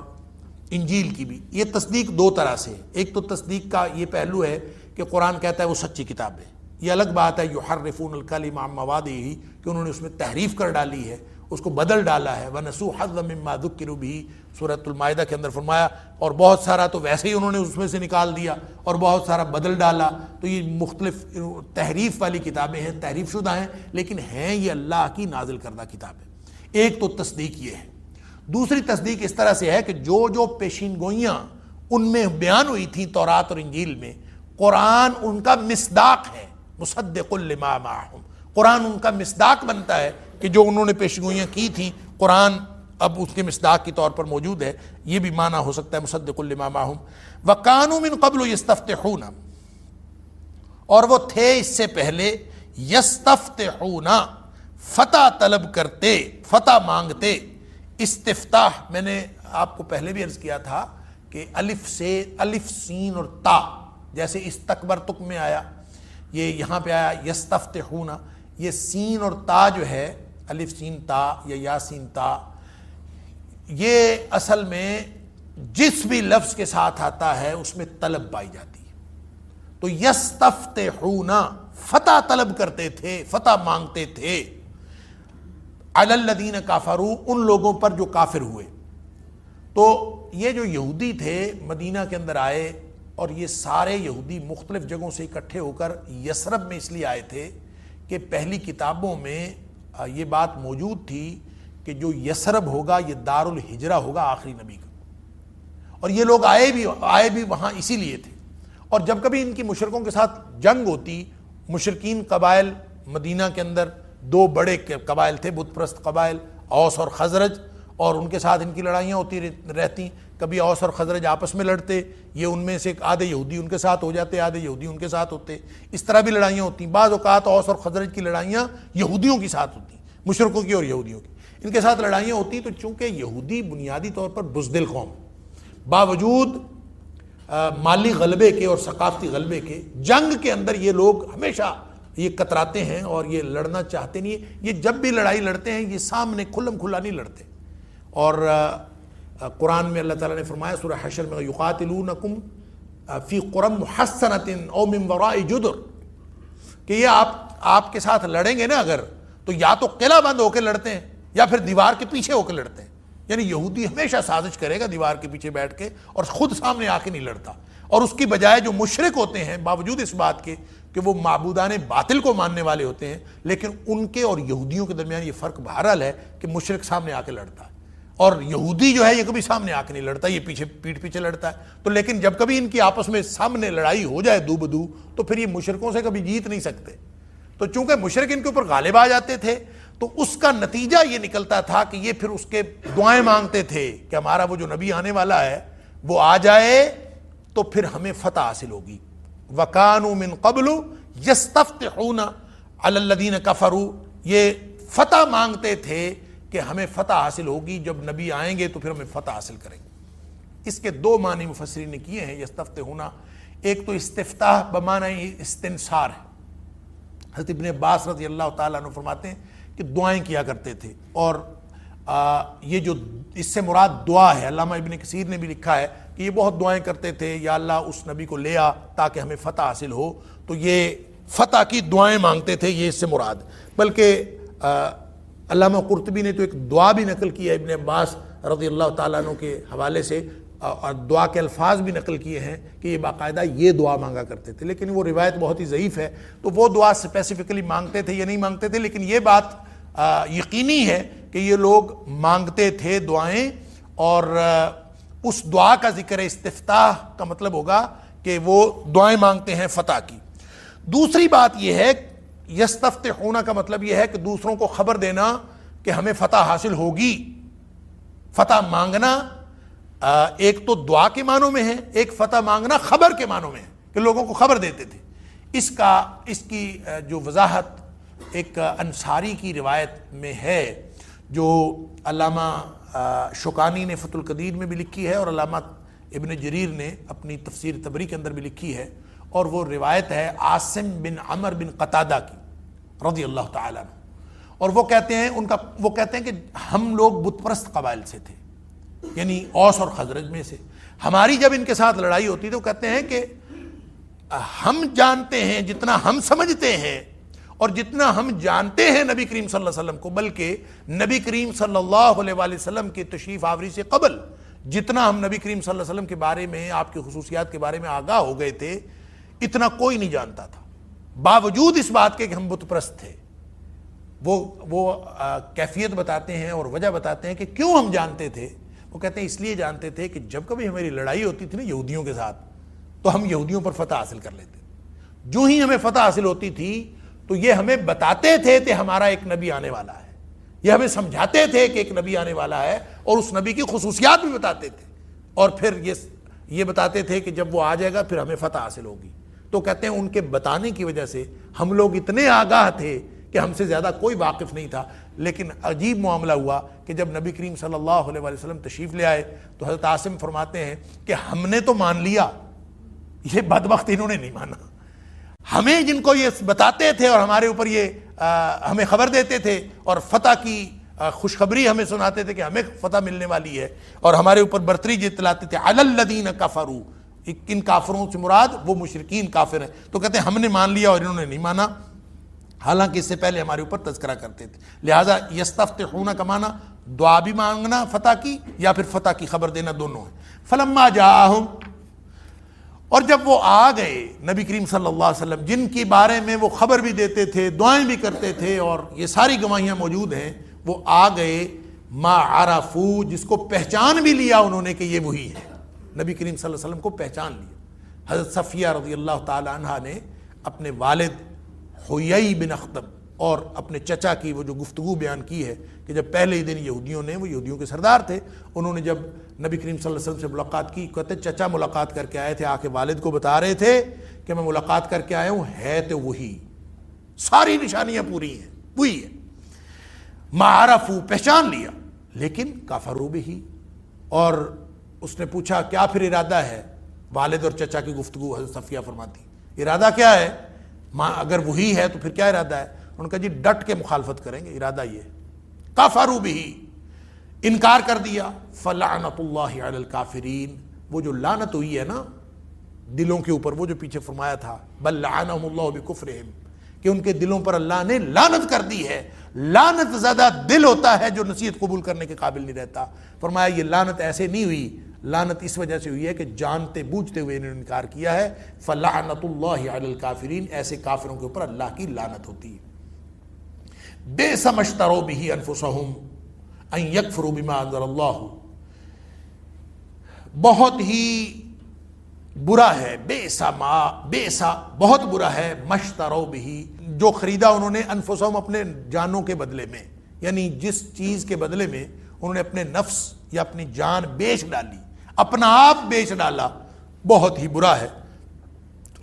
انجیل کی بھی۔ یہ تصدیق دو طرح سے، ایک تو تصدیق کا یہ پہلو ہے کہ قرآن کہتا ہے وہ سچی کتاب ہے، یہ الگ بات ہے، یحرفون الکلم عن مواضعہ، کہ انہوں نے اس میں تحریف کر ڈالی ہے، اس کو بدل ڈالا ہے، وَنَسُوا حَظًّا مِّمَّا ذُكِّرُوا بِهِ، سورۃ المائدہ کے اندر فرمایا، اور بہت سارا تو ویسے ہی انہوں نے اس میں سے نکال دیا اور بہت سارا بدل ڈالا۔ تو یہ مختلف تحریف والی کتابیں ہیں، تحریف شدہ ہیں، لیکن ہیں یہ اللہ کی نازل کردہ کتابیں۔ ایک تو تصدیق یہ ہے، دوسری تصدیق اس طرح سے ہے کہ جو جو پیشین گوئیاں ان میں بیان ہوئی تھیں تورات اور انجیل میں، قرآن ان کا مصداق ہے، مصدق لما معہم، قرآن ان کا مصداق بنتا ہے کہ جو انہوں نے پیشگوئیاں کی تھیں قرآن اب اس کے مصداق کے طور پر موجود ہے۔ یہ بھی معنی ہو سکتا ہے مصدق لما معہم۔ وَكَانُوا مِن قَبْلُ يَسْتَفْتِحُونَ، اور وہ تھے اس سے پہلے یستفتحون، فتح طلب کرتے، فتح مانگتے۔ استفتاح میں نے آپ کو پہلے بھی عرض کیا تھا کہ الف سے، الف سین اور تا، جیسے استکبرتک میں آیا، یہ یہاں پہ آیا یستفتحون، یہ سین اور تا جو ہے، الف سین تا یا یا سین تا، یہ اصل میں جس بھی لفظ کے ساتھ آتا ہے اس میں طلب پائی جاتی ہے۔ تو یستفتحون، فتح طلب کرتے تھے، فتح مانگتے تھے، علی الذین کفروا، ان لوگوں پر جو کافر ہوئے۔ تو یہ جو یہودی تھے مدینہ کے اندر آئے، اور یہ سارے یہودی مختلف جگہوں سے اکٹھے ہو کر یثرب میں اس لیے آئے تھے کہ پہلی کتابوں میں یہ بات موجود تھی کہ جو یثرب ہوگا یہ دار الہجرہ ہوگا آخری نبی کا، اور یہ لوگ آئے بھی وہاں اسی لیے تھے۔ اور جب کبھی ان کی مشرکوں کے ساتھ جنگ ہوتی، مشرکین قبائل مدینہ کے اندر دو بڑے قبائل تھے، بت پرست قبائل، اوس اور خزرج، اور ان کے ساتھ ان کی لڑائیاں ہوتی رہتی، کبھی اوس اور خزرج آپس میں لڑتے، یہ ان میں سے آدھے یہودی ان کے ساتھ ہو جاتے، آدھے یہودی ان کے ساتھ ہوتے، اس طرح بھی لڑائیاں ہوتی۔ بعض اوقات اوس اور خزرج کی لڑائیاں یہودیوں کے ساتھ ہوتی، مشرکوں کی اور یہودیوں کی، ان کے ساتھ لڑائیاں ہوتی۔ تو چونکہ یہودی بنیادی طور پر بزدل قوم، باوجود مالی غلبے کے اور ثقافتی غلبے کے، جنگ کے اندر یہ لوگ ہمیشہ یہ کتراتے ہیں اور یہ لڑنا چاہتے نہیں ہیں۔ یہ جب بھی لڑائی لڑتے ہیں یہ سامنے کھلم کھلا نہیں لڑتے، اور قرآن میں اللہ تعالیٰ نے فرمایا سورہ حشر میں، یقاتلونکم فی قری محصنۃ او من وراء جدر، کہ یہ آپ کے ساتھ لڑیں گے نا اگر، تو یا تو قلعہ بند ہو کے لڑتے ہیں یا پھر دیوار کے پیچھے ہو کے لڑتے ہیں۔ یعنی یہودی ہمیشہ سازش کرے گا دیوار کے پیچھے بیٹھ کے، اور خود سامنے آ کے نہیں لڑتا، اور اس کی بجائے جو مشرک ہوتے ہیں باوجود اس بات کے کہ وہ معبودان باطل کو ماننے والے ہوتے ہیں، لیکن ان کے اور یہودیوں کے درمیان یہ فرق بہرحال ہے کہ مشرک سامنے آ کے لڑتا ہے، اور یہودی جو ہے یہ کبھی سامنے آ کے نہیں لڑتا، یہ پیچھے پیٹھ پیچھے لڑتا ہے۔ تو لیکن جب کبھی ان کی آپس میں سامنے لڑائی ہو جائے دو بدو، تو پھر یہ مشرکوں سے کبھی جیت نہیں سکتے۔ تو چونکہ مشرک ان کے اوپر غالب آ جاتے تھے، تو اس کا نتیجہ یہ نکلتا تھا کہ یہ پھر اس کے دعائیں مانگتے تھے کہ ہمارا وہ جو نبی آنے والا ہے وہ آ جائے تو پھر ہمیں فتح حاصل ہوگی۔ وَكَانُوا مِن قَبْلُ يَسْتَفْتِحُونَ عَلَى الَّذِينَ كَفَرُوا، یہ فتح مانگتے تھے کہ ہمیں فتح حاصل ہوگی، جب نبی آئیں گے تو پھر ہمیں فتح حاصل کریں گے۔ اس کے دو معنی مفسرین نے کیے ہیں یستفتحون۔ ایک تو استفتاح بمعنی استنصار ہے، حضرت ابن عباس رضی اللہ تعالیٰ عنہ فرماتے ہیں کہ دعائیں کیا کرتے تھے، اور یہ جو اس سے مراد دعا ہے، علامہ ابن کثیر نے بھی لکھا ہے کہ یہ بہت دعائیں کرتے تھے، یا اللہ اس نبی کو لے آ تاکہ ہمیں فتح حاصل ہو، تو یہ فتح کی دعائیں مانگتے تھے، یہ اس سے مراد۔ بلکہ علامہ قرطبی نے تو ایک دعا بھی نقل کی ہے ابن عباس رضی اللہ تعالیٰ عنہ کے حوالے سے، اور دعا کے الفاظ بھی نقل کیے ہیں کہ یہ باقاعدہ یہ دعا مانگا کرتے تھے، لیکن وہ روایت بہت ہی ضعیف ہے، تو وہ دعا اسپیسیفکلی مانگتے تھے یا نہیں مانگتے تھے، لیکن یہ بات یقینی ہے کہ یہ لوگ مانگتے تھے دعائیں، اور اس دعا کا ذکر استفتاح کا مطلب ہوگا کہ وہ دعائیں مانگتے ہیں فتح کی۔ دوسری بات یہ ہے یستفتحون کا مطلب یہ ہے کہ دوسروں کو خبر دینا کہ ہمیں فتح حاصل ہوگی. فتح مانگنا ایک تو دعا کے معنوں میں ہے، ایک فتح مانگنا خبر کے معنوں میں ہے کہ لوگوں کو خبر دیتے تھے. اس کی جو وضاحت ایک انصاری کی روایت میں ہے جو علامہ شوکانی نے فتح القدیر میں بھی لکھی ہے اور علامہ ابن جریر نے اپنی تفسیر طبری کے اندر بھی لکھی ہے، اور وہ روایت ہے عاصم بن عمر بن قتادہ کی رضی اللہ تعالیٰ عنہ. اور وہ کہتے ہیں کہ ہم لوگ بت پرست قبائل سے تھے، یعنی اوس اور خزرج میں سے. ہماری جب ان کے ساتھ لڑائی ہوتی تو کہتے ہیں کہ ہم جانتے ہیں جتنا ہم سمجھتے ہیں اور جتنا ہم جانتے ہیں نبی کریم صلی اللہ علیہ وسلم کو، بلکہ نبی کریم صلی اللہ علیہ وسلم کے تشریف آوری سے قبل جتنا ہم نبی کریم صلی اللہ علیہ وسلم کے بارے میں، آپ کی خصوصیات کے بارے میں آگاہ ہو گئے تھے، اتنا کوئی نہیں جانتا تھا، باوجود اس بات کے کہ ہم بت پرست تھے. وہ کیفیت بتاتے ہیں اور وجہ بتاتے ہیں کہ کیوں ہم جانتے تھے. وہ کہتے ہیں اس لیے جانتے تھے کہ جب کبھی ہماری لڑائی ہوتی تھی نا یہودیوں کے ساتھ تو ہم یہودیوں پر فتح حاصل کر لیتے. جو ہی ہمیں فتح حاصل ہوتی تھی تو یہ ہمیں بتاتے تھے کہ ہمارا ایک نبی آنے والا ہے، یہ ہمیں سمجھاتے تھے کہ ایک نبی آنے والا ہے، اور اس نبی کی خصوصیات بھی بتاتے تھے، اور پھر یہ بتاتے تھے کہ جب وہ آ جائے گا پھر ہمیں فتح حاصل ہوگی. تو کہتے ہیں ان کے بتانے کی وجہ سے ہم لوگ اتنے آگاہ تھے کہ ہم سے زیادہ کوئی واقف نہیں تھا. لیکن عجیب معاملہ ہوا کہ جب نبی کریم صلی اللہ علیہ وسلم تشریف لے آئے تو حضرت عاصم فرماتے ہیں کہ ہم نے تو مان لیا، یہ بدبخت انہوں نے نہیں مانا. ہمیں جن کو یہ بتاتے تھے اور ہمارے اوپر یہ ہمیں خبر دیتے تھے اور فتح کی خوشخبری ہمیں سناتے تھے کہ ہمیں فتح ملنے والی ہے اور ہمارے اوپر برتری جتلاتے تھے، علی الذین کفروا، کن کافروں سے مراد وہ مشرکین کافر ہیں. تو کہتے ہیں ہم نے مان لیا اور انہوں نے نہیں مانا، حالانکہ اس سے پہلے ہمارے اوپر تذکرہ کرتے تھے. لہٰذا یستفتحون کا معنی دعا بھی مانگنا فتح کی یا پھر فتح کی خبر دینا، دونوں ہیں. فلما جاءہم، اور جب وہ آ گئے نبی کریم صلی اللہ علیہ وسلم جن کے بارے میں وہ خبر بھی دیتے تھے، دعائیں بھی کرتے تھے اور یہ ساری گواہیاں موجود ہیں، وہ آ گئے ما عرفو، جس کو پہچان بھی لیا انہوں نے کہ یہ وہی ہے. نبی کریم صلی اللہ علیہ وسلم کو پہچان لیا. حضرت صفیہ رضی اللہ تعالی عنہ نے اپنے والد حیی بن اخطب اور اپنے چچا کی وہ جو گفتگو بیان کی ہے کہ جب پہلے ہی دن یہودیوں نے، وہ یہودیوں کے سردار تھے، انہوں نے جب نبی کریم صلی اللہ علیہ وسلم سے ملاقات کی، کہتے چچا ملاقات کر کے آئے تھے، آ کے والد کو بتا رہے تھے کہ میں ملاقات کر کے آیا ہوں، ہے تو وہی، ساری نشانیاں پوری ہیں، وہی ہے. معرفو، پہچان لیا، لیکن کفروا بہ. اور اس نے پوچھا کیا پھر ارادہ ہے؟ والد اور چچا کی گفتگو حضرت صفیہ فرماتی ارادہ کیا ہے؟ اگر وہی ہے تو پھر کیا ارادہ ہے؟ انہوں نے کہا جی ڈٹ کے مخالفت کریں گے، ارادہ یہ. کفروا بہ، انکار کر دیا. فلعنت اللہ علی الکافرین، وہ جو لعنت ہوئی ہے نا دلوں کے اوپر، وہ جو پیچھے فرمایا تھا بل لعنہم اللہ بکفرہم، کہ ان کے دلوں پر اللہ نے لعنت کر دی ہے. لعنت زدہ دل ہوتا ہے جو نصیحت قبول کرنے کے قابل نہیں رہتا. فرمایا یہ لعنت ایسے نہیں ہوئی، لعنت اس وجہ سے ہوئی ہے کہ جانتے بوجھتے ہوئے انہوں نے انکار کیا ہے. فلعنت اللہ علی الکافرین، ایسے کافروں کے اوپر اللہ کی لعنت ہوتی ہے. بئس ما اشتروا بہ انفسہم ان یکفروا بما انزل اللہ، بہت ہی برا ہے، بئس بہت برا ہے، مشتروا بہ، جو خریدا انہوں نے، انفسہم اپنے جانوں کے بدلے میں، یعنی جس چیز کے بدلے میں انہوں نے اپنے نفس یا اپنی جان بیچ ڈالی، اپنا آپ بیچ ڈالا، بہت ہی برا ہے.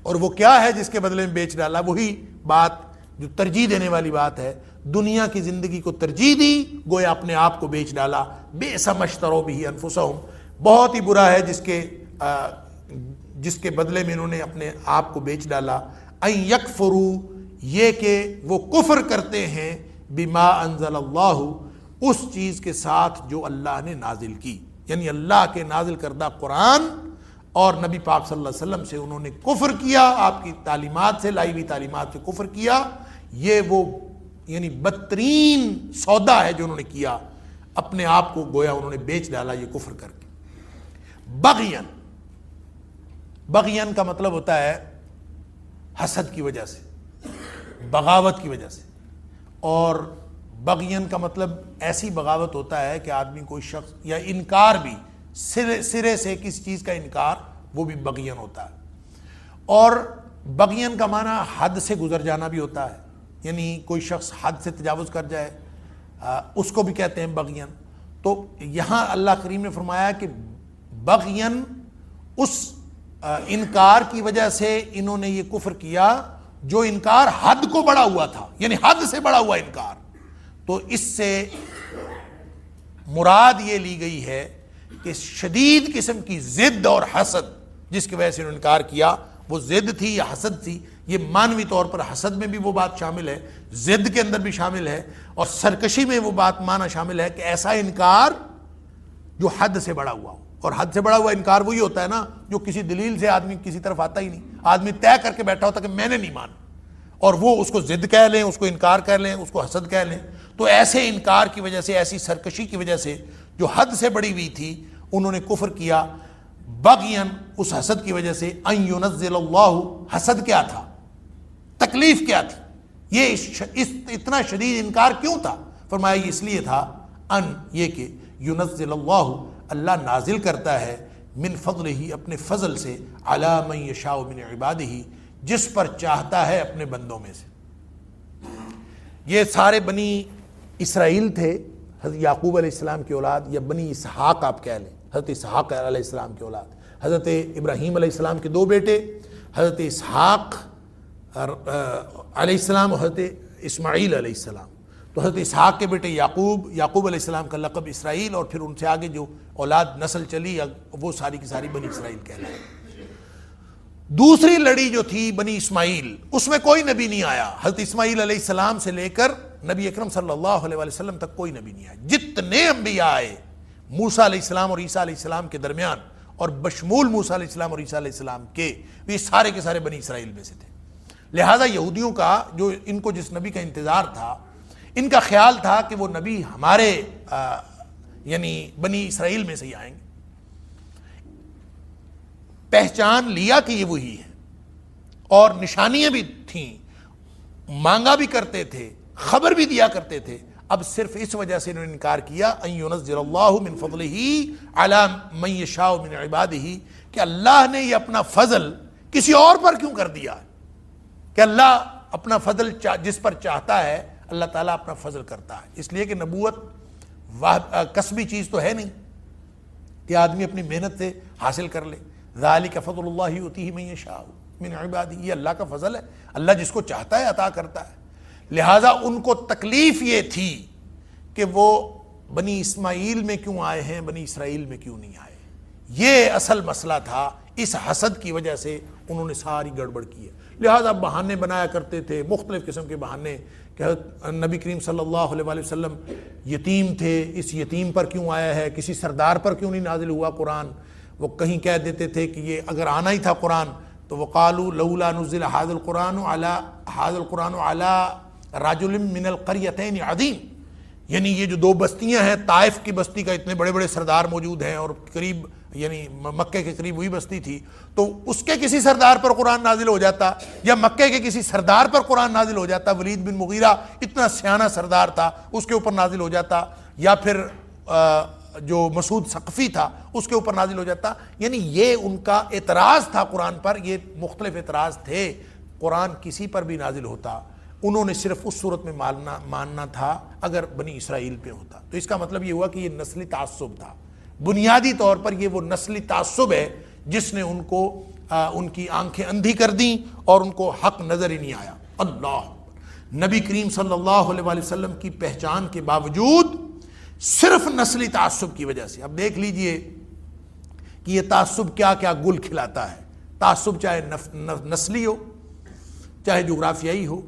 اور وہ کیا ہے جس کے بدلے میں بیچ ڈالا؟ وہی بات جو ترجیح دینے والی بات ہے، دنیا کی زندگی کو ترجیح دی، گویا اپنے آپ کو بیچ ڈالا. بئس ما اشتروا بہ انفسہم، بہت ہی برا ہے جس کے بدلے میں انہوں نے اپنے آپ کو بیچ ڈالا. ان یکفروا، یہ کہ وہ کفر کرتے ہیں، بما انزل اللہ، اس چیز کے ساتھ جو اللہ نے نازل کی، یعنی اللہ کے نازل کردہ قرآن اور نبی پاک صلی اللہ علیہ وسلم سے انہوں نے کفر کیا، آپ کی تعلیمات سے، لائی ہوئی تعلیمات سے کفر کیا. یہ وہ یعنی بدترین سودا ہے جو انہوں نے کیا، اپنے آپ کو گویا انہوں نے بیچ ڈالا یہ کفر کر کے. بغین، بغین کا مطلب ہوتا ہے حسد کی وجہ سے، بغاوت کی وجہ سے. اور بغین کا مطلب ایسی بغاوت ہوتا ہے کہ آدمی کوئی شخص یا انکار بھی، سرے سے کسی چیز کا انکار، وہ بھی بغین ہوتا ہے. اور بغین کا معنی حد سے گزر جانا بھی ہوتا ہے، یعنی کوئی شخص حد سے تجاوز کر جائے اس کو بھی کہتے ہیں بغین۔ تو یہاں اللہ کریم نے فرمایا کہ بغین اس انکار کی وجہ سے انہوں نے یہ کفر کیا جو انکار حد کو بڑا ہوا تھا، یعنی حد سے بڑا ہوا انکار۔ تو اس سے مراد یہ لی گئی ہے کہ شدید قسم کی ضد اور حسد جس کی وجہ سے انہوں نے انکار کیا، وہ ضد تھی یا حسد تھی۔ یہ مانوی طور پر حسد میں بھی وہ بات شامل ہے، ضد کے اندر بھی شامل ہے، اور سرکشی میں وہ بات مانا شامل ہے کہ ایسا انکار جو حد سے بڑا ہوا ہو۔ اور حد سے بڑا ہوا انکار وہی ہوتا ہے نا جو کسی دلیل سے آدمی کسی طرف آتا ہی نہیں، آدمی طے کر کے بیٹھا ہوتا کہ میں نے نہیں مانا، اور وہ اس کو ضد کہہ لیں، اس کو انکار کہہ لیں، اس کو حسد کہہ لیں۔ تو ایسے انکار کی وجہ سے، ایسی سرکشی کی وجہ سے جو حد سے بڑی ہوئی تھی، انہوں نے کفر کیا بغین، اس حسد کی وجہ سے۔ ان ينزل اللہ، حسد کیا تھا، تکلیف کیا تھی، یہ اتنا شدید انکار کیوں تھا؟ فرمایا یہ اس لیے تھا ان، یہ کہ ينزل اللہ، اللہ نازل کرتا ہے من فضلہ، اپنے فضل سے، علی من یشاء من عبادہ، جس پر چاہتا ہے اپنے بندوں میں سے۔ یہ سارے بنی اسرائیل تھے، حضرت یعقوب علیہ السلام کی اولاد، یا بنی اسحاق آپ کہہ لیں، حضرت اسحاق علیہ السلام کی اولاد، حضرت ابراہیم علیہ السلام کے دو بیٹے، حضرت اسحاق علیہ السلام اور حضرت اسماعیل علیہ السلام۔ تو حضرت اسحاق کے بیٹے یعقوب، یعقوب علیہ السلام کا لقب اسرائیل، اور پھر ان سے آگے جو اولاد نسل چلی وہ ساری کی ساری بنی اسرائیل کہلائے۔ دوسری لڑی جو تھی بنی اسماعیل، اس میں کوئی نبی نہیں آیا، حضرت اسماعیل علیہ السلام سے لے کر نبی اکرم صلی اللہ علیہ وسلم تک کوئی نبی نہیں آیا۔ جتنے انبیاء آئے موسیٰ علیہ السلام اور عیسیٰ علیہ السلام کے درمیان، اور بشمول موسیٰ علیہ السلام اور عیسیٰ علیہ السلام کے، یہ سارے کے سارے بنی اسرائیل میں سے تھے۔ لہٰذا یہودیوں کا جو ان کو جس نبی کا انتظار تھا، ان کا خیال تھا کہ وہ نبی ہمارے یعنی بنی اسرائیل میں سے ہی آئیں گے۔ پہچان لیا کہ یہ وہی ہے، اور نشانیاں بھی تھیں، مانگا بھی کرتے تھے، خبر بھی دیا کرتے تھے۔ اب صرف اس وجہ سے انہوں نے انکار کیا ان ينزل اللہ من فضلہ علی من یشاء من عبادہ، کہ اللہ نے یہ اپنا فضل کسی اور پر کیوں کر دیا، کہ اللہ اپنا فضل جس پر چاہتا ہے اللہ تعالیٰ اپنا فضل کرتا ہے۔ اس لیے کہ نبوت کسبی چیز تو ہے نہیں کہ آدمی اپنی محنت سے حاصل کر لے۔ ذالک فضل اللہ یؤتیہ من یشاء من عبادہ، یہ اللہ کا فضل ہے، اللہ جس کو چاہتا ہے عطا کرتا ہے۔ لہٰذا ان کو تکلیف یہ تھی کہ وہ بنی اسماعیل میں کیوں آئے ہیں، بنی اسرائیل میں کیوں نہیں آئے، یہ اصل مسئلہ تھا۔ اس حسد کی وجہ سے انہوں نے ساری گڑبڑ کی ہے۔ لہٰذا بہانے بنایا کرتے تھے، مختلف قسم کے بہانے، کہ نبی کریم صلی اللہ علیہ وآلہ وسلم یتیم تھے، اس یتیم پر کیوں آیا ہے، کسی سردار پر کیوں نہیں نازل ہوا قرآن۔ وہ کہیں کہہ دیتے تھے کہ یہ اگر آنا ہی تھا قرآن تو وقالوا لولا نزل هذا القرآن على رجل من القريتين عظیم، یعنی یہ جو دو بستیاں ہیں، طائف کی بستی کا اتنے بڑے بڑے سردار موجود ہیں، اور قریب یعنی مکے کے قریب وہی بستی تھی، تو اس کے کسی سردار پر قرآن نازل ہو جاتا، یا مکے کے کسی سردار پر قرآن نازل ہو جاتا، ولید بن مغیرہ اتنا سیانہ سردار تھا، اس کے اوپر نازل ہو جاتا، یا پھر جو مسعود ثقفی تھا اس کے اوپر نازل ہو جاتا۔ یعنی یہ ان کا اعتراض تھا قرآن پر، یہ مختلف اعتراض تھے۔ قرآن کسی پر بھی نازل ہوتا، انہوں نے صرف اس صورت میں ماننا تھا اگر بنی اسرائیل پہ ہوتا۔ تو اس کا مطلب یہ ہوا کہ یہ نسلی تعصب تھا، بنیادی طور پر یہ وہ نسلی تعصب ہے جس نے ان کو ان کی آنکھیں اندھی کر دیں اور ان کو حق نظر ہی نہیں آیا۔ اللہ نبی کریم صلی اللہ علیہ وآلہ وسلم کی پہچان کے باوجود صرف نسلی تعصب کی وجہ سے، اب دیکھ لیجئے کہ یہ تعصب کیا کیا گل کھلاتا ہے۔ تعصب چاہے نسلی ہو، چاہے جغرافیائی ہو،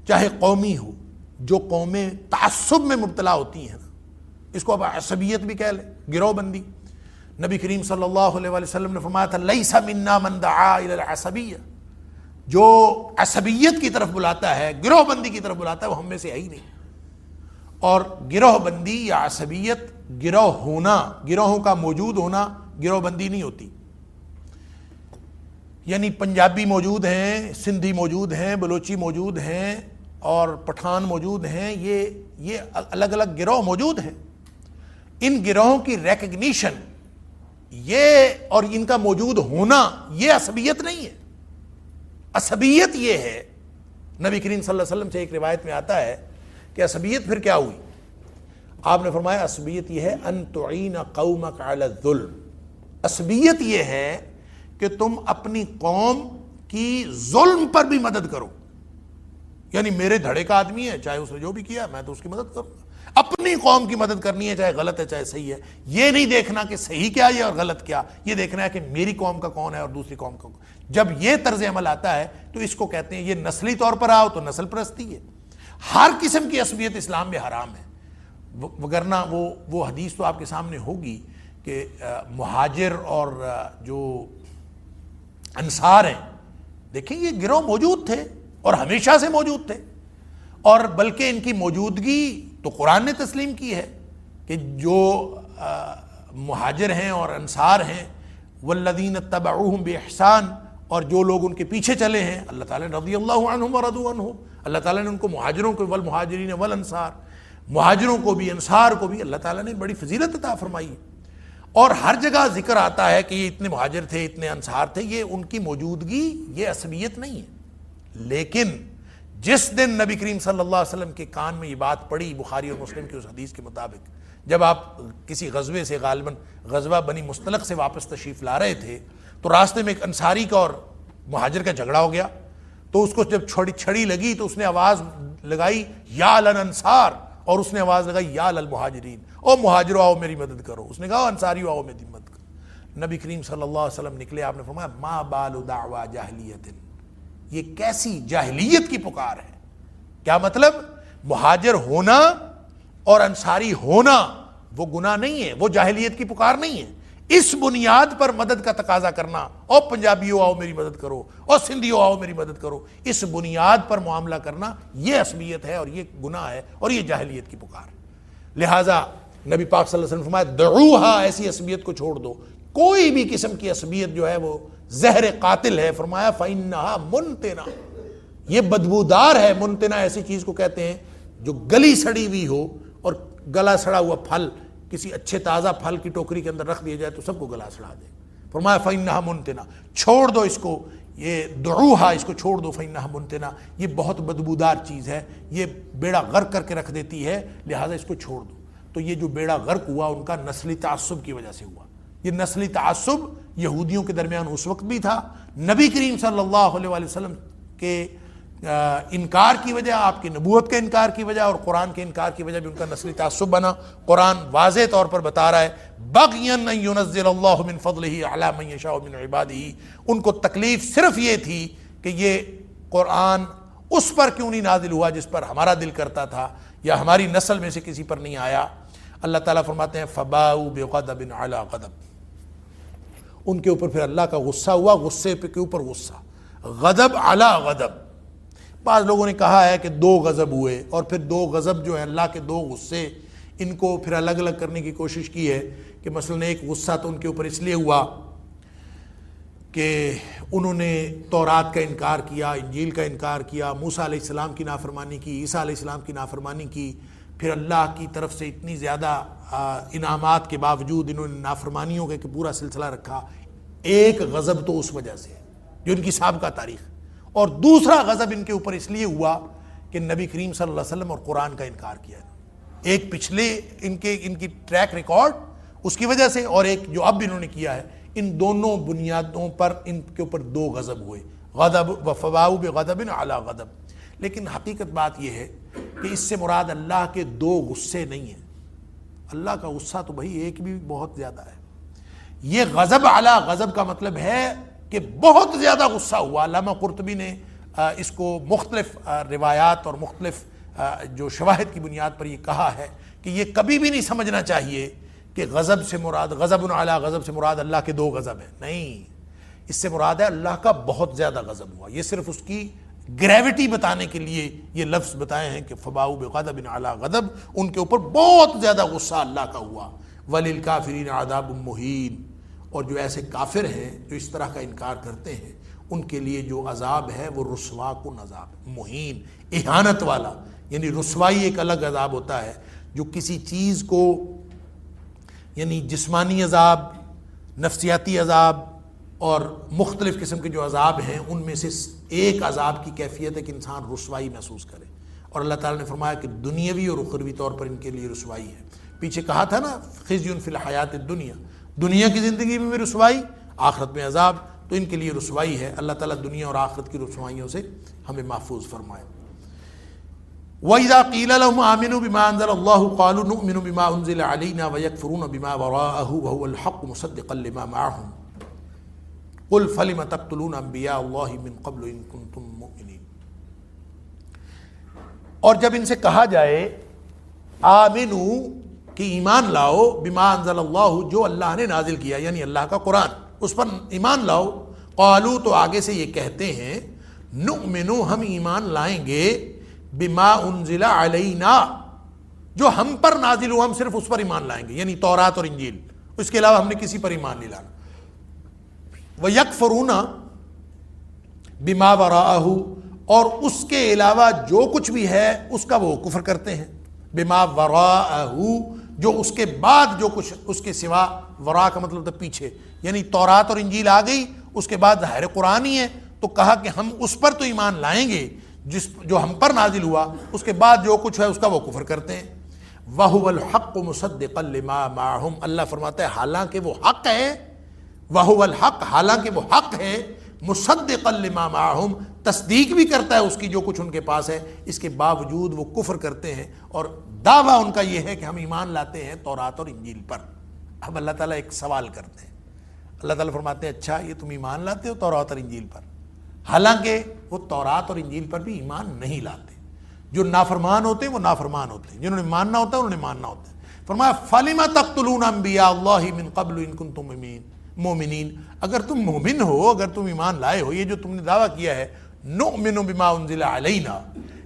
چاہے قومی ہو، جو قومیں تعصب میں مبتلا ہوتی ہیں، اس کو اب عصبیت بھی کہہ لیں، گروہ بندی۔ نبی کریم صلی اللہ علیہ وآلہ وسلم نے فرمایا تھا لیس منا من دعا الی العصبیہ، جو عصبیت کی طرف بلاتا ہے، گروہ بندی کی طرف بلاتا ہے، وہ ہم میں سے ہے ہی نہیں۔ اور گروہ بندی یا عصبیت، گروہ ہونا، گروہوں کا موجود ہونا گروہ بندی نہیں ہوتی۔ یعنی پنجابی موجود ہیں، سندھی موجود ہیں، بلوچی موجود ہیں، اور پٹھان موجود ہیں، یہ الگ الگ گروہ موجود ہیں۔ ان گروہوں کی ریکگنیشن یہ اور ان کا موجود ہونا یہ عصبیت نہیں ہے۔ عصبیت یہ ہے، نبی کریم صلی اللہ علیہ وسلم سے ایک روایت میں آتا ہے کہ عصبیت پھر کیا ہوئی؟ آپ نے فرمایا عصبیت یہ ہے ان تعین قومک علی الظلم، عصبیت یہ ہے کہ تم اپنی قوم کی ظلم پر بھی مدد کرو. یعنی میرے دھڑے کا آدمی ہے، چاہے اس نے جو بھی کیا میں تو اس کی مدد کروں گا. اپنی قوم کی مدد کرنی ہے، چاہے غلط ہے چاہے صحیح ہے. یہ نہیں دیکھنا کہ صحیح کیا ہے اور غلط کیا، یہ دیکھنا ہے کہ میری قوم کا کون ہے اور دوسری قوم کا کون. جب یہ طرز عمل آتا ہے تو اس کو کہتے ہیں، یہ نسلی طور پر آؤ تو نسل پرستی ہے. ہر قسم کی عصبیت اسلام میں حرام ہے. وگرنہ وہ حدیث تو آپ کے سامنے ہوگی کہ مہاجر اور جو انصار ہیں، دیکھیں یہ گروہ موجود تھے اور ہمیشہ سے موجود تھے، اور بلکہ ان کی موجودگی تو قرآن نے تسلیم کی ہے کہ جو مہاجر ہیں اور انصار ہیں، والذین اتبعوہم بإحسان، اور جو لوگ ان کے پیچھے چلے ہیں، اللہ تعالیٰ نے رضی اللہ عنہم ورضوا عنہ، اللہ تعالیٰ نے ان کو مہاجروں کو، والمہاجرین والانصار، مہاجروں کو بھی انصار کو بھی اللہ تعالیٰ نے بڑی فضیلت عطا فرمائی ہے. اور ہر جگہ ذکر آتا ہے کہ یہ اتنے مہاجر تھے، اتنے انصار تھے، یہ ان کی موجودگی یہ عصبیت نہیں ہے. لیکن جس دن نبی کریم صلی اللہ علیہ وسلم کے کان میں یہ بات پڑی، بخاری اور مسلم کی اس حدیث کے مطابق، جب آپ کسی غزوے سے، غالباً غزوہ بنی مستلق سے واپس تشریف لا رہے تھے، تو راستے میں ایک انصاری کا اور مہاجر کا جھگڑا ہو گیا. تو اس کو جب چھڑی لگی تو اس نے آواز لگائی یا للانصار، اور اس نے آواز لگائی یا للمہاجرین، او مہاجرو آؤ میری مدد کرو. اس نے کہا انصاریو آؤ میری مدد کرو. نبی کریم صلی اللہ علیہ وسلم نکلے، آپ نے فرمایا ما بال دعوی جاہلیت، یہ کیسی جاہلیت کی پکار ہے. کیا مطلب؟ مہاجر ہونا اور انصاری ہونا وہ گناہ نہیں ہے، وہ جاہلیت کی پکار نہیں ہے. اس بنیاد پر مدد کا تقاضا کرنا، او پنجابیوں آؤ میری مدد کرو، او سندھیوں آؤ میری مدد کرو، اس بنیاد پر معاملہ کرنا یہ عصبیت ہے اور یہ گناہ ہے اور یہ جاہلیت کی پکار ہے. لہٰذا نبی پاک صلی اللہ علیہ وسلم فرمایا دعوہا، ایسی عصبیت کو چھوڑ دو. کوئی بھی قسم کی عصبیت جو ہے وہ زہر قاتل ہے. فرمایا فإنہا منتنا، یہ بدبودار ہے. منتنا ایسی چیز کو کہتے ہیں جو گلی سڑی ہوئی ہو، اور گلا سڑا ہوا پھل کسی اچھے تازہ پھل کی ٹوکری کے اندر رکھ دیا جائے تو سب کو گلا سڑا دے. فرمایا فإنہا منتنا، چھوڑ دو اس کو، یہ دعوہا، اس کو چھوڑ دو. فإنہا منتنا، یہ بہت بدبودار چیز ہے، یہ بیڑا غرق کر کے رکھ دیتی ہے، لہٰذا اس کو چھوڑ دو. تو یہ جو بیڑا غرق ہوا ان کا نسلی تعصب کی وجہ سے ہوا. یہ نسلی تعصب یہودیوں کے درمیان اس وقت بھی تھا، نبی کریم صلی اللہ علیہ وآلہ وسلم کے انکار کی وجہ، آپ کی نبوت کے انکار کی وجہ اور قرآن کے انکار کی وجہ بھی ان کا نسلی تعصب بنا. قرآن واضح طور پر بتا رہا ہے بغیا ان ينزل اللہ من فضلہ علی من یشاء من عبادہ. ان کو تکلیف صرف یہ تھی کہ یہ قرآن اس پر کیوں نہیں نازل ہوا جس پر ہمارا دل کرتا تھا یا ہماری نسل میں سے کسی پر نہیں آیا. اللہ تعالیٰ فرماتے ہیں فباؤوا بغضب علی غضب، ان کے اوپر پھر اللہ کا غصہ ہوا، غصے کے اوپر غصہ، غضب علی غضب. بعض لوگوں نے کہا ہے کہ دو غضب ہوئے، اور پھر دو غضب جو ہے اللہ کے دو غصے، ان کو پھر الگ الگ کرنے کی کوشش کی ہے کہ مثلا ایک غصہ تو ان کے اوپر اس لیے ہوا کہ انہوں نے تورات کا انکار کیا، انجیل کا انکار کیا، موسیٰ علیہ السلام کی نافرمانی کی، عیسیٰ علیہ السلام کی نافرمانی کی. پھر اللہ کی طرف سے اتنی زیادہ انعامات کے باوجود انہوں نے نافرمانیوں کا پورا سلسلہ رکھا. ایک غضب تو اس وجہ سے جو ان کی سابقہ تاریخ، اور دوسرا غضب ان کے اوپر اس لیے ہوا کہ نبی کریم صلی اللہ علیہ وسلم اور قرآن کا انکار کیا. ایک پچھلے ان کی ٹریک ریکارڈ اس کی وجہ سے، اور ایک جو اب انہوں نے کیا ہے، ان دونوں بنیادوں پر ان کے اوپر دو غضب ہوئے، غضب وفباؤوا بغضب علی غضب. لیکن حقیقت بات یہ ہے کہ اس سے مراد اللہ کے دو غصے نہیں ہیں. اللہ کا غصہ تو بھائی ایک بھی بہت زیادہ ہے. یہ غضب علی غضب کا مطلب ہے کہ بہت زیادہ غصہ ہوا. علامہ قرطبی نے اس کو مختلف روایات اور مختلف جو شواہد کی بنیاد پر یہ کہا ہے کہ یہ کبھی بھی نہیں سمجھنا چاہیے کہ غضب سے مراد، غضب علی غضب سے مراد اللہ کے دو غضب ہیں. نہیں، اس سے مراد ہے اللہ کا بہت زیادہ غضب ہوا. یہ صرف اس کی گریوٹی بتانے کے لیے یہ لفظ بتائے ہیں کہ فباؤوا بغضب علی غضب، ان کے اوپر بہت زیادہ غصہ اللہ کا ہوا. وللکافرین عذاب مہین، اور جو ایسے کافر ہیں جو اس طرح کا انکار کرتے ہیں ان کے لیے جو عذاب ہے وہ رسوا کن عذاب، مہین، اہانت والا. یعنی رسوائی ایک الگ عذاب ہوتا ہے جو کسی چیز کو، یعنی جسمانی عذاب، نفسیاتی عذاب اور مختلف قسم کے جو عذاب ہیں ان میں سے ایک عذاب کی کیفیت ہے کہ انسان رسوائی محسوس کرے، اور اللہ تعالیٰ نے فرمایا کہ دنیاوی اور اخروی طور پر ان کے لیے رسوائی ہے۔ پیچھے کہا تھا نا خزی فی الحیات الدنیا، دنیا کی زندگی میں بھی رسوائی، آخرت میں عذاب، تو ان کے لیے رسوائی ہے۔ اللہ تعالیٰ دنیا اور آخرت کی رسوائیوں سے ہمیں محفوظ فرمائے۔ وَإِذَا قِيلَ لَهُمْ آمِنُوا بِمَا أَنزَلَ اللَّهُ قَالُوا نُؤْمِنُ بِمَا أُنزِلَ عَلَيْنَا وَيَكْفُرُونَ بِمَا وَرَاءَهُ وَهُوَ الْحَقُّ مُصَدِّقًا لِمَا مَعَهُمْ قُلْ فَلِمَ تَقْتُلُونَ أَنبِيَاءَ اللَّهِ مِن قَبْلُ إِن كُنتُم مُؤْمِنِينَ۔ اور جب ان سے کہا جائے آمنو کہ ایمان لاؤ، بما انزل اللہ جو اللہ نے نازل کیا یعنی اللہ کا قرآن، اس پر ایمان لاؤ، قالو تو آگے سے یہ کہتے ہیں نؤمنو ہم ایمان لائیں گے، بما انزل علینا جو ہم پر نازل ہوا ہم صرف اس پر ایمان لائیں گے، یعنی تورات اور انجیل، اس کے علاوہ ہم نے کسی پر ایمان نہیں لانا۔ وَيَكْفُرُونَ بِمَا وَرَاءَهُ اور اس کے علاوہ جو کچھ بھی ہے اس کا وہ کفر کرتے ہیں، بِمَا وَرَاءَهُ جو اس کے بعد جو کچھ اس کے سوا، ورا کا مطلب تھا پیچھے، یعنی تورات اور انجیل آ گئی اس کے بعد ظاہر قرآن ہی ہے، تو کہا کہ ہم اس پر تو ایمان لائیں گے جو ہم پر نازل ہوا، اس کے بعد جو کچھ ہے اس کا وہ کفر کرتے ہیں۔ وَهُوَ الْحَقُّ مُصَدِّقًا لِمَا مَعَهُمْ اللہ فرماتا ہے حالانکہ وہ حق ہے، وَهُوَ الْحَقُّ حالانکہ وہ حق ہے، مُصَدِّقًا لِمَا مَعَهُمْ تصدیق بھی کرتا ہے اس کی جو کچھ ان کے پاس ہے، اس کے باوجود وہ کفر کرتے ہیں، اور دعویٰ ان کا یہ ہے کہ ہم ایمان لاتے ہیں تورات اور انجیل پر۔ اب اللہ تعالیٰ ایک سوال کرتے ہیں، اللہ تعالیٰ فرماتے ہیں اچھا یہ تم ایمان لاتے ہو تورات اور انجیل پر، حالانکہ وہ تورات اور انجیل پر بھی ایمان نہیں لاتے، جو نافرمان ہوتے ہیں وہ نافرمان ہوتے ہیں، جنہوں نے ماننا ہوتا ہے انہوں نے ماننا ہوتا ہے۔ فرمایا فَلِمَ تَقْتُلُونَ أَنبِيَاءَ اللَّهِ مِن قَبْلُ إِن كُنتُم مُؤْمِنِينَ اگر تم مومن ہو، اگر تم ایمان لائے ہو، یہ جو تم نے دعویٰ کیا ہے نؤمن بما انزل علینا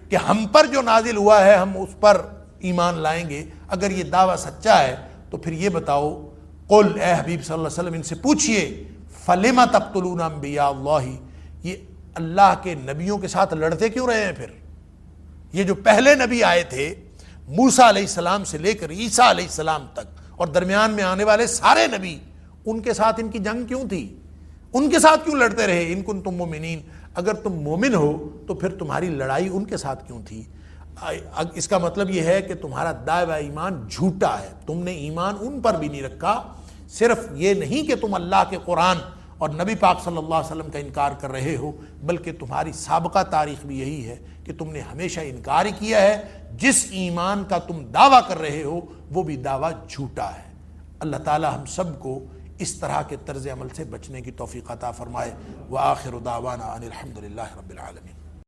کہ ہم پر جو نازل ہوا ہے ہم اس پر ایمان لائیں گے، اگر یہ دعویٰ سچا ہے تو پھر یہ بتاؤ، قل اے حبیب صلی اللہ علیہ وسلم ان سے پوچھئے فَلِمَ تَقْتُلُونَ أَنبِيَاءَ اللَّهِ یہ اللہ کے نبیوں کے ساتھ لڑتے کیوں رہے ہیں؟ پھر یہ جو پہلے نبی آئے تھے موسیٰ علیہ السلام سے لے کر عیسیٰ علیہ السلام تک، اور درمیان میں آنے والے سارے نبی، ان کے ساتھ ان کی جنگ کیوں تھی؟ ان کے ساتھ کیوں لڑتے رہے؟ ان کنتم مومنین اگر تم مومن ہو تو پھر تمہاری لڑائی ان کے ساتھ کیوں تھی؟ اس کا مطلب یہ ہے کہ تمہارا دعویٰ ایمان جھوٹا ہے، تم نے ایمان ان پر بھی نہیں رکھا، صرف یہ نہیں کہ تم اللہ کے قرآن اور نبی پاک صلی اللہ علیہ وسلم کا انکار کر رہے ہو، بلکہ تمہاری سابقہ تاریخ بھی یہی ہے کہ تم نے ہمیشہ انکار ہی کیا ہے، جس ایمان کا تم دعویٰ کر رہے ہو وہ بھی دعویٰ جھوٹا ہے۔ اللہ تعالی ہم سب کو اس طرح کے طرز عمل سے بچنے کی توفیق عطا فرمائے۔ وآخر دعوانا ان الحمد للہ رب العالمین۔